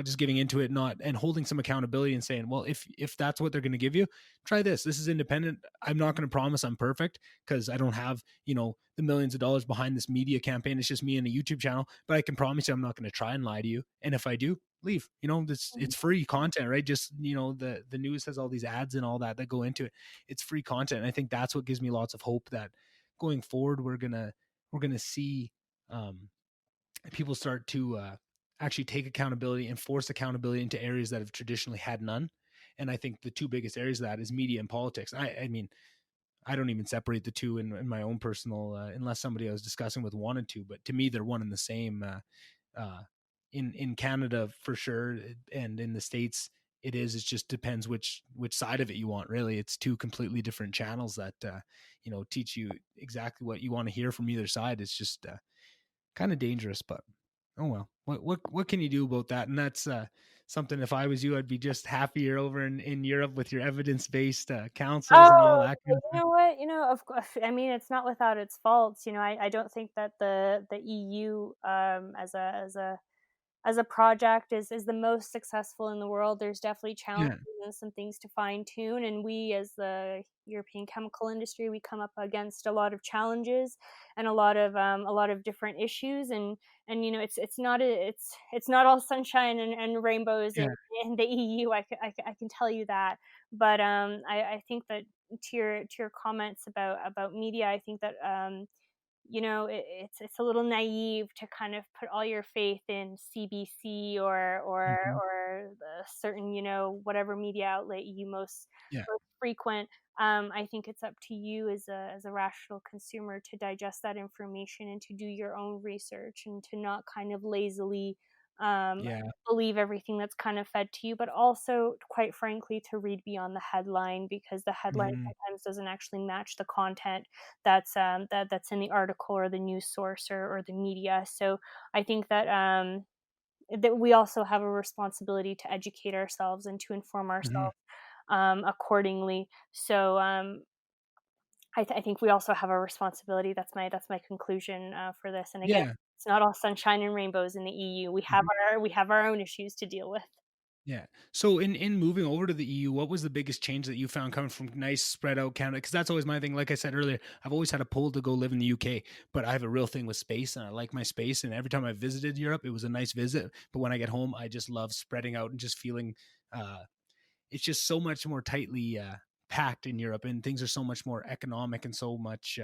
A: just giving into it, not and holding some accountability and saying, well, if that's what they're going to give you, try this is independent. I'm not going to promise I'm perfect because I don't have the millions of dollars behind this media campaign. It's just me and a YouTube channel, but I can promise you I'm not going to try and lie to you, and if I do, leave. It's free content, right? Just the news has all these ads and all that go into it. It's free content, and I think that's what gives me lots of hope that going forward we're gonna see people start to actually take accountability and force accountability into areas that have traditionally had none. And I think the two biggest areas of that is media and politics. I mean, I don't even separate the two in my own personal, unless somebody I was discussing with wanted to, but to me, they're one and the same. In Canada for sure, and in the States, it just depends which side of it you want. Really, it's two completely different channels that teach you exactly what you want to hear from either side. It's just kind of dangerous, but oh well. What can you do about that? And that's something. If I was you, I'd be just happier over in Europe with your evidence based councils and all
B: Oh,
A: that kind of
B: you
A: stuff.
B: know what? Of course, I mean, it's not without its faults. I don't think that the EU, as a project, is the most successful in the world. There's definitely challenges
A: Yeah,
B: and some things to fine tune. And we, as the European chemical industry, we come up against a lot of challenges and a lot of different issues. And it's not all sunshine and rainbows
A: yeah,
B: in the EU. I can tell you that. But I think that to your comments about media, I think that it's a little naive to kind of put all your faith in CBC
A: hmm,
B: or the certain whatever media outlet you
A: yeah,
B: most frequent. I think it's up to you as a rational consumer to digest that information and to do your own research and to not kind of lazily um,
A: yeah,
B: believe everything that's kind of fed to you, but also, quite frankly, to read beyond the headline, because the headline
A: hmm,
B: sometimes doesn't actually match the content that's in the article or the news source or the media. So I think that we also have a responsibility to educate ourselves and to inform
A: hmm,
B: ourselves accordingly. So I think we also have a responsibility. That's my conclusion for this. And again,
A: yeah.
B: it's not all sunshine and rainbows in the EU.
A: Mhm.
B: We have our own issues to deal with.
A: Yeah. So in moving over to the EU, what was the biggest change that you found coming from nice spread out Canada? Because that's always my thing. Like I said earlier, I've always had a pull to go live in the UK, but I have a real thing with space, and I like my space. And every time I visited Europe, it was a nice visit. But when I get home, I just love spreading out and just feeling. It's just so much more tightly packed in Europe, and things are so much more economic and so much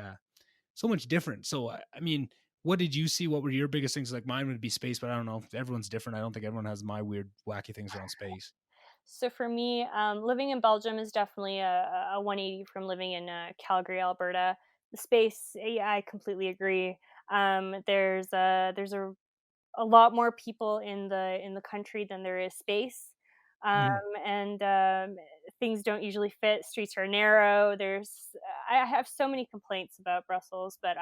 A: different. So I mean, what did you see? What were your biggest things? Like mine would be space, but I don't know. Everyone's different. I don't think everyone has my weird, wacky things around space.
B: So for me, living in Belgium is definitely a 180 from living in Calgary, Alberta. The space, yeah, I completely agree. There's a lot more people in the country than there is space, um,
A: Hmm.
B: and things don't usually fit. Streets are narrow. I have so many complaints about Brussels, but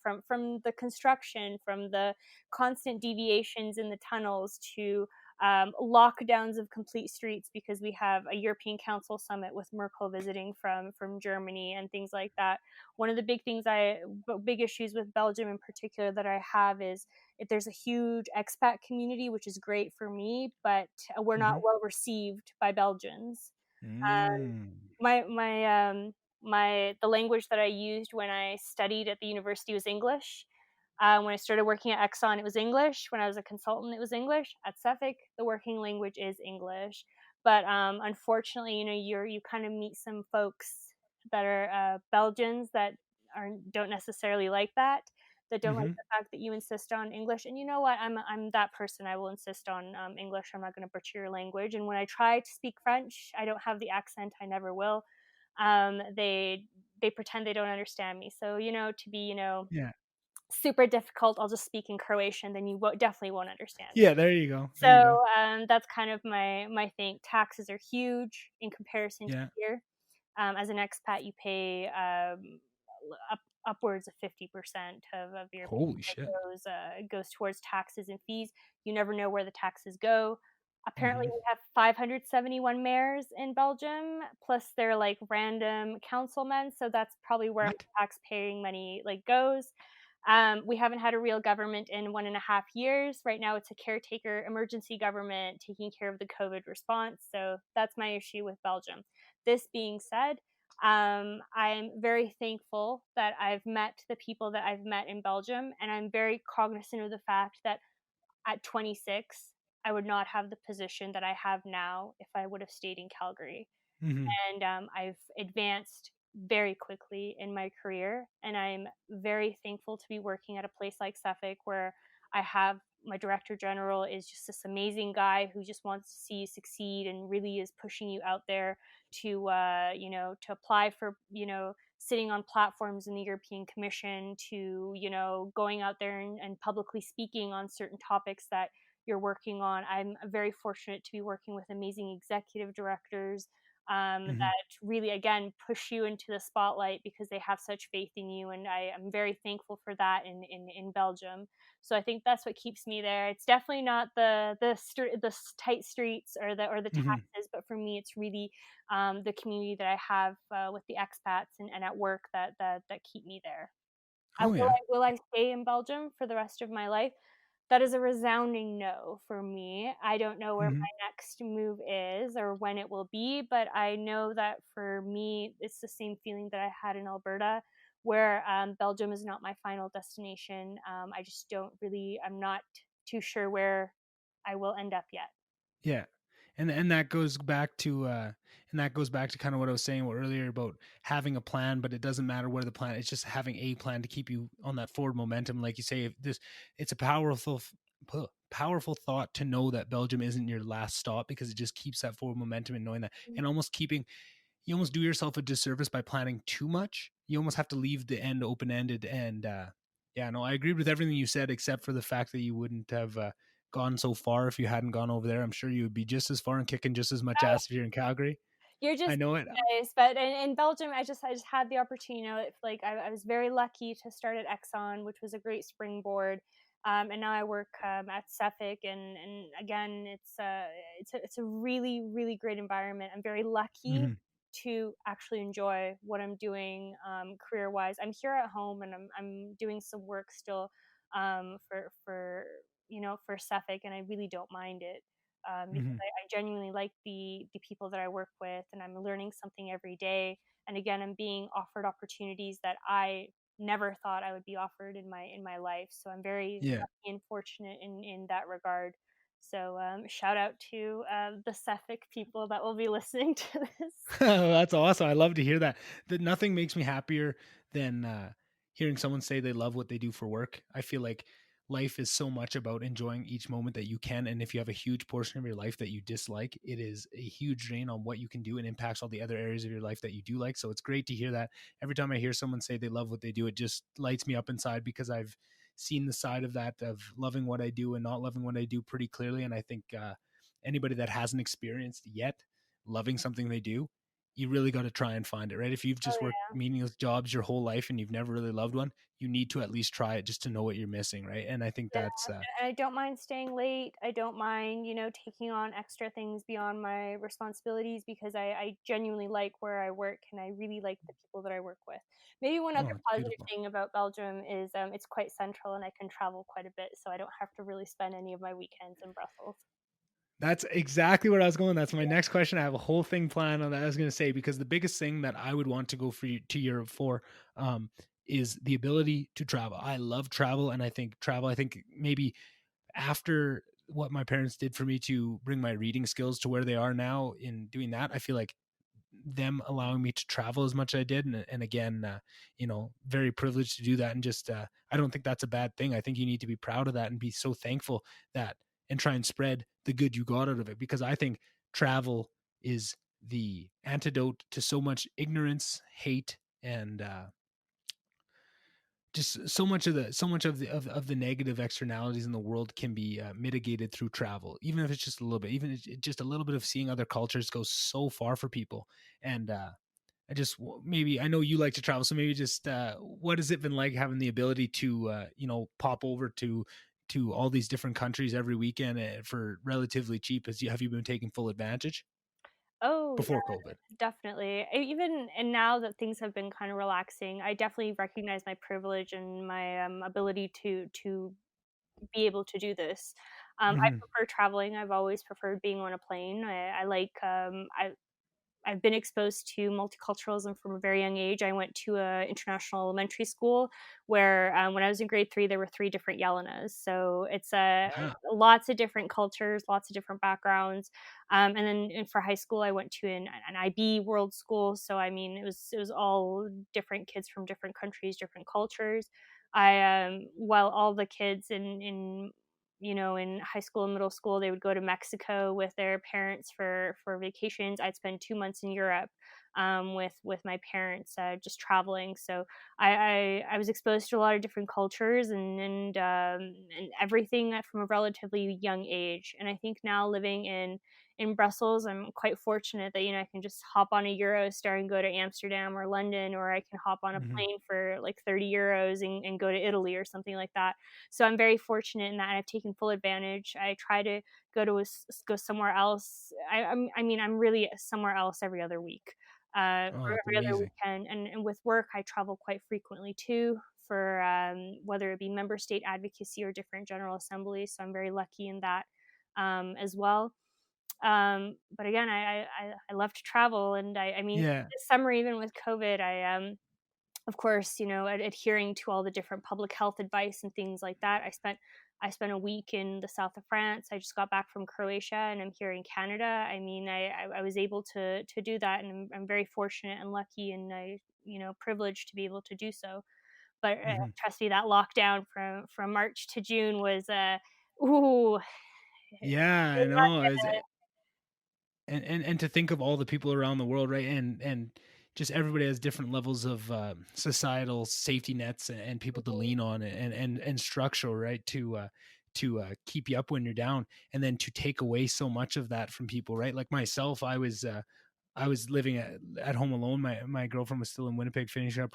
B: from the construction, from the constant deviations in the tunnels to lockdowns of complete streets because we have a European Council summit with Merkel visiting from Germany and things like that. One of the big issues with Belgium in particular that I have is if there's a huge expat community, which is great for me, but we're not
A: Mm-hmm.
B: well received by Belgians. Um,
A: Mm.
B: my the language that I used when I studied at the university was English. When I started working at Exxon, it was English. When I was a consultant, it was English. At Suffolk, the working language is English. But unfortunately, you kind of meet some folks that are Belgians that don't necessarily like that. That don't like
A: Mm-hmm.
B: the fact that you insist on English. And you know what? I'm that person. I will insist on English. I'm not going to butcher your language. And when I try to speak French, I don't have the accent. I never will. They pretend they don't understand me. So to be
A: Yeah.
B: super difficult, I'll just speak in Croatian, then you definitely won't understand me.
A: Yeah. There you go. There you
B: So
A: go.
B: that's kind of my thing. Taxes are huge in comparison to
A: Yeah.
B: here. As an expat, you pay up, upwards of 50% of your
A: Holy
B: pay
A: shit.
B: goes towards taxes and fees. You never know where the taxes go. Apparently,
A: Mm-hmm.
B: we have 571 mayors in Belgium, plus they're like random councilmen. So that's probably where
A: What?
B: tax-paying money like goes. We haven't had a real government in 1.5 years. Right now, it's a caretaker emergency government taking care of the COVID response. So that's my issue with Belgium. This being said, I'm very thankful that I've met the people that I've met in Belgium, and I'm very cognizant of the fact that at 26, I would not have the position that I have now if I would have stayed in Calgary.
A: Mm-hmm.
B: And I've advanced very quickly in my career, and I'm very thankful to be working at a place like Suffolk where I have my director general is just this amazing guy who just wants to see you succeed and really is pushing you out there to to apply for sitting on platforms in the European Commission, to going out there and publicly speaking on certain topics that you're working on. I'm very fortunate to be working with amazing executive directors
A: Mm-hmm.
B: that really, again, push you into the spotlight because they have such faith in you. And I am very thankful for that in Belgium. So I think that's what keeps me there. It's definitely not the tight streets or the
A: Mm-hmm.
B: taxes, but for me, it's really the community that I have with the expats and at work that keep me there.
A: Oh yeah.
B: Will I stay in Belgium for the rest of my life? That is a resounding no for me. I don't know where
A: Mm-hmm.
B: my next move is or when it will be, but I know that for me, it's the same feeling that I had in Alberta, where Belgium is not my final destination. I just don't really, I'm not too sure where I will end up yet.
A: Yeah. And that goes back to kind of what I was saying earlier about having a plan, but it doesn't matter where the plan, it's just having a plan to keep you on that forward momentum. Like you say, if this it's a powerful thought to know that Belgium isn't your last stop, because it just keeps that forward momentum and knowing that, and almost keeping, you almost do yourself a disservice by planning too much. You almost have to leave the end open ended. And yeah, no, I agreed with everything you said, except for the fact that you wouldn't have gone so far if you hadn't gone over there. I'm sure you would be just as far and kicking just as much ass if you're in Calgary.
B: You're
A: I
B: just
A: know it.
B: nice, but in Belgium, I just had the opportunity. It's like I was very lucky to start at Exxon, which was a great springboard. And now I work at Suffolk, and again, it's a really really great environment. I'm very lucky
A: Mm-hmm.
B: to actually enjoy what I'm doing career wise. I'm here at home, and I'm doing some work still for Suffolk, and I really don't mind it because
A: Mm-hmm.
B: I genuinely like the people that I work with, and I'm learning something every day. And again, I'm being offered opportunities that I never thought I would be offered in my life. So I'm very
A: Yeah.
B: lucky and fortunate in that regard. So shout out to the Suffolk people that will be listening to this.
A: That's awesome. I love to hear that. That nothing makes me happier than hearing someone say they love what they do for work. I feel like life is so much about enjoying each moment that you can. And if you have a huge portion of your life that you dislike, it is a huge drain on what you can do and impacts all the other areas of your life that you do like. So it's great to hear that. Every time I hear someone say they love what they do, it just lights me up inside, because I've seen the side of that, of loving what I do and not loving what I do, pretty clearly. And I think anybody that hasn't experienced yet loving something they do, you really got to try and find it, right? If you've
B: Oh,
A: just worked meaningless jobs your whole life and you've never really loved one, you need to at least try it just to know what you're missing, right? And I think
B: yeah.
A: that's
B: And I don't mind staying late. I don't mind, taking on extra things beyond my responsibilities because I genuinely like where I work and I really like the people that I work with. Maybe one other
A: oh, it's
B: positive
A: beautiful.
B: thing about Belgium is it's quite central and I can travel quite a bit, so I don't have to really spend any of my weekends in Brussels.
A: That's exactly where I was going. That's my next question. I have a whole thing planned on that. I was going to say because the biggest thing that I would want to go for to Europe for um, is the ability to travel. I love travel, and I think travel. I think maybe after what my parents did for me to bring my reading skills to where they are now in doing that, I feel like them allowing me to travel as much as I did, and again, very privileged to do that, and just I don't think that's a bad thing. I think you need to be proud of that and be so thankful that and try and spread the good you got out of it, because I think travel is the antidote to so much ignorance, hate, and just so much of the negative externalities in the world can be mitigated through travel, even if it's just a little bit, even if just a little bit of seeing other cultures goes so far for people. And I just maybe I know you like to travel, so maybe just what has it been like having the ability to pop over to all these different countries every weekend for relatively cheap? Have you been taking full advantage
B: Oh,
A: before COVID?
B: definitely. Even and now that things have been kind of relaxing, I definitely recognize my privilege and my ability to be able to do this. I
A: Hmm.
B: prefer traveling. I've always preferred being on a plane. I like I've been exposed to multiculturalism from a very young age. I went to a international elementary school where, when I was in grade 3, there were 3 different Jelenas. So it's,
A: Yeah.
B: lots of different cultures, lots of different backgrounds. And then for high school, I went to an IB world school. So I mean, it was all different kids from different countries, different cultures. While all the kids in high school and middle school, they would go to Mexico with their parents for vacations. I'd spend 2 months in Europe with my parents, just traveling. So I was exposed to a lot of different cultures and everything from a relatively young age. And I think now living in Brussels, I'm quite fortunate that I can just hop on a Eurostar and go to Amsterdam or London, or I can hop on a
A: Hmm.
B: plane for like 30 euros and go to Italy or something like that. So I'm very fortunate in that, and I've taken full advantage. I try to go somewhere else. I mean, I'm really somewhere else every other week,
A: Oh,
B: or
A: that's
B: every other
A: amazing.
B: weekend. And with work, I travel quite frequently too for whether it be member state advocacy or different general assemblies. So I'm very lucky in that as well. But again, I love to travel, and I mean,
A: Yeah.
B: this summer, even with COVID, of course, adhering to all the different public health advice and things like that. I spent a week in the south of France. I just got back from Croatia, and I'm here in Canada. I mean, I was able to do that, and I'm very fortunate and lucky, and privileged to be able to do so. But
A: Hmm.
B: trust me, that lockdown from March to June was ooh,
A: Yeah, I
B: was not
A: know.
B: good.
A: And to think of all the people around the world, right? And just everybody has different levels of societal safety nets and people to lean on, and structure, right? To keep you up when you're down, and then to take away so much of that from people, right? Like myself, I was living at home alone. My girlfriend was still in Winnipeg finishing up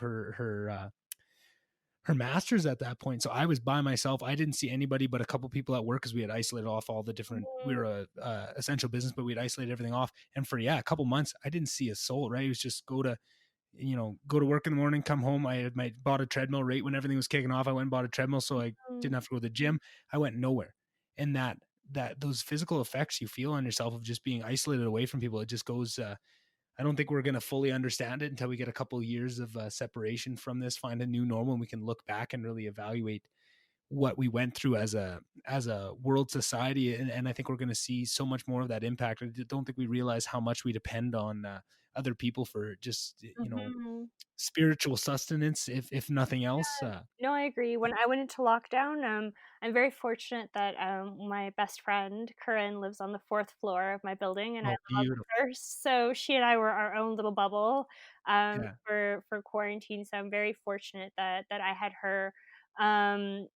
A: her master's at that point. So I was by myself. I didn't see anybody but a couple people at work because we had isolated off all the different. We
B: Mhm,
A: were a essential business, but we'd isolated everything off. And for a couple months, I didn't see a soul. Right, it was just go to work in the morning, come home. I had bought a treadmill right when everything was kicking off. I went and bought a treadmill so I
B: mhm.
A: didn't have to go to the gym. I went nowhere, and that those physical effects you feel on yourself of just being isolated away from people, it just goes. I don't think we're going to fully understand it until we get a couple of years of separation from this, find a new normal, and we can look back and really evaluate what we went through as a world society. And I think we're going to see so much more of that impact. I don't think we realize how much we depend on other people for just
B: Mhm.
A: spiritual sustenance, if nothing else.
B: No, I agree. When I went into lockdown, I'm very fortunate that my best friend Corinne lives on the fourth floor of my building, and I
A: Oh,
B: live on the
A: beautiful.
B: first. So she and I were our own little bubble
A: Yeah.
B: for quarantine. So I'm very fortunate that I had her. Um,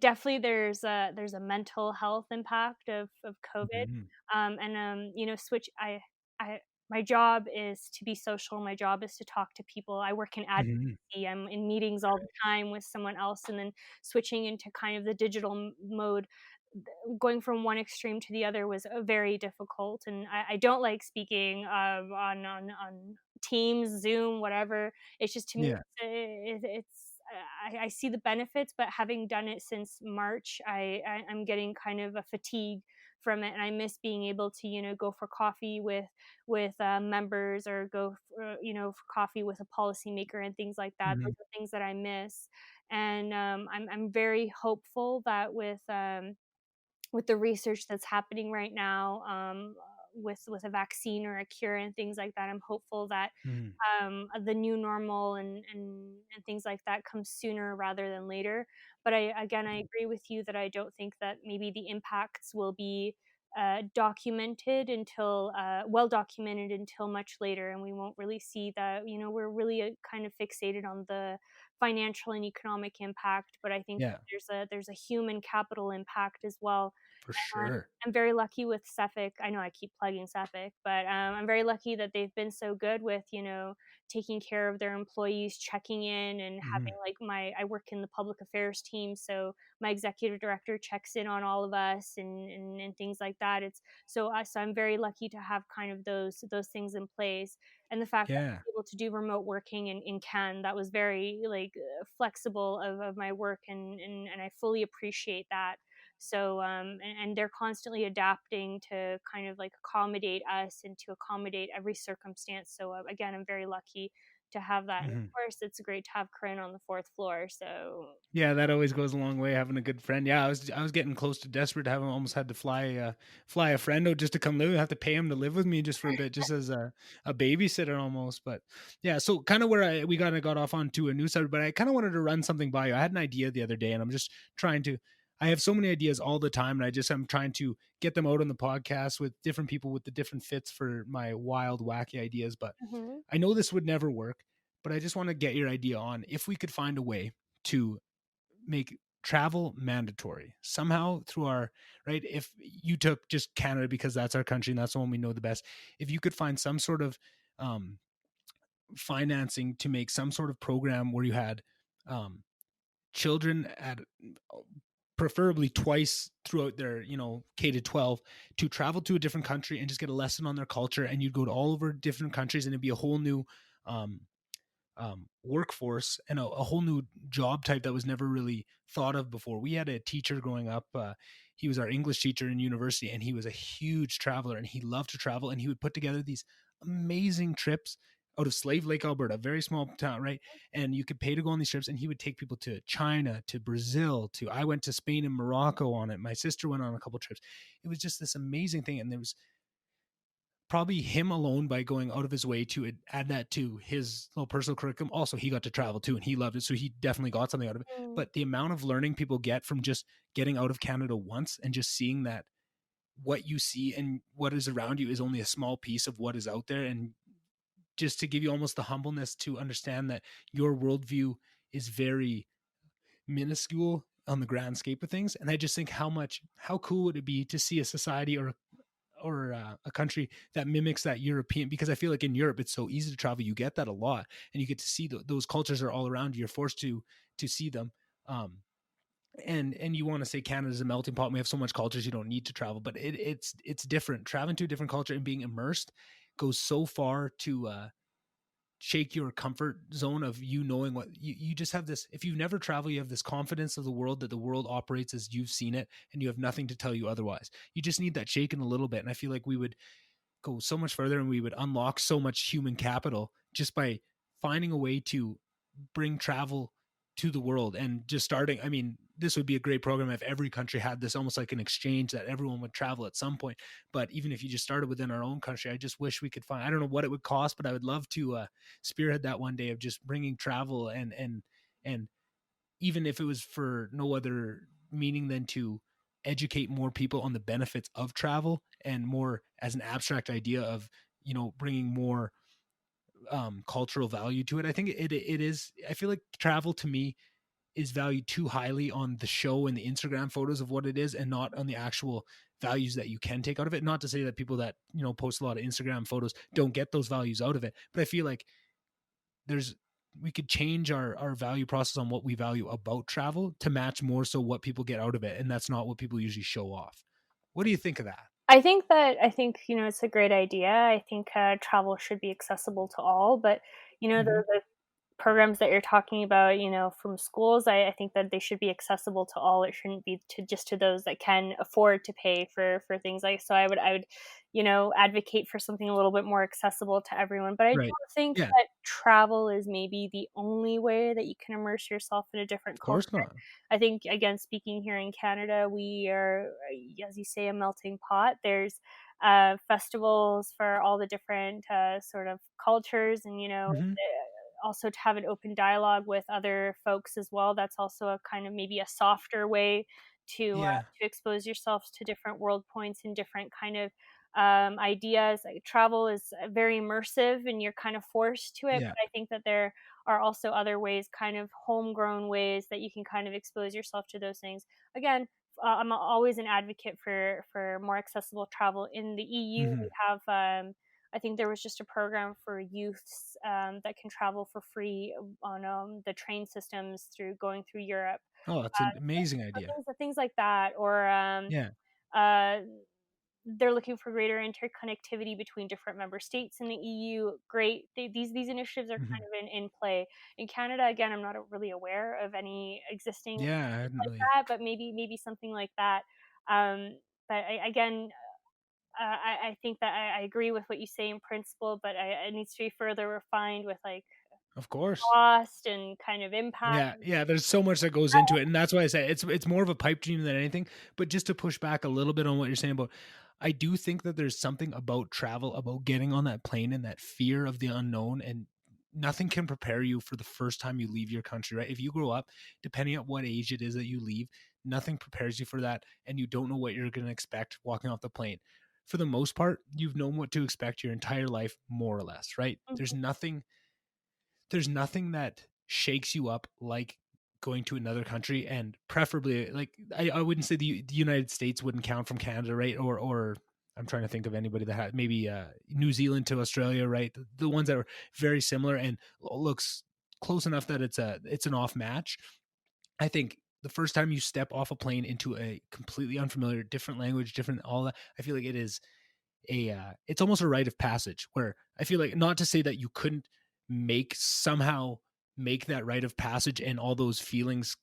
B: Definitely, there's a mental health impact of COVID,
A: Mhm.
B: and switch. I my job is to be social. My job is to talk to people. I work in
A: Mhm.
B: advocacy. I'm in meetings all the time with someone else, and then switching into kind of the digital mode, going from one extreme to the other was very difficult. And I don't like speaking on Teams, Zoom, whatever. It's just to me,
A: Yeah.
B: I see the benefits, but having done it since March, I'm getting kind of a fatigue from it, and I miss being able to, go for coffee with members, or go for, for coffee with a policymaker and things like that. Those
A: Mhm.
B: are things that I miss, and I'm very hopeful that with the research that's happening right now, with a vaccine or a cure and things like that, I'm hopeful that
A: Mhm.
B: the new normal and things like that comes sooner rather than later. But I agree with you that I don't think that maybe the impacts will be well documented until much later, and we won't really see that. We're really kind of fixated on the financial and economic impact, but I think
A: Yeah,
B: there's a human capital impact as well.
A: for
B: And
A: sure.
B: I'm very lucky with Suffolk. I know I keep plugging Suffolk, but I'm very lucky that they've been so good with, taking care of their employees, checking in, and having,
A: Mhm.
B: like, I work in the public affairs team, so my executive director checks in on all of us, and things like that. So I'm very lucky to have kind of those things in place, and the fact that
A: Yeah.
B: I'm able to do remote working in Cannes, that was very, like, flexible of my work, and I fully appreciate that. So and they're constantly adapting to kind of like accommodate us and to accommodate every circumstance. So again, I'm very lucky to have that, and of
A: Mhm.
B: course it's great to have Corinne on the fourth floor. So
A: Yeah, that always goes a long way, having a good friend. Yeah, I was getting close to desperate to have him. Almost had to fly a friend out just to come live. I have to pay him to live with me just for a bit, just as a babysitter almost. But yeah, so kind of where we kind of got off onto a new subject, but I kind of wanted to run something by you. I had an idea the other day, and I'm just trying to. I have so many ideas all the time, and I'm trying to get them out on the podcast with different people with the different fits for my wild, wacky ideas. But
B: mhm.
A: I know this would never work, but I just want to get your idea on if we could find a way to make travel mandatory somehow through our right. If you took just Canada because that's our country and that's the one we know the best, if you could find some sort of um, financing to make some sort of program where you had um, children at preferably twice throughout their K to 12 to travel to a different country and just get a lesson on their culture, and you'd go to all over different countries and it'd be a whole new um, workforce and a whole new job type that was never really thought of before. We had a teacher growing up. He was our English teacher in university, and he was a huge traveler, and he loved to travel, and he would put together these amazing trips out of Slave Lake, Alberta, a very small town, right? And you could pay to go on these trips, and he would take people to China, to Brazil, to I went to Spain and Morocco on it. My sister went on a couple trips. It was just this amazing thing, and there was probably him alone by going out of his way to add that to his little personal curriculum. Also, he got to travel too and he loved it. So he definitely got something out of it.
B: Mm,
A: But the amount of learning people get from just getting out of Canada once and just seeing that what you see and what is around you is only a small piece of what is out there. And just to give you almost the humbleness to understand that your worldview is very minuscule on the grand scape of things. And I just think how cool would it be to see a society or a country that mimics that European, because I feel like in Europe it's so easy to travel. You get that a lot, and you get to see those cultures are all around you. You're forced to see them. Um, and you want to say Canada's a melting pot. And we have so much cultures you don't need to travel, but it's different. Traveling to a different culture and being immersed goes so far to shake your comfort zone of knowing what you just have this. If you've never traveled, you have this confidence of the world that the world operates as you've seen it, and you have nothing to tell you otherwise. You just need that shaken a little bit, and I feel like we would go so much further and we would unlock so much human capital just by finding a way to bring travel to the world and just starting. I mean, this would be a great program if every country had this, almost like an exchange that everyone would travel at some point. But even if you just started within our own country, I just wish we could find, I don't know what it would cost, but I would love to spearhead that one day of just bringing travel and even if it was for no other meaning than to educate more people on the benefits of travel and more as an abstract idea of bringing more cultural value to it. I think it is. I feel like travel to me is valued too highly on the show and the Instagram photos of what it is, and not on the actual values that you can take out of it. Not to say that people that, post a lot of Instagram photos don't get those values out of it, but I feel like there's we could change our value process on what we value about travel to match more so what people get out of it, and that's not what people usually show off. What do you think of that?
B: I think, it's a great idea. I think, travel should be accessible to all, but,
A: Hmm.
B: the programs that you're talking about, from schools, I think that they should be accessible to all. It shouldn't be to those that can afford to pay for things like so I would, advocate for something a little bit more accessible to everyone. But I
A: Right.
B: don't think
A: Yeah.
B: that travel is maybe the only way that you can immerse yourself in a different
A: Of
B: culture.
A: course not.
B: I think, again, speaking here in Canada, we are, as you say, a melting pot. There's festivals for all the different sort of cultures, and
A: Hmm.
B: also to have an open dialogue with other folks as well. That's also a kind of maybe a softer way
A: Yeah.
B: to expose yourself to different world points and different kind of ideas. Like, travel is very immersive, and you're kind of forced to it.
A: Yeah.
B: But I think that there are also other ways, kind of homegrown ways that you can kind of expose yourself to those things. Again, I'm always an advocate for more accessible travel in the EU.
A: Hmm.
B: We have I think there was just a program for youths that can travel for free on the train systems through going through Europe.
A: Oh, that's an amazing idea.
B: Things like that, or
A: Yeah.
B: uh, they're looking for greater interconnectivity between different member states in the EU. Great, these initiatives are
A: Hmm.
B: kind of in play. In Canada, again, I'm not really aware of any existing
A: Yeah, I
B: initiatives
A: hadn't
B: like
A: really.
B: that, but maybe something like that. But again, I think that I agree with what you say in principle, but it needs to be further refined with like
A: Of course.
B: cost and kind of impact.
A: Yeah, yeah, there's so much that goes into it, and that's why I say it's more of a pipe dream than anything. But just to push back a little bit on what you're saying about, I do think that there's something about travel, about getting on that plane and that fear of the unknown, and nothing can prepare you for the first time you leave your country, right? If you grow up, depending on what age it is that you leave, nothing prepares you for that, and you don't know what you're going to expect walking off the plane. For the most part, you've known what to expect your entire life, more or less, right?
B: Mhm,
A: There's nothing that shakes you up like going to another country, and preferably like I wouldn't say the United States wouldn't count from Canada, right? Or I'm trying to think of anybody that had maybe New Zealand to Australia, right? The ones that are very similar and looks close enough that it's an off match. I think the first time you step off a plane into a completely unfamiliar, different language, different all that, I feel like it is it's almost a rite of passage where I feel like, not to say that you couldn't somehow make that rite of passage and all those feelings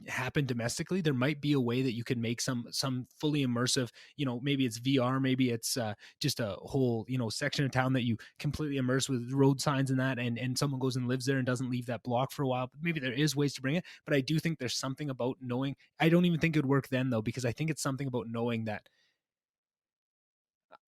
A: happen domestically. There might be a way that you can make some fully immersive, maybe it's VR, maybe it's just a whole, section of town that you completely immerse with road signs and that, and someone goes and lives there and doesn't leave that block for a while. Maybe there is ways to bring it, but I do think there's something about knowing. I don't even think it would work then though, because I think it's something about knowing that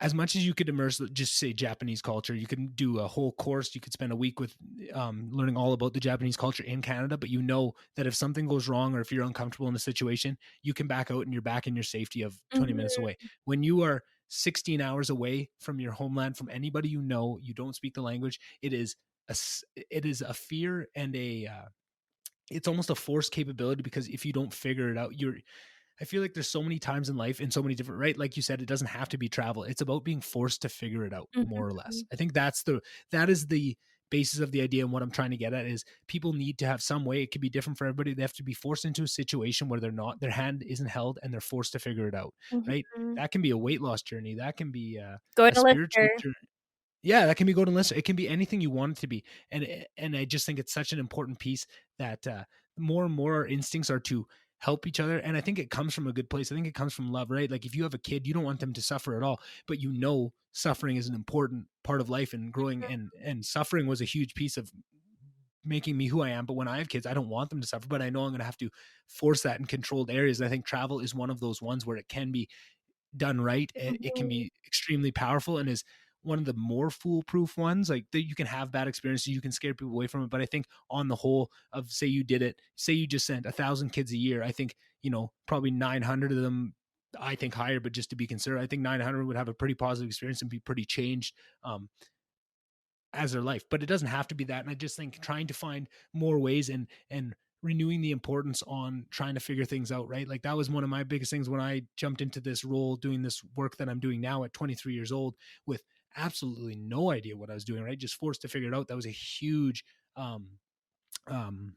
A: as much as you could immerse, just say Japanese culture, you can do a whole course. You could spend a week with learning all about the Japanese culture in Canada. But you know that if something goes wrong or if you're uncomfortable in a situation, you can back out and you're back in your safety of 20 minutes
B: mhm,
A: away. When you are 16 hours away from your homeland, from anybody you don't speak the language, it is a fear and it's almost a forced capability, because if you don't figure it out, I feel like there's so many times in life, in so many different, right? Like you said, it doesn't have to be travel. It's about being forced to figure it out, more or less.
B: mhm,
A: I think that is the basis of the idea. And what I'm trying to get at is people need to have some way. It could be different for everybody. They have to be forced into a situation where their hand isn't held and they're forced to figure it out, right?
B: mhm.
A: That can be a weight loss journey. That can be
B: Go
A: a
B: to
A: spiritual
B: Lister.
A: journey. Yeah, that can be golden list. It can be anything you want it to be, and I just think it's such an important piece that more and more our instincts are to help each other, and I think it comes from a good place. I think it comes from love, right? Like if you have a kid, you don't want them to suffer at all, but suffering is an important part of life and growing, and suffering was a huge piece of making me who I am. But when I have kids, I don't want them to suffer, but I know I'm going to have to force that in controlled areas. And I think travel is one of those ones where it can be done right, it can
B: Mhm,
A: be extremely powerful and is one of the more foolproof ones. Like that, you can have bad experiences, you can scare people away from it. But I think on the whole, of say you just sent 1,000 kids a year, I think probably 900 of them. I think higher, but just to be considered, I think 900 would have a pretty positive experience and be pretty changed as their life. But it doesn't have to be that. And I just think trying to find more ways and renewing the importance on trying to figure things out, right? Like that was one of my biggest things when I jumped into this role doing this work that I'm doing now at 23 years old with absolutely no idea what I was doing, right? Just forced to figure it out. That was a huge um um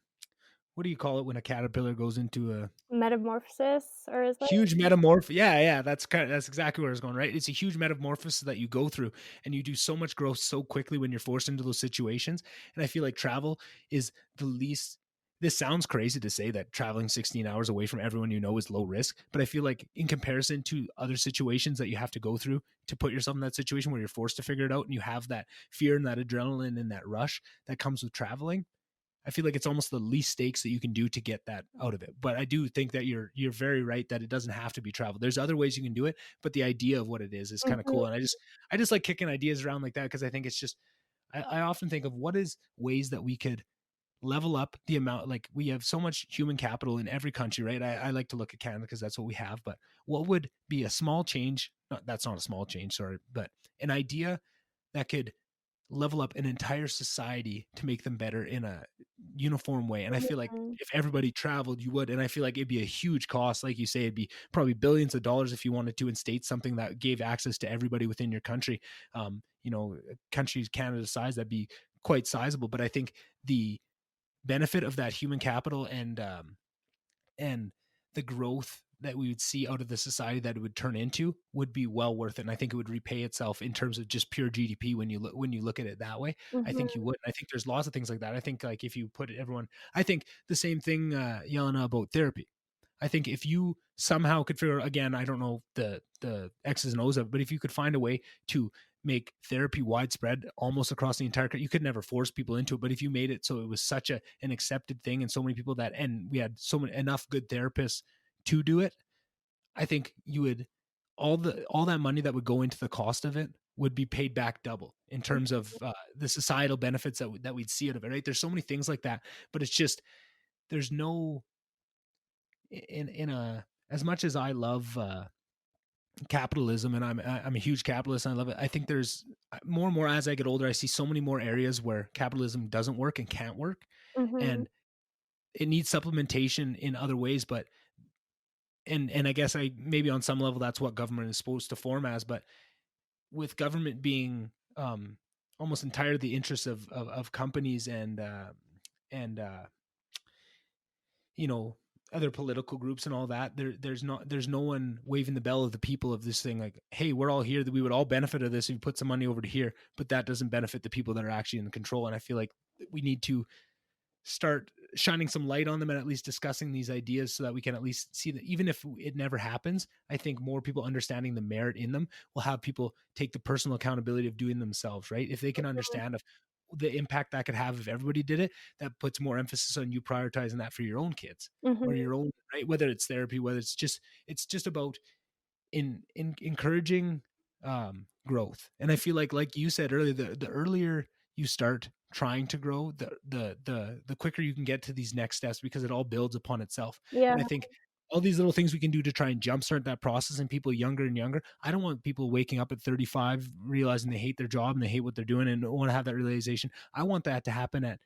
A: what do you call it when a caterpillar goes into a
B: Metamorphosis, or is that?
A: huge metamorph? Yeah, that's exactly where it's going, right? It's a huge metamorphosis that you go through, and you do so much growth so quickly when you're forced into those situations. And I feel like travel is the least. This sounds crazy to say that traveling 16 hours away from everyone you know is low risk, but I feel like in comparison to other situations that you have to go through to put yourself in that situation where you're forced to figure it out and you have that fear and that adrenaline and that rush that comes with traveling, I feel like it's almost the least stakes that you can do to get that out of it. But I do think that you're very right that it doesn't have to be travel. There's other ways you can do it, but the idea of what it is kind of
B: Mhm,
A: cool. And I just like kicking ideas around like that because I think it's just I often think of what is ways that we could level up the amount. Like we have so much human capital in every country, right? I like to look at Canada because that's what we have. But what would be a small change? That's not a small change, sorry, but an idea that could level up an entire society to make them better in a uniform way. And I feel like
B: mhm,
A: if everybody traveled, you would. And I feel like it'd be a huge cost. Like you say, it'd be probably billions of dollars if you wanted to instate something that gave access to everybody within your country. Countries Canada's size, that'd be quite sizable. But I think the benefit of that human capital and the growth that we would see out of the society that it would turn into would be well worth it. And I think it would repay itself in terms of just pure GDP when you look at it that way. I think
B: mhm,
A: you would. I think there's lots of things like that. I think like if you put everyone, I think the same thing, Jelena, about therapy. I think if you somehow could figure again, I don't know the X's and O's of it, but if you could find a way to make therapy widespread almost across the entire country, you could never force people into it. But if you made it so it was such an accepted thing and so many people that and we had so many enough good therapists to do it, I think you would all that money that would go into the cost of it would be paid back double in terms of the societal benefits that we'd see out of it. Right? There's so many things like that, but it's just there's no in a as much as I love capitalism and I'm a huge capitalist and I love it. I think there's more and more as I get older, I see so many more areas where capitalism doesn't work and can't work,
B: mhm.
A: and it needs supplementation in other ways. But and I guess I maybe on some level that's what government is supposed to form as. But with government being almost entirely the interests of companies and you know other political groups and all that there's no one waving the bell of the people of this thing like, hey, we're all here that we would all benefit of this if you put some money over to here, but that doesn't benefit the people that are actually in control. And I feel like we need to start shining some light on them and at least discussing these ideas so that we can at least see that even if it never happens, I think more people understanding the merit in them will have people take the personal accountability of doing themselves, right? If they can understand of the impact that could have if everybody did it, that puts more emphasis on you prioritizing that for your own kids or
B: Mhm.
A: your own, right? Whether it's therapy, whether it's just about in encouraging growth. And I feel like you said earlier, the earlier you start trying to grow, the quicker you can get to these next steps because it all builds upon itself.
B: Yeah.
A: And I think all these little things we can do to try and jumpstart that process in people younger and younger. I don't want people waking up at 35 realizing they hate their job and they hate what they're doing and don't want to have that realization. I want that to happen at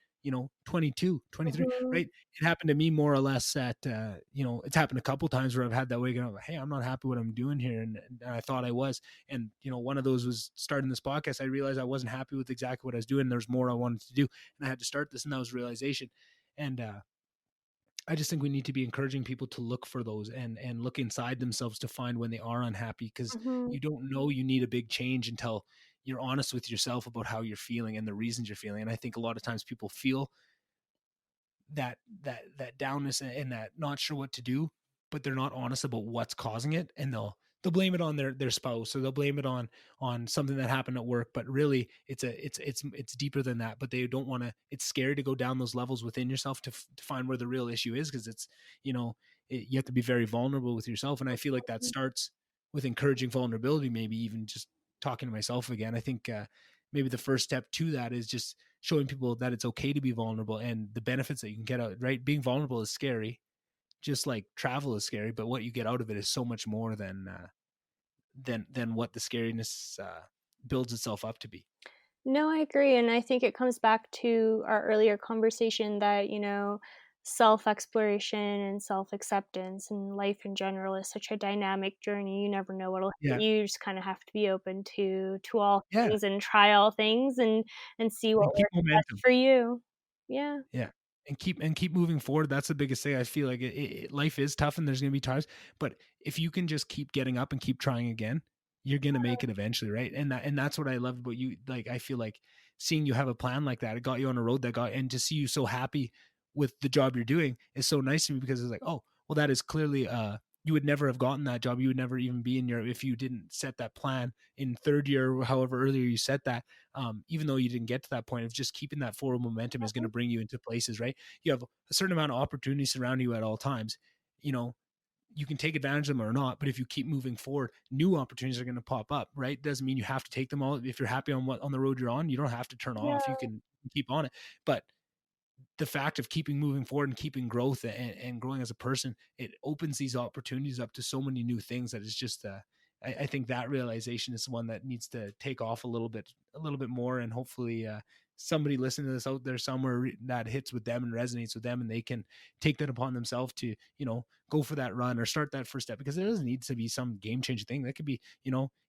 A: 22, 23,
B: Mhm,
A: right? It happened to me more or less at it's happened a couple times where I've had that way going, hey, I'm not happy what I'm doing here, and I thought I was. And one of those was starting this podcast. I realized I wasn't happy with exactly what I was doing. There's more I wanted to do, and I had to start this, and that was realization. And I just think we need to be encouraging people to look for those and look inside themselves to find when they are unhappy, because
B: mhm.
A: you don't know you need a big change until you're honest with yourself about how you're feeling and the reasons you're feeling. And I think a lot of times people feel that downness and that not sure what to do, but they're not honest about what's causing it, and they'll blame it on their spouse, or they'll blame it on something that happened at work. But really it's deeper than that. But they don't want to. It's scary to go down those levels within yourself to find where the real issue is, because it's you have to be very vulnerable with yourself. And I feel like that starts with encouraging vulnerability, maybe even just talking to myself again. I think maybe the first step to that is just showing people that it's okay to be vulnerable and the benefits that you can get out, right? Being vulnerable is scary, just like travel is scary, but what you get out of it is so much more than what the scariness builds itself up to be.
B: No, I agree, and I think it comes back to our earlier conversation that, self exploration and self acceptance, and life in general is such a dynamic journey. You never know what'll hit
A: Yeah.
B: you. You just kind of have to be open to all
A: Yeah.
B: things and try all things and see
A: And
B: what
A: keep
B: works best
A: momentum.
B: for you. Yeah.
A: Yeah. And keep moving forward. That's the biggest thing. I feel like life is tough and there's going to be times, but if you can just keep getting up and keep trying again, you're going to make it eventually, right? And that's what I love about you. Like I feel like seeing you have a plan like that, it got you on a road that got, and to see you so happy with the job you're doing is so nice to me, because it's like, oh, well, that is clearly you would never have gotten that job. You would never even be in your, if you didn't set that plan in third year or however earlier you set that. Even though you didn't get to that point, of just keeping that forward momentum is going to bring you into places, right? You have a certain amount of opportunities surrounding you at all times. You know, you can take advantage of them or not, but if you keep moving forward, new opportunities are going to pop up, right? Doesn't mean you have to take them all. If you're happy on the road you're on, you don't have to turn
B: Yeah.
A: off. You can keep on it. But the fact of keeping moving forward and keeping growth and growing as a person, it opens these opportunities up to so many new things that is just I think that realization is one that needs to take off a little bit more, and hopefully somebody listening to this out there somewhere that hits with them and resonates with them, and they can take that upon themselves to, go for that run or start that first step, because there doesn't need to be some game changing thing. That could be,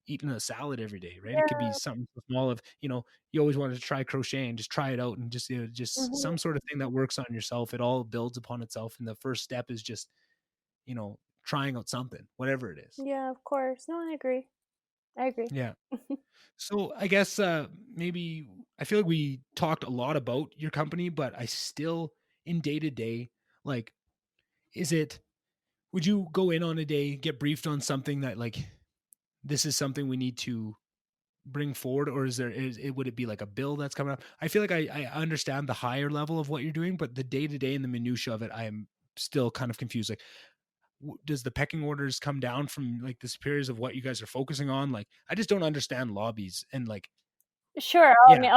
A: eating a salad every day, right? It could be
B: Yeah.
A: something so small of, you always wanted to try crocheting, just try it out, and just, just
B: Mhm.
A: some sort of thing that works on yourself. It all builds upon itself. And the first step is just, trying out something, whatever it is.
B: Yeah, of course. No, I agree. I agree.
A: Yeah. So I guess maybe I feel like we talked a lot about your company, but I still, in day to day, like, is it, would you go in on a day, get briefed on something that, like, this is something we need to bring forward, or would it be like a bill that's coming up? I feel like I understand the higher level of what you're doing, but the day to day and the minutia of it, I am still kind of confused. Like, does the pecking orders come down from, like, the superiors of what you guys are focusing on? Like, I just don't understand lobbies and, like,
B: Sure. I
A: yeah.
B: mean,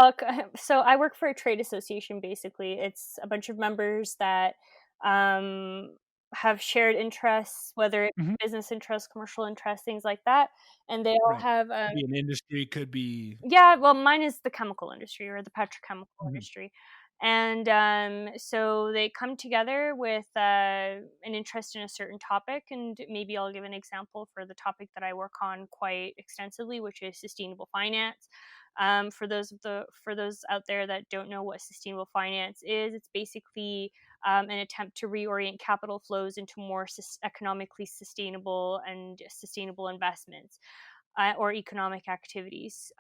B: so I work for a trade association. Basically, it's a bunch of members that um, have shared interests, whether it's
A: Mhm.
B: business interests, commercial interests, things like that, and they all
A: Right.
B: have
A: Could be an industry, could be.
B: yeah, well, mine is the chemical industry or the petrochemical
A: Mhm.
B: industry. And so they come together with an interest in a certain topic. And maybe I'll give an example for the topic that I work on quite extensively, which is sustainable finance. For those out there that don't know what sustainable finance is, it's basically an attempt to reorient capital flows into more economically sustainable and sustainable investments or economic activities.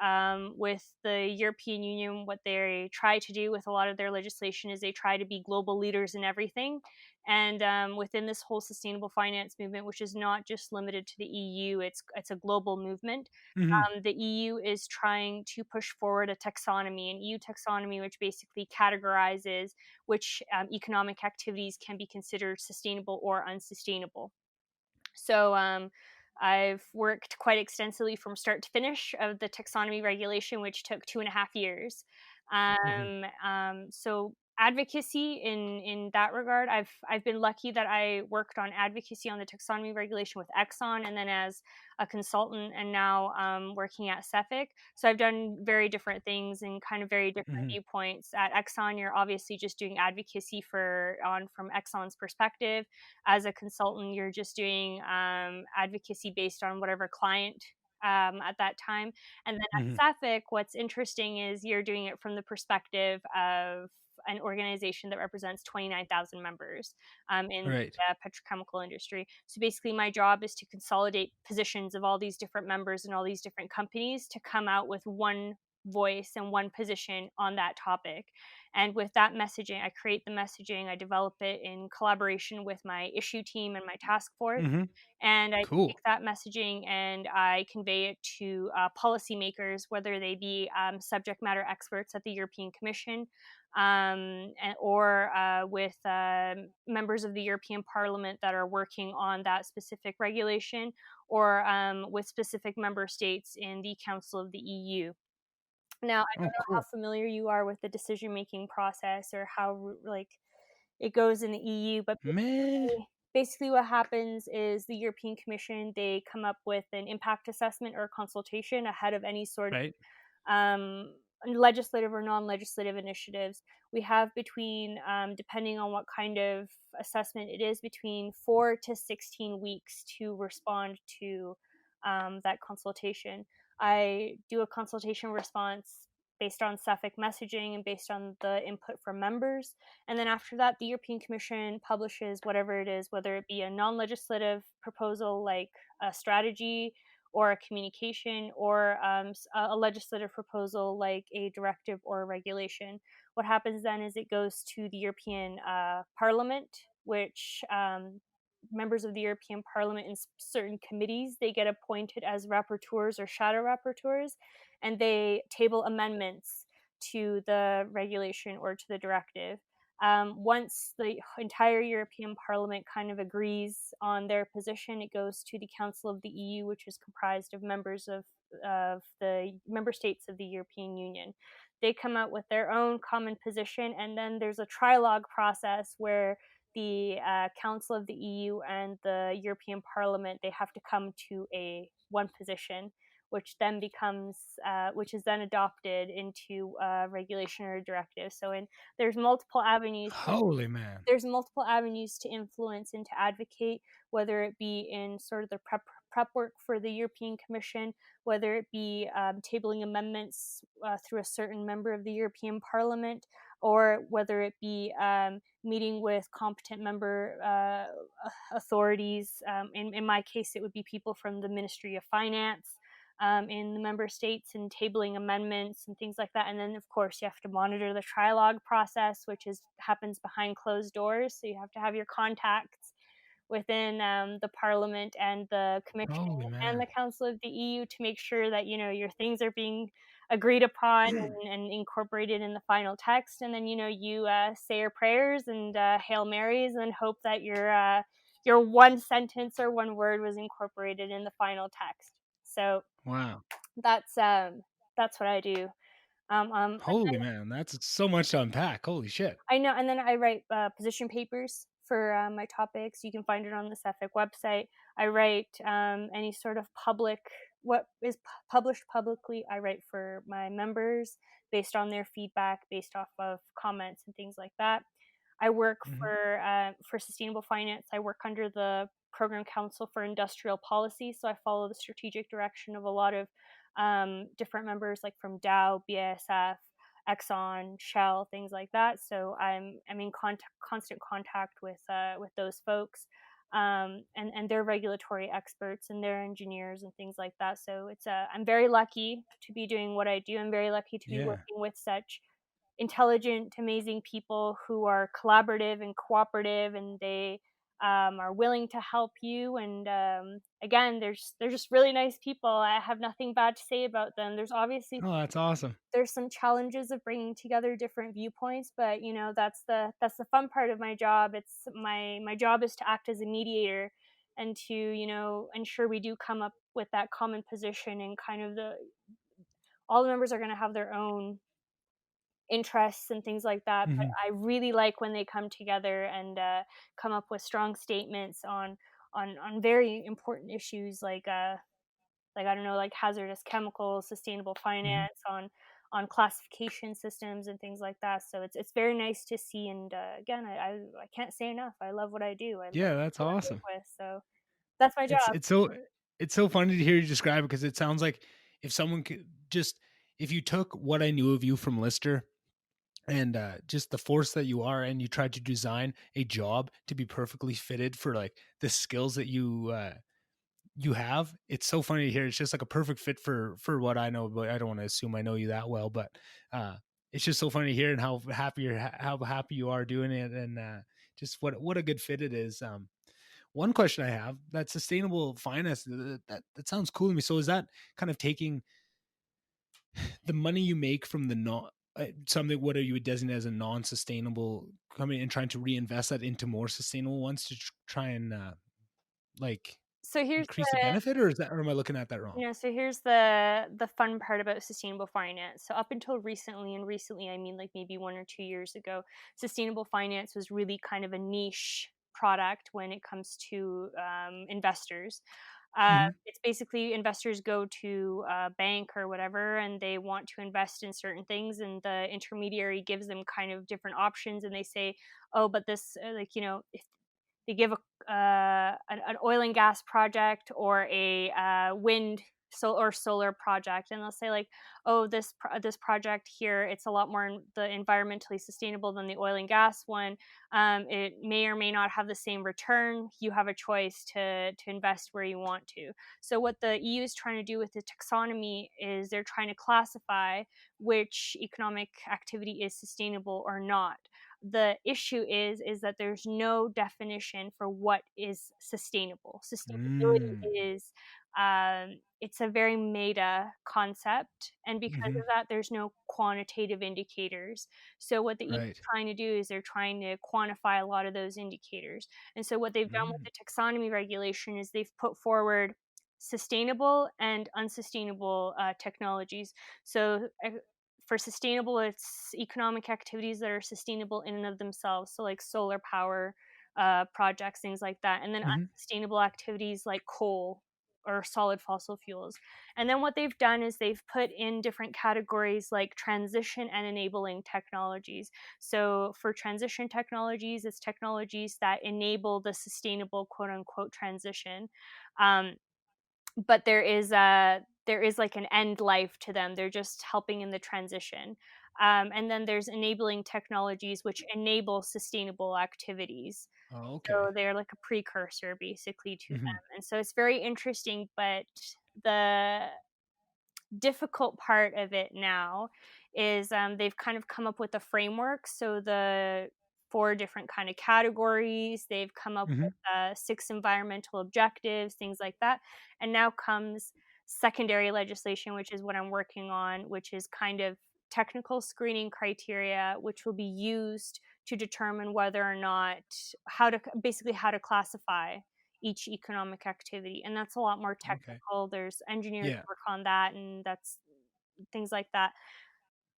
B: With the European Union, what they try to do with a lot of their legislation is they try to be global leaders in everything. And within this whole sustainable finance movement, which is not just limited to the EU, it's a global movement.
A: Mhm.
B: The EU is trying to push forward a taxonomy, an EU taxonomy, which basically categorizes which economic activities can be considered sustainable or unsustainable. So I've worked quite extensively from start to finish of the taxonomy regulation, which took 2.5 years.
A: Mhm.
B: So advocacy in that regard, I've been lucky that I worked on advocacy on the taxonomy regulation with Exxon, and then as a consultant, and now working at Cefic. So I've done very different things and kind of very different
A: Mhm.
B: viewpoints. At Exxon, you're obviously just doing advocacy for on from Exxon's perspective. As a consultant, you're just doing advocacy based on whatever client at that time. And then
A: Mhm.
B: at Sapphic, what's interesting is you're doing it from the perspective of an organization that represents 29,000 members in
A: Right.
B: the petrochemical industry. So basically, my job is to consolidate positions of all these different members and all these different companies to come out with one voice and one position on that topic. And with that messaging, I create the messaging, I develop it in collaboration with my issue team and my task force.
A: Mhm.
B: And I take
A: Cool.
B: that messaging and I convey it to policymakers, whether they be subject matter experts at the European Commission or with members of the European Parliament that are working on that specific regulation, or with specific member states in the Council of the EU. Now, I
A: Oh,
B: don't know how
A: cool.
B: familiar you are with the decision-making process or how like it goes in the EU, but
A: Man.
B: basically what happens is the European Commission, they come up with an impact assessment or consultation ahead of any sort
A: Right.
B: um, legislative or non-legislative initiatives. We have between, depending on what kind of assessment it is, between 4 to 16 weeks to respond to that consultation. I do a consultation response based on Suffolk messaging and based on the input from members. And then after that, the European Commission publishes whatever it is, whether it be a non legislative proposal like a strategy or a communication, or a legislative proposal like a directive or a regulation. What happens then is it goes to the European Parliament, which members of the European Parliament in certain committees, they get appointed as rapporteurs or shadow rapporteurs, and they table amendments to the regulation or to the directive. Once the entire European Parliament kind of agrees on their position, it goes to the Council of the EU, which is comprised of members of the member states of the European Union. They come out with their own common position, and then there's a trilogue process where the Council of the EU and the European Parliament, they have to come to a one position, which then becomes which is then adopted into a regulation or a directive. So there's multiple avenues
A: Holy man.
B: there's multiple avenues to influence and to advocate, whether it be in sort of the prep work for the European Commission, whether it be tabling amendments through a certain member of the European Parliament, or whether it be meeting with competent member authorities. In my case, it would be people from the Ministry of Finance in the member states and tabling amendments and things like that. And then, of course, you have to monitor the trilogue process, which happens behind closed doors. So you have to have your contacts within the Parliament and the Commission
A: Holy
B: and
A: man.
B: the Council of the EU to make sure that your things are being agreed upon and incorporated in the final text. And then you say your prayers and Hail Marys and hope that your one sentence or one word was incorporated in the final text. So
A: Wow.
B: that's what I do.
A: Holy man. That's so much to unpack. Holy shit.
B: I know, and then I write position papers for my topics. You can find it on the Suffolk website. I write any sort of what is published publicly. I write for my members based on their feedback, based off of comments and things like that. I work
A: Hmm.
B: for sustainable finance. I work under the Program Council for Industrial Policy, so I follow the strategic direction of a lot of different members, like from Dow, BASF, Exxon, Shell, things like that. So I'm in constant contact with those folks, and they're regulatory experts and they're engineers and things like that. So I'm very lucky to be doing what I do. I'm very lucky to be
A: Yeah.
B: working with such intelligent, amazing people who are collaborative and cooperative, and they are willing to help you. And again, they're just really nice people. I have nothing bad to say about them.
A: Oh, that's awesome.
B: There's some challenges of bringing together different viewpoints, but that's the fun part of my job. It's my job is to act as a mediator and to ensure we do come up with that common position, and kind of the all the members are going to have their own interests and things like that. But
A: Hmm.
B: I really like when they come together and come up with strong statements on very important issues like I don't know, like hazardous chemicals, sustainable
A: Hmm.
B: finance, on classification systems and things like that. So it's very nice to see. And again, I can't say enough. I love what I do. I love
A: Yeah, that's
B: what I work
A: awesome.
B: with. So that's my
A: It's
B: job.
A: it's so it's so funny to hear you describe it because it sounds like if someone could just if you took what I knew of you from Lister and just the force that you are and you tried to design a job to be perfectly fitted for like the skills that you have. It's so funny to hear. It's just like a perfect fit for what I know, but I don't want to assume I know you that well, but it's just so funny to hear and how happy you are doing it, and just what a good fit it is. One question I have, that sustainable finance, that sounds cool to me. So is that kind of taking the money you make from the non something, what are you would designate as a non-sustainable company, and trying to reinvest that into more sustainable ones to try and like
B: So here's
A: increase the benefit, or is that, or am I looking at that wrong?
B: so here's the fun part about sustainable finance. So up until recently, and recently I mean like maybe 1 or 2 years ago, sustainable finance was really kind of a niche product when it comes to investors.
A: Mm-hmm.
B: It's basically investors go to a bank or whatever, and they want to invest in certain things, and the intermediary gives them kind of different options, and they say, oh, but this, like, if they give an oil and gas project or a wind or solar project, and they'll say like, oh, this project here, it's a lot more the environmentally sustainable than the oil and gas one. It may or may not have the same return. You have a choice to invest where you want to. So what the EU is trying to do with the taxonomy is they're trying to classify which economic activity is sustainable or not. The issue is that there's no definition for what is sustainable.
A: Mm.
B: Sustainability is it's a very meta concept, and because
A: Mm-hmm.
B: of that, there's no quantitative indicators. So what the EU is
A: Right.
B: trying to do is they're trying to quantify a lot of those indicators. And so what they've done with
A: Mm.
B: the taxonomy regulation is they've put forward sustainable and unsustainable technologies. So for sustainable, it's economic activities that are sustainable in and of themselves. So like solar power projects, things like that. And then
A: Mm-hmm.
B: unsustainable activities like coal or solid fossil fuels. And then what they've done is they've put in different categories like transition and enabling technologies. So for transition technologies, it's technologies that enable the sustainable quote unquote transition. Um, but there is like an end life to them. They're just helping in the transition. And then there's enabling technologies which enable sustainable activities.
A: Oh, okay.
B: So they're like a precursor basically to
A: Mm-hmm.
B: them. And so it's very interesting, but the difficult part of it now is they've kind of come up with a framework. So the four different kind of categories, they've come up
A: Mm-hmm.
B: with six environmental objectives, things like that. And now comes secondary legislation, which is what I'm working on, which is kind of technical screening criteria, which will be used to determine whether or not how to classify each economic activity. And that's a lot more
A: Okay.
B: technical. There's engineers
A: Yeah.
B: work on that, and that's things like that.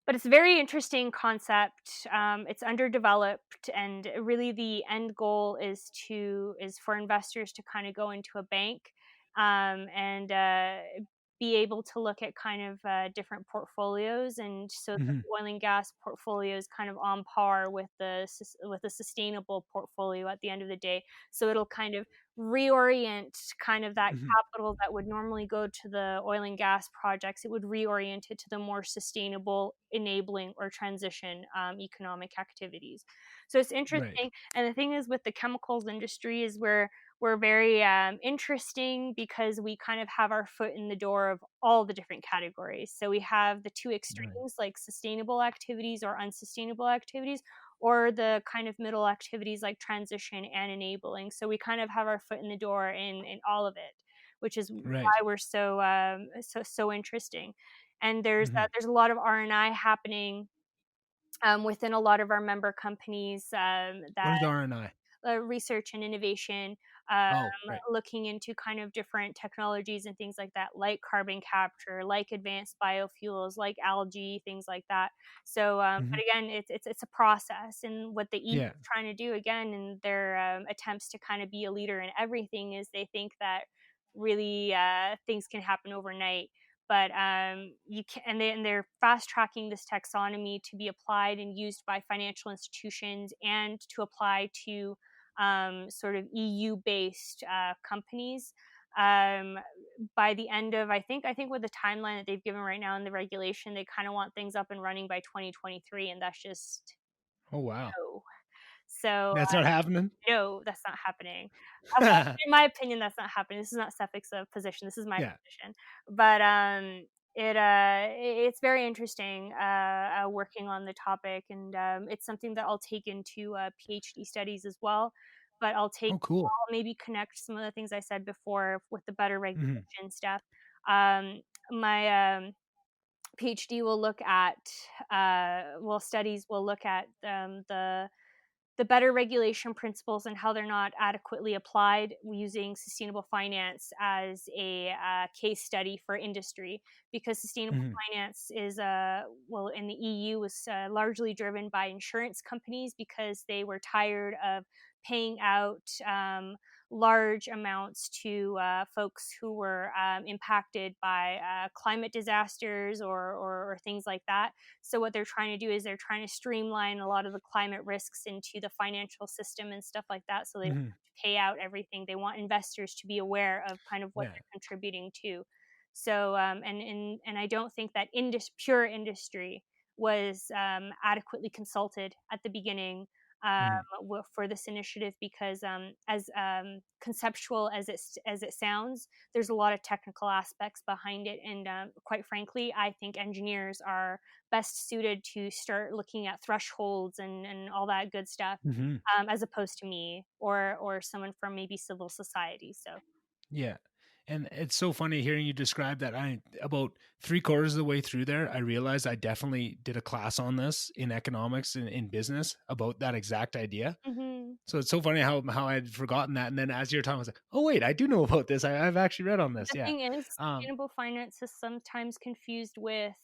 B: But it's a very interesting concept. It's underdeveloped, and really the end goal is for investors to kind of go into a bank and be able to look at kind of different portfolios, and so the
A: Mm-hmm.
B: oil and gas portfolio is kind of on par with the sustainable portfolio at the end of the day. So it'll kind of reorient kind of that
A: Mm-hmm.
B: capital that would normally go to the oil and gas projects. It would reorient it to the more sustainable, enabling, or transition economic activities. So it's
A: Right.
B: interesting. And the thing is, with the chemicals industry, is we're very interesting because we kind of have our foot in the door of all the different categories. So we have the two
A: Right.
B: extremes, like sustainable activities or unsustainable activities, or the kind of middle activities like transition and enabling. So we kind of have our foot in the door in all of it, which is
A: Right.
B: why we're so interesting. And
A: Mm-hmm.
B: there's a lot of R&I happening within a lot of our member companies
A: What
B: that
A: is RNI?
B: research and innovation, um,
A: Oh, right.
B: looking into kind of different technologies and things like that, like carbon capture, like advanced biofuels, like algae, things like that. So,
A: Mm-hmm.
B: but again, it's a process, and what the EU
A: Yeah.
B: is trying to do again in their attempts to kind of be a leader in everything is they think that really things can happen overnight. But you can, and they're fast tracking this taxonomy to be applied and used by financial institutions and to apply to sort of EU based companies. Um, by the end of I think with the timeline that they've given right now in the regulation, they kind of want things up and running by 2023, and that's just
A: Oh, wow.
B: no. So
A: That's not happening.
B: no, that's not happening. Well, in my opinion, that's not happening. This is not Cephic's position. This is my
A: Yeah.
B: position. But it's very interesting working on the topic, and it's something that I'll take into PhD studies as well. But
A: Oh, cool.
B: I'll maybe connect some of the things I said before with the better
A: Mm-hmm.
B: regulation stuff. My PhD will look at studies will look at the better regulation principles and how they're not adequately applied using sustainable finance as a case study for industry, because sustainable
A: Mm-hmm.
B: finance is in the EU was largely driven by insurance companies because they were tired of paying out large amounts to folks who were impacted by climate disasters or things like that. So what they're trying to do is they're trying to streamline a lot of the climate risks into the financial system and stuff like that. So they don't
A: Hmm.
B: have to pay out everything. They want investors to be aware of kind of what
A: Yeah.
B: they're contributing to. So and I don't think that pure industry was adequately consulted at the beginning
A: Hmm.
B: for this initiative because as conceptual as it sounds, there's a lot of technical aspects behind it, and quite frankly, I think engineers are best suited to start looking at thresholds and all that good stuff,
A: Hmm.
B: as opposed to me or someone from maybe civil society. So.
A: Yeah. And it's so funny hearing you describe that. I about three-quarters of the way through there, I realized I definitely did a class on this in economics and in business about that exact idea.
B: Mhm.
A: So it's so funny how I had forgotten that. And then as you're talking, I was like, oh wait, I do know about this. I've actually read on this.
B: The
A: Yeah.
B: thing is,
A: Um,
B: sustainable finance is sometimes confused with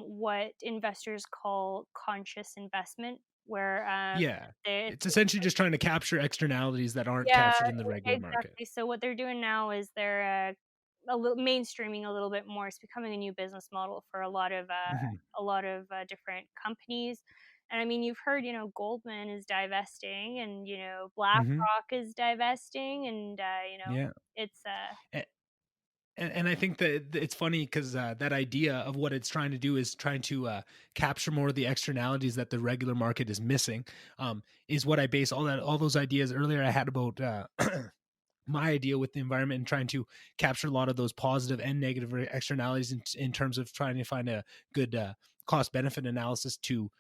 B: what investors call conscious investment, where
A: yeah.
B: it's
A: It's essentially just trying to capture externalities that aren't
B: yeah,
A: captured in the regular market.
B: exactly. So what they're doing now is they're a little mainstreaming a little bit more. It's becoming a new business model for
A: Hmm.
B: a lot of different companies. And I mean, you've heard, Goldman is divesting, and
A: Hmm.
B: BlackRock is divesting, and
A: Yeah.
B: it's
A: And I think that it's funny because that idea of what it's trying to do is trying to capture more of the externalities that the regular market is missing. Is what I base all those ideas earlier I had about my idea with the environment and trying to capture a lot of those positive and negative externalities in terms of trying to find a good cost benefit analysis to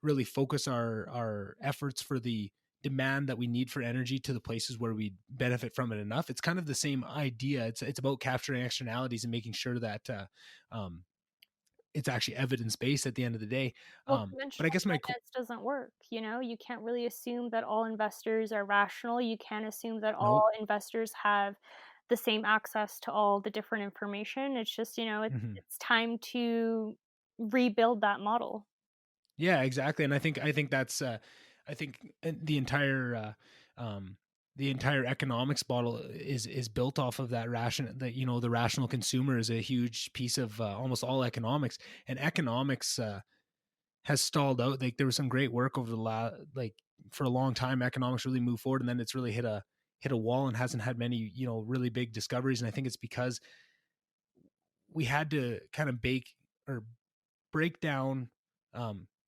A: really focus our efforts for the demand that we need for energy to the places where we benefit from it enough. It's kind of the same idea. It's about capturing externalities and making sure that um, it's actually evidence based at the end of the day.
B: well,
A: But I
B: conventional
A: guess
B: finance doesn't work, you can't really assume that all investors are rational, you can't assume that
A: nope.
B: all investors have the same access to all the different information, it's just,
A: Hmm.
B: it's time to rebuild that model.
A: Yeah, exactly. And I think that's I think the entire economics model is built off of that ration that the rational consumer is a huge piece of almost all economics. And economics has stalled out. Like there was some great work over the like for a long time economics really moved forward, and then it's really hit a wall and hasn't had many really big discoveries. And I think it's because we had to kind of bake or break down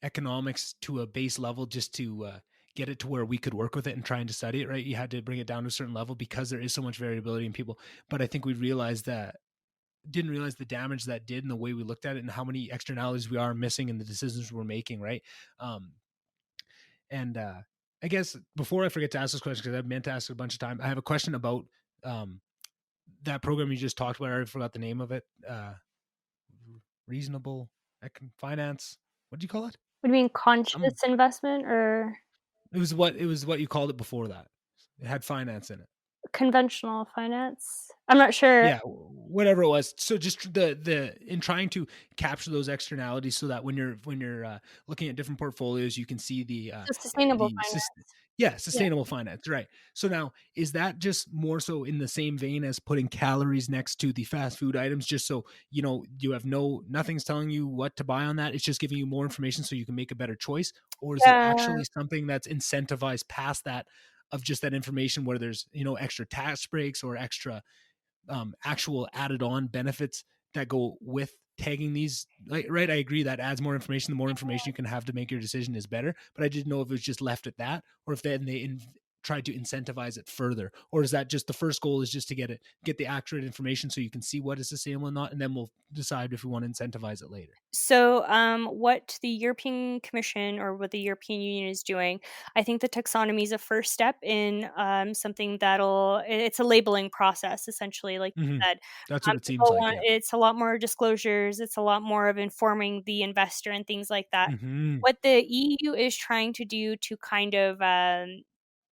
A: economics to a base level just to get it to where we could work with it and trying to study it. Right, you had to bring it down to a certain level because there is so much variability in people. But I think we realized that didn't realize the damage that did in the way we looked at it and how many externalities we are missing in the decisions we're making. Right. And I guess before I forget to ask this question, because I've meant to ask it a bunch of times, I have a question about um, that program you just talked about. I already forgot the name of it. Reasonable finance. What do you call it?
B: What do you mean
A: Some
B: conscious investment or
A: it was what you called it before that. It had finance in it.
B: conventional finance? I'm not sure.
A: Yeah, whatever it was. So just the in trying to capture those externalities so that when you're looking at different portfolios, you can see
B: So sustainable
A: the
B: finance.
A: yeah,
B: Yeah.
A: sustainable finance, right? So now is that just more so in the same vein as putting calories next to the fast food items, just so you have nothing's telling you what to buy on that. It's just giving you more information so you can make a better choice, or is it
B: Yeah.
A: actually something that's incentivized past that of just that information where there's extra tax breaks or extra actual added on benefits that go with tagging these, like, right? I agree that adds more information. The more information you can have to make your decision is better, but I didn't know if it was just left at that or if then they tried to incentivize it further, or is that just the first goal is just to get the accurate information so you can see what is sustainable and not, and then we'll decide if we want to incentivize it later.
B: So, what the European Commission or what the European Union is doing, I think the taxonomy is a first step in something it's a labeling process, essentially, like you
A: Hmm.
B: said.
A: That's what it seems
B: People
A: like.
B: want
A: Yeah.
B: it's a lot more disclosures, it's a lot more of informing the investor and things like that.
A: Hmm.
B: What the EU is trying to do to kind of,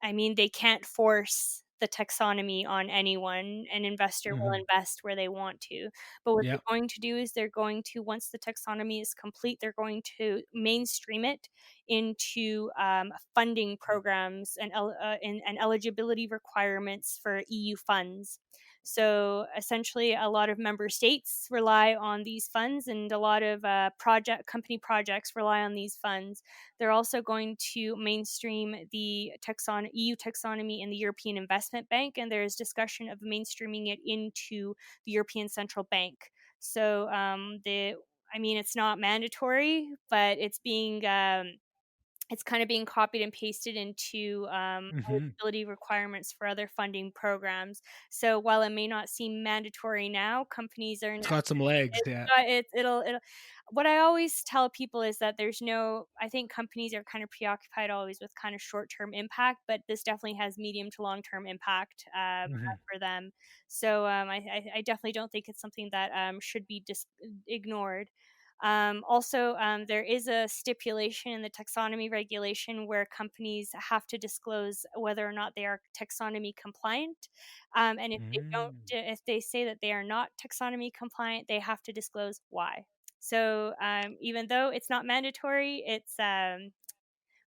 B: I mean, they can't force the taxonomy on anyone. An investor will
A: Hmm.
B: invest where they want to. But what
A: Yeah.
B: they're going to do is they're going to, once the taxonomy is complete, they're going to mainstream it into funding programs and eligibility requirements for EU funds. So essentially, a lot of member states rely on these funds, and a lot of company projects rely on these funds. They're also going to mainstream the EU taxonomy in the European Investment Bank, and there is discussion of mainstreaming it into the European Central Bank. So I mean, it's not mandatory, but it's kind of being copied and pasted into
A: Hmm.
B: eligibility requirements for other funding programs. So while it may not seem mandatory now, companies are
A: It's
B: now,
A: got some legs. Yeah.
B: it'll what I always tell people is that there's no, I think companies are kind of preoccupied always with kind of short-term impact, but this definitely has medium to long-term impact
A: Hmm.
B: for them. So I definitely don't think it's something that should be ignored. Also, there is a stipulation in the taxonomy regulation where companies have to disclose whether or not they are taxonomy compliant. And if they don't,
A: Mm.
B: if they say that they are not taxonomy compliant, they have to disclose why. So even though it's not mandatory, it's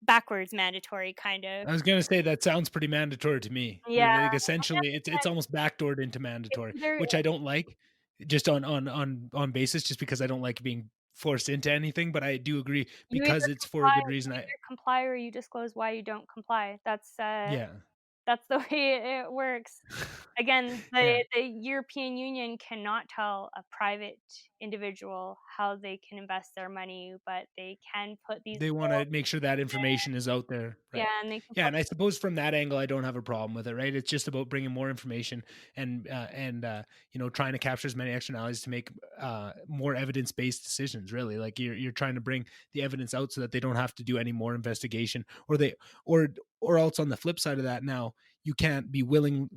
B: backwards mandatory, kind of.
A: I was gonna say that sounds pretty mandatory to me.
B: Yeah,
A: Like essentially, it's almost backdoored into
B: it's
A: mandatory,
B: either
A: which I don't like. Just on basis, just because I don't like being forced into anything. But I do agree
B: you
A: because
B: either
A: it's for a
B: comply,
A: good reason.
B: you either comply or you disclose why you don't comply.
A: Yeah,
B: That's the way it works. Again,
A: yeah.
B: the European Union cannot tell a private individual how they can invest their money, but they can put these
A: They want
B: goals.
A: to make sure that information is out there,
B: Yeah,
A: right?
B: and they can
A: Yeah,
B: put.
A: and I suppose from that angle, I don't have a problem with it, right? It's just about bringing more information and trying to capture as many externalities to make more evidence based decisions. Really, like you're trying to bring the evidence out so that they don't have to do any more investigation, or or else on the flip side of that, now you can't be willing.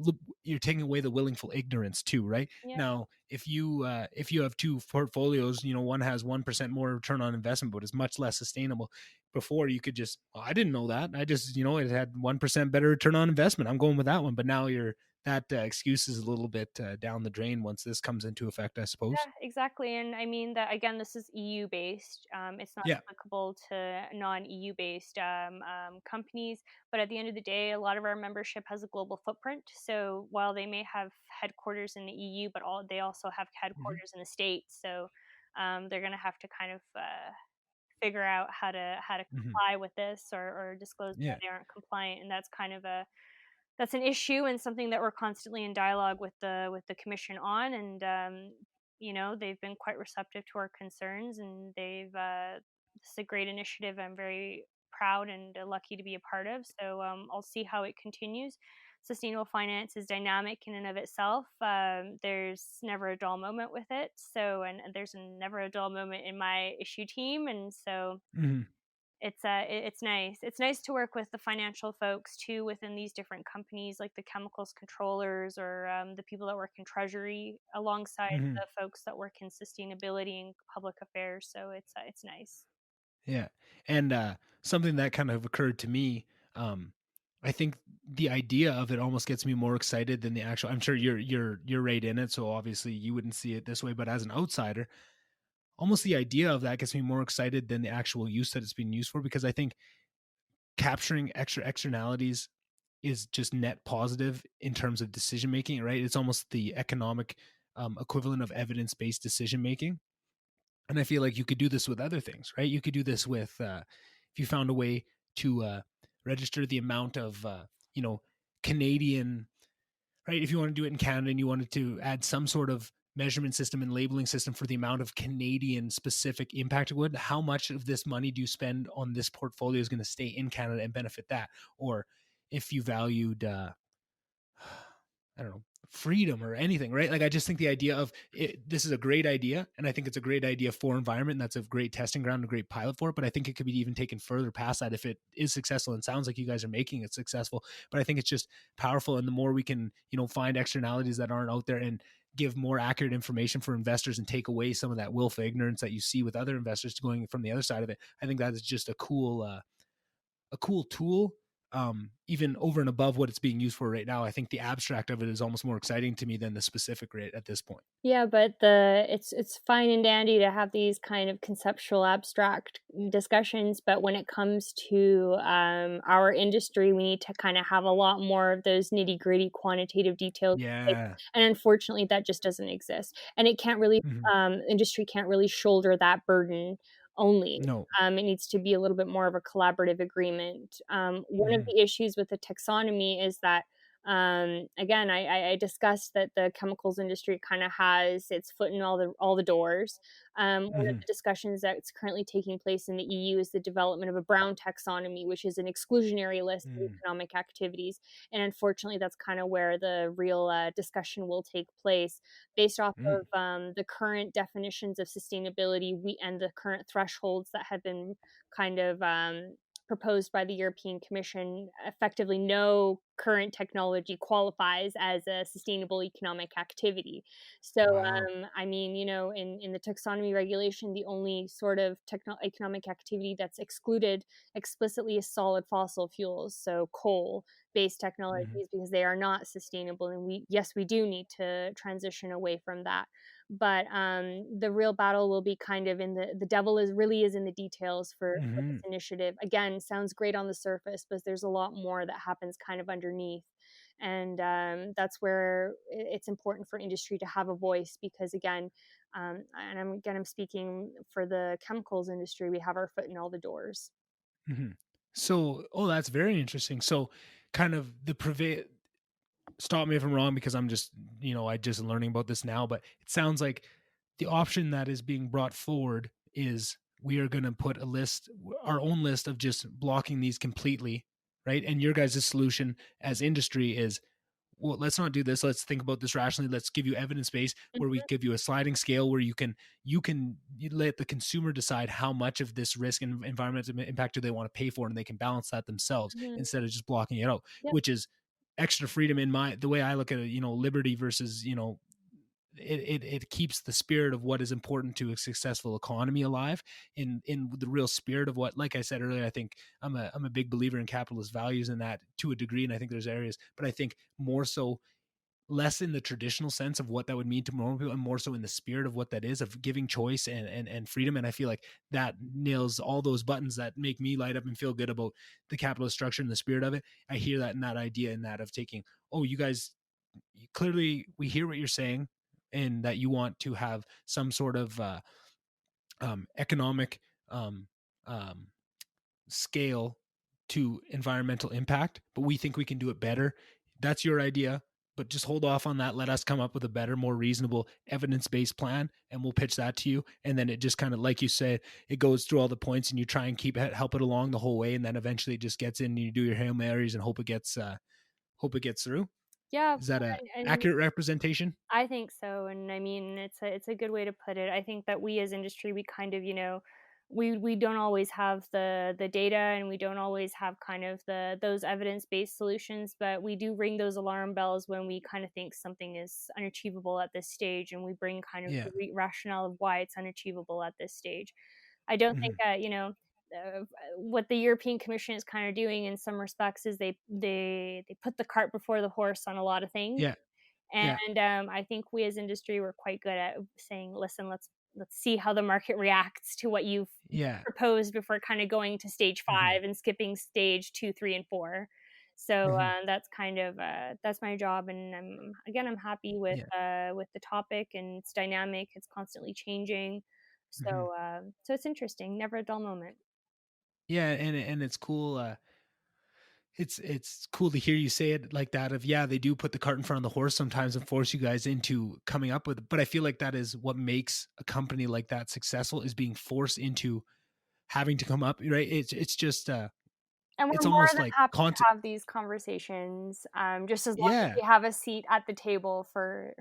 A: You're taking away the willful ignorance too, right?
B: Yeah,
A: Now, if you have two portfolios, one has 1% more return on investment, but is much less sustainable. Before you could just, well, I didn't know that. I just, it had 1% better return on investment. I'm going with that one. But now that excuse is a little bit down the drain once this comes into effect, I suppose.
B: yeah, exactly. And I mean that again, this is EU based. It's not
A: Yeah.
B: applicable to non-EU based companies. But at the end of the day, a lot of our membership has a global footprint. So while they may have headquarters in the EU, but they also have
A: Hmm.
B: headquarters in the States. So they're going to have to kind of figure out how to
A: Hmm.
B: comply with this, or disclose why
A: Yeah.
B: they aren't compliant, and that's an issue and something that we're constantly in dialogue with the commission on. And they've been quite receptive to our concerns, and this is a great initiative. I'm very proud and lucky to be a part of. So I'll see how it continues. Sustainable finance is dynamic in and of itself. There's never a dull moment with it. So, and there's never a dull moment in my issue team. And so
A: Hmm.
B: it's nice. It's nice to work with the financial folks too within these different companies, like the chemicals controllers, or the people that work in treasury, alongside
A: Hmm.
B: the folks that work in sustainability and public affairs. So it's nice.
A: Yeah. And something that kind of occurred to me, um, I think the idea of it almost gets me more excited than the actual. I'm sure you're right in it, so obviously you wouldn't see it this way. But as an outsider, almost the idea of that gets me more excited than the actual use that it's being used for, because I think capturing extra externalities is just net positive in terms of decision making, right? It's almost the economic equivalent of evidence based decision making. And I feel like you could do this with other things, right? You could do this with if you found a way to register the amount of you know Canadian, right? If you want to do it in Canada and you wanted to add some sort of measurement system and labeling system for the amount of Canadian specific impact it would, how much of this money do you spend on this portfolio is going to stay in Canada and benefit that? Or if you valued I don't know, freedom or anything, right? Like I just think the idea of it, this is a great idea, and I think it's a great idea for environment. And that's a great testing ground, a great pilot for it. But I think it could be even taken further past that if it is successful. And sounds like you guys are making it successful. But I think it's just powerful, and the more we can, find externalities that aren't out there and give more accurate information for investors and take away some of that willful ignorance that you see with other investors going from the other side of it. I think that is just a cool tool even over and above what it's being used for right now. I think the abstract of it is almost more exciting to me than the specific rate at this point.
B: Yeah, but it's fine and dandy to have these kind of conceptual abstract discussions, but when it comes to our industry, we need to kind of have a lot more of those nitty-gritty quantitative details.
A: Yeah.
B: And unfortunately, that just doesn't exist. And it can't really
A: Hmm.
B: industry can't really shoulder that burden only.
A: No.
B: It needs to be a little bit more of a collaborative agreement. One of
A: Hmm.
B: the issues with the taxonomy is that again, I discussed that the chemicals industry kind of has its foot in all the doors. One of
A: Hmm.
B: the discussions that's currently taking place in the EU is the development of a brown taxonomy, which is an exclusionary list of
A: Mm.
B: economic activities. And unfortunately, that's kind of where the real discussion will take place, based off
A: Mm.
B: of the current definitions of sustainability and the current thresholds that have been kind of proposed by the European Commission. Effectively, no current technology qualifies as a sustainable economic activity. So,
A: Wow.
B: I mean, in the taxonomy regulation, the only sort of economic activity that's excluded explicitly is solid fossil fuels, so coal based
A: Hmm.
B: technologies, because they are not sustainable. And yes, we do need to transition away from that. But the real battle will be kind of in the devil is really is in the details for this
A: Hmm.
B: initiative. Again, sounds great on the surface, but there's a lot more that happens kind of underneath. And that's where it's important for industry to have a voice, because again, I'm speaking for the chemicals industry. We have our foot in all the doors.
A: Hmm. So, oh, that's very interesting. So, kind of the stop me if I'm wrong because I'm just, I just learning about this now, but it sounds like the option that is being brought forward is we are going to put our own list of just blocking these completely, right? And your guys' solution as industry is, well, let's not do this. Let's think about this rationally. Let's give you evidence base where we give you a sliding scale where you let the consumer decide how much of this risk and environmental impact do they want to pay for, and they can balance that themselves
B: Mhm.
A: instead of just blocking it out,
B: Yep.
A: which is extra freedom in the way I look at it. Liberty versus it keeps the spirit of what is important to a successful economy alive in the real spirit of what, like I said earlier, I think I'm a big believer in capitalist values in that to a degree, and I think there's areas, but I think more so less in the traditional sense of what that would mean to more people and more so in the spirit of what that is of giving choice and freedom. And I feel like that nails all those buttons that make me light up and feel good about the capitalist structure and the spirit of it. I hear that in that idea, in that of taking, oh, you guys, clearly we hear what you're saying and that you want to have some sort of economic um, um, scale to environmental impact, but we think we can do it better. That's your idea, but just hold off on that. Let us come up with a better, more reasonable, evidence based plan, and we'll pitch that to you. And then it just kind of, like you said, it goes through all the points, and you try and help it along the whole way, and then eventually it just gets in, and you do your Hail Marys and hope it gets through.
B: Yeah,
A: Is that a
B: and
A: accurate representation?
B: I think so. And I mean, it's a good way to put it. I think that we as industry, we kind of, we don't always have the data, and we don't always have kind of those evidence-based solutions, but we do ring those alarm bells when we kind of think something is unachievable at this stage, and we bring kind of
A: Yeah.
B: the rationale of why it's unachievable at this stage. I don't think
A: Hmm.
B: what the European Commission is kind of doing in some respects is they put the cart before the horse on a lot of things.
A: Yeah. Yeah.
B: And I think we as industry were quite good at saying, "Listen, let's see how the market reacts to what you've
A: Yeah.
B: proposed before kind of going to stage
A: Hmm.
B: 5 and skipping stage 2, 3, and 4." So
A: Hmm.
B: that's kind of that's my job, and I'm happy
A: Yeah.
B: with the topic, and it's dynamic, it's constantly changing.
A: Hmm.
B: So it's interesting, never a dull moment.
A: Yeah, and it's cool. It's cool to hear you say it like that. Of yeah, they do put the cart in front of the horse sometimes and force you guys into coming up with it. But I feel like that is what makes a company like that successful, is being forced into having to come up. Right? It's just
B: And
A: it's
B: we're more
A: almost
B: than
A: like
B: happy to
A: content.
B: have these conversations, just as long as
A: Yeah.
B: we have a seat at the table for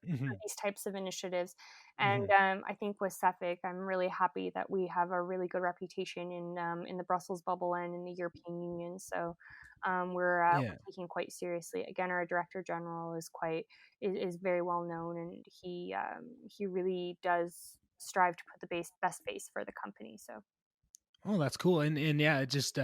A: Hmm.
B: these types of initiatives. And
A: Hmm.
B: I think with Cefic, I'm really happy that we have a really good reputation in the Brussels bubble and in the European Union. So
A: Yeah.
B: we're taking quite seriously. Again, our director general is very well known, and he really does strive to put the best face for the company. So
A: Oh, that's cool. And yeah, it just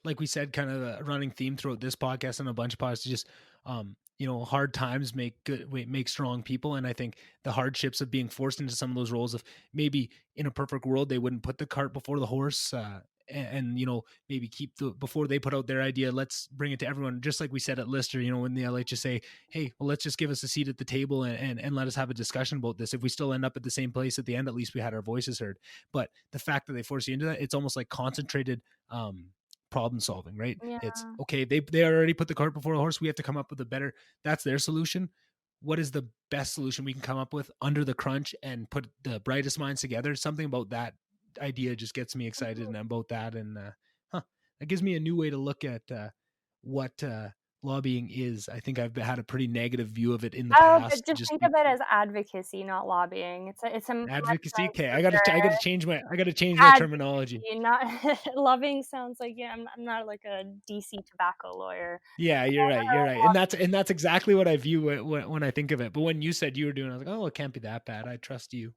A: like we said, kind of a running theme throughout this podcast and a bunch of podcasts, just hard times make strong people. And I think the hardships of being forced into some of those roles of maybe in a perfect world they wouldn't put the cart before the horse. And maybe keep the before they put out their idea, let's bring it to everyone, just like we said at Lister, when the LH just say, hey, well, let's just give us a seat at the table and let us have a discussion about this. If we still end up at the same place at the end, at least we had our voices heard. But the fact that they force you into that, it's almost like concentrated problem solving, right? It's
B: Yeah.
A: okay, they already put the cart before the horse. We have to come up with a better, that's their solution. What is the best solution we can come up with under the crunch and put the brightest minds together? Something about that idea just gets me excited and about that. And that gives me a new way to look at what lobbying is. I think I've had a pretty negative view of it in the
B: Oh, but
A: past,
B: just
A: just
B: think of it as advocacy, not lobbying. It's a much
A: advocacy. Okay, I got to change my terminology.
B: advocacy, not loving sounds like, yeah, I'm not like a DC tobacco lawyer.
A: Yeah, you're right. You're right, and that's exactly what I view when I think of it. But when you said you were doing it, I was like, oh, it can't be that bad. I trust you.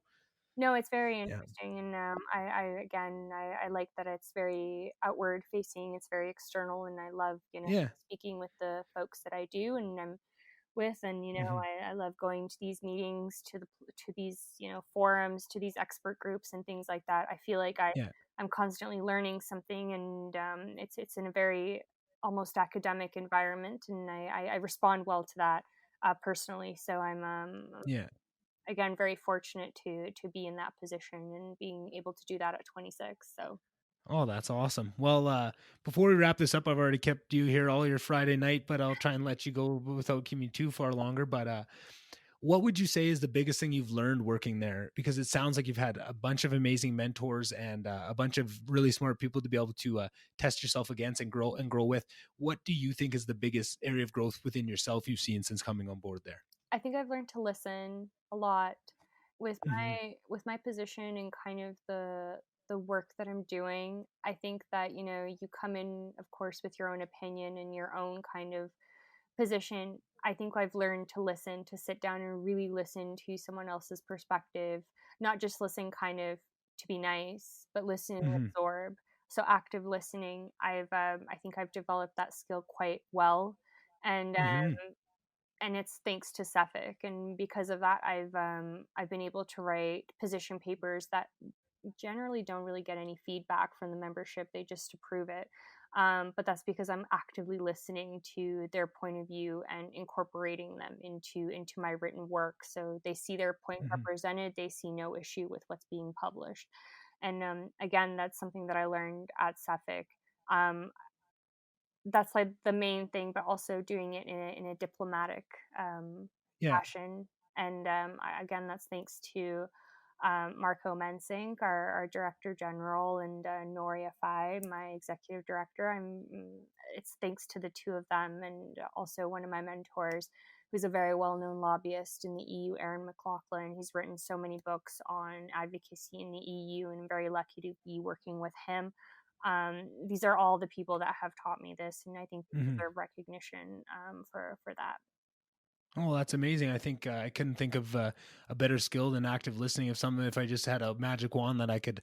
B: No, it's very
A: Yeah,
B: interesting, and I again, I like that it's very outward facing. It's very external, and I love,
A: yeah,
B: speaking with the folks that I do, and I'm with, and
A: hmm,
B: I love going to these meetings, to these forums, to these expert groups, and things like that. I feel like
A: yeah,
B: I'm constantly learning something, and it's in a very almost academic environment, and I respond well to that personally. So I'm
A: yeah.
B: again very fortunate to be in that position and being able to do that at 26. So
A: Oh, that's awesome. Well, before we wrap this up, I've already kept you here all your Friday night, but I'll try and let you go without keeping you too far longer. But what would you say is the biggest thing you've learned working there? Because it sounds like you've had a bunch of amazing mentors and a bunch of really smart people to be able to test yourself against and grow with. What do you think is the biggest area of growth within yourself you've seen since coming on board there?
B: I think I've learned to listen a lot with
A: Hmm.
B: my position and kind of the work that I'm doing. I think that, you come in, of course, with your own opinion and your own kind of position. I think I've learned to listen, to sit down and really listen to someone else's perspective, not just listen kind of to be nice, but listen and
A: Hmm.
B: absorb. So active listening, I think I've developed that skill quite well, and
A: Hmm.
B: it's thanks to Suffolk, and because of that, I've been able to write position papers that generally don't really get any feedback from the membership. They just approve it. But that's because I'm actively listening to their point of view and incorporating them into my written work. So they see their point
A: Hmm.
B: represented. They see no issue with what's being published. And again, that's something that I learned at Suffolk. Um, that's like the main thing, but also doing it in a diplomatic
A: Yeah.
B: fashion. And again, that's thanks to Marco Mensink, our director general, and Noria Fai, my executive director. It's thanks to the two of them, and also one of my mentors, who's a very well-known lobbyist in the EU, Aaron McLaughlin. He's written so many books on advocacy in the EU, and I'm very lucky to be working with him. These are all the people that have taught me this, and I think they
A: Hmm.
B: deserve recognition for that.
A: Oh, that's amazing. I think I couldn't think of a better skill than active listening. If I just had a magic wand that I could,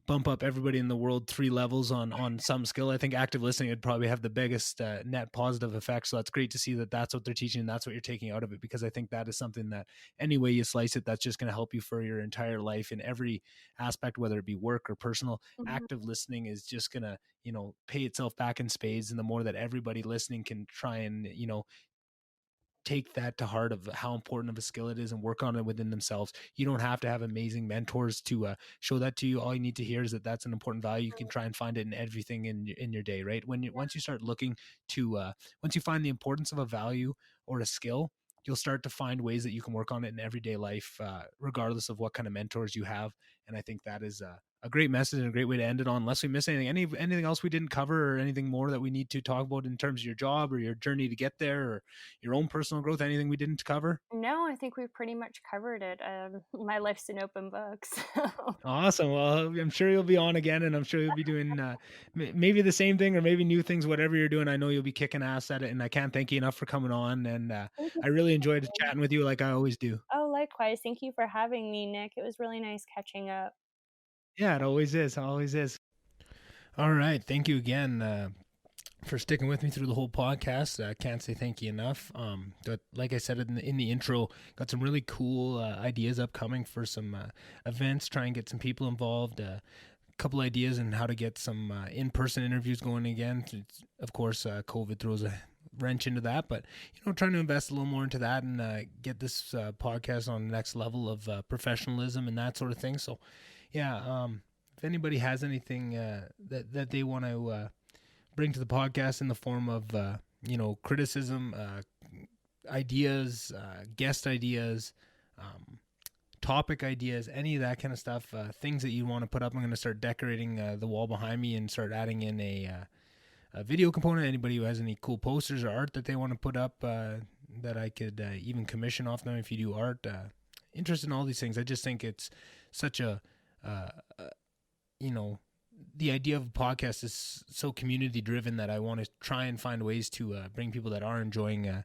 A: bump up everybody in the world 3 levels on some skill, I think active listening would probably have the biggest net positive effect. So that's great to see that that's what they're teaching and that's what you're taking out of it, because I think that is something that any way you slice it, that's just going to help you for your entire life in every aspect, whether it be work or personal.
B: Mhm.
A: Active listening is just going to, pay itself back in spades. And the more that everybody listening can try and, take that to heart of how important of a skill it is and work on it within themselves. You don't have to have amazing mentors to show that to you. All you need to hear is that that's an important value. You can try and find it in everything in your day, right? Once you start looking to once you find the importance of a value or a skill, you'll start to find ways that you can work on it in everyday life, regardless of what kind of mentors you have. And I think that is a great message and a great way to end it on. Unless we miss anything, anything else we didn't cover, or anything more that we need to talk about in terms of your job or your journey to get there, or your own personal growth, anything we didn't cover?
B: No, I think we've pretty much covered it. My life's an open book, so
A: Awesome. Well, I'm sure you'll be on again, and I'm sure you'll be doing maybe the same thing or maybe new things, whatever you're doing. I know you'll be kicking ass at it, and I can't thank you enough for coming on. And
B: thank you
A: I
B: for
A: really enjoyed
B: having me.
A: chatting with you, like I always do.
B: Oh, likewise. Thank you for having me, Nick. It was really nice catching up.
A: Yeah, it always is. Always is. All right. Thank you again for sticking with me through the whole podcast. I can't say thank you enough. But like I said in the intro, got some really cool ideas upcoming for some events. Try and get some people involved. Couple ideas on how to get some in-person interviews going again. Of course, COVID throws a wrench into that, but trying to invest a little more into that and get this podcast on the next level of professionalism and that sort of thing. So, yeah, if anybody has anything that they want to bring to the podcast in the form of criticism, ideas, guest ideas, topic ideas, any of that kind of stuff, things that you want to put up. I'm going to start decorating the wall behind me and start adding in a video component. Anybody who has any cool posters or art that they want to put up that I could even commission off them if you do art. Interested in all these things. I just think it's such a, the idea of a podcast is so community driven that I want to try and find ways to bring people that are enjoying the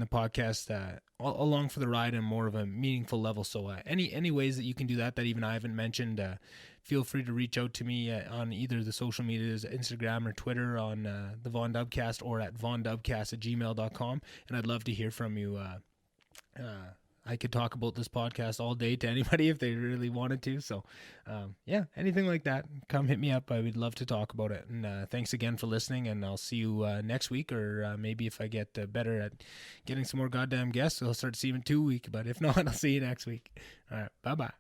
A: podcast along for the ride on more of a meaningful level. So any ways that you can do that even I haven't mentioned, feel free to reach out to me on either the social medias, Instagram or Twitter, on the VonDubCast, or at VonDubCast@gmail.com. And I'd love to hear from you. I could talk about this podcast all day to anybody if they really wanted to. So, anything like that, come hit me up. I would love to talk about it. And thanks again for listening, and I'll see you next week, or maybe if I get better at getting some more goddamn guests, I'll start seeing 2 weeks. But if not, I'll see you next week. All right, bye-bye.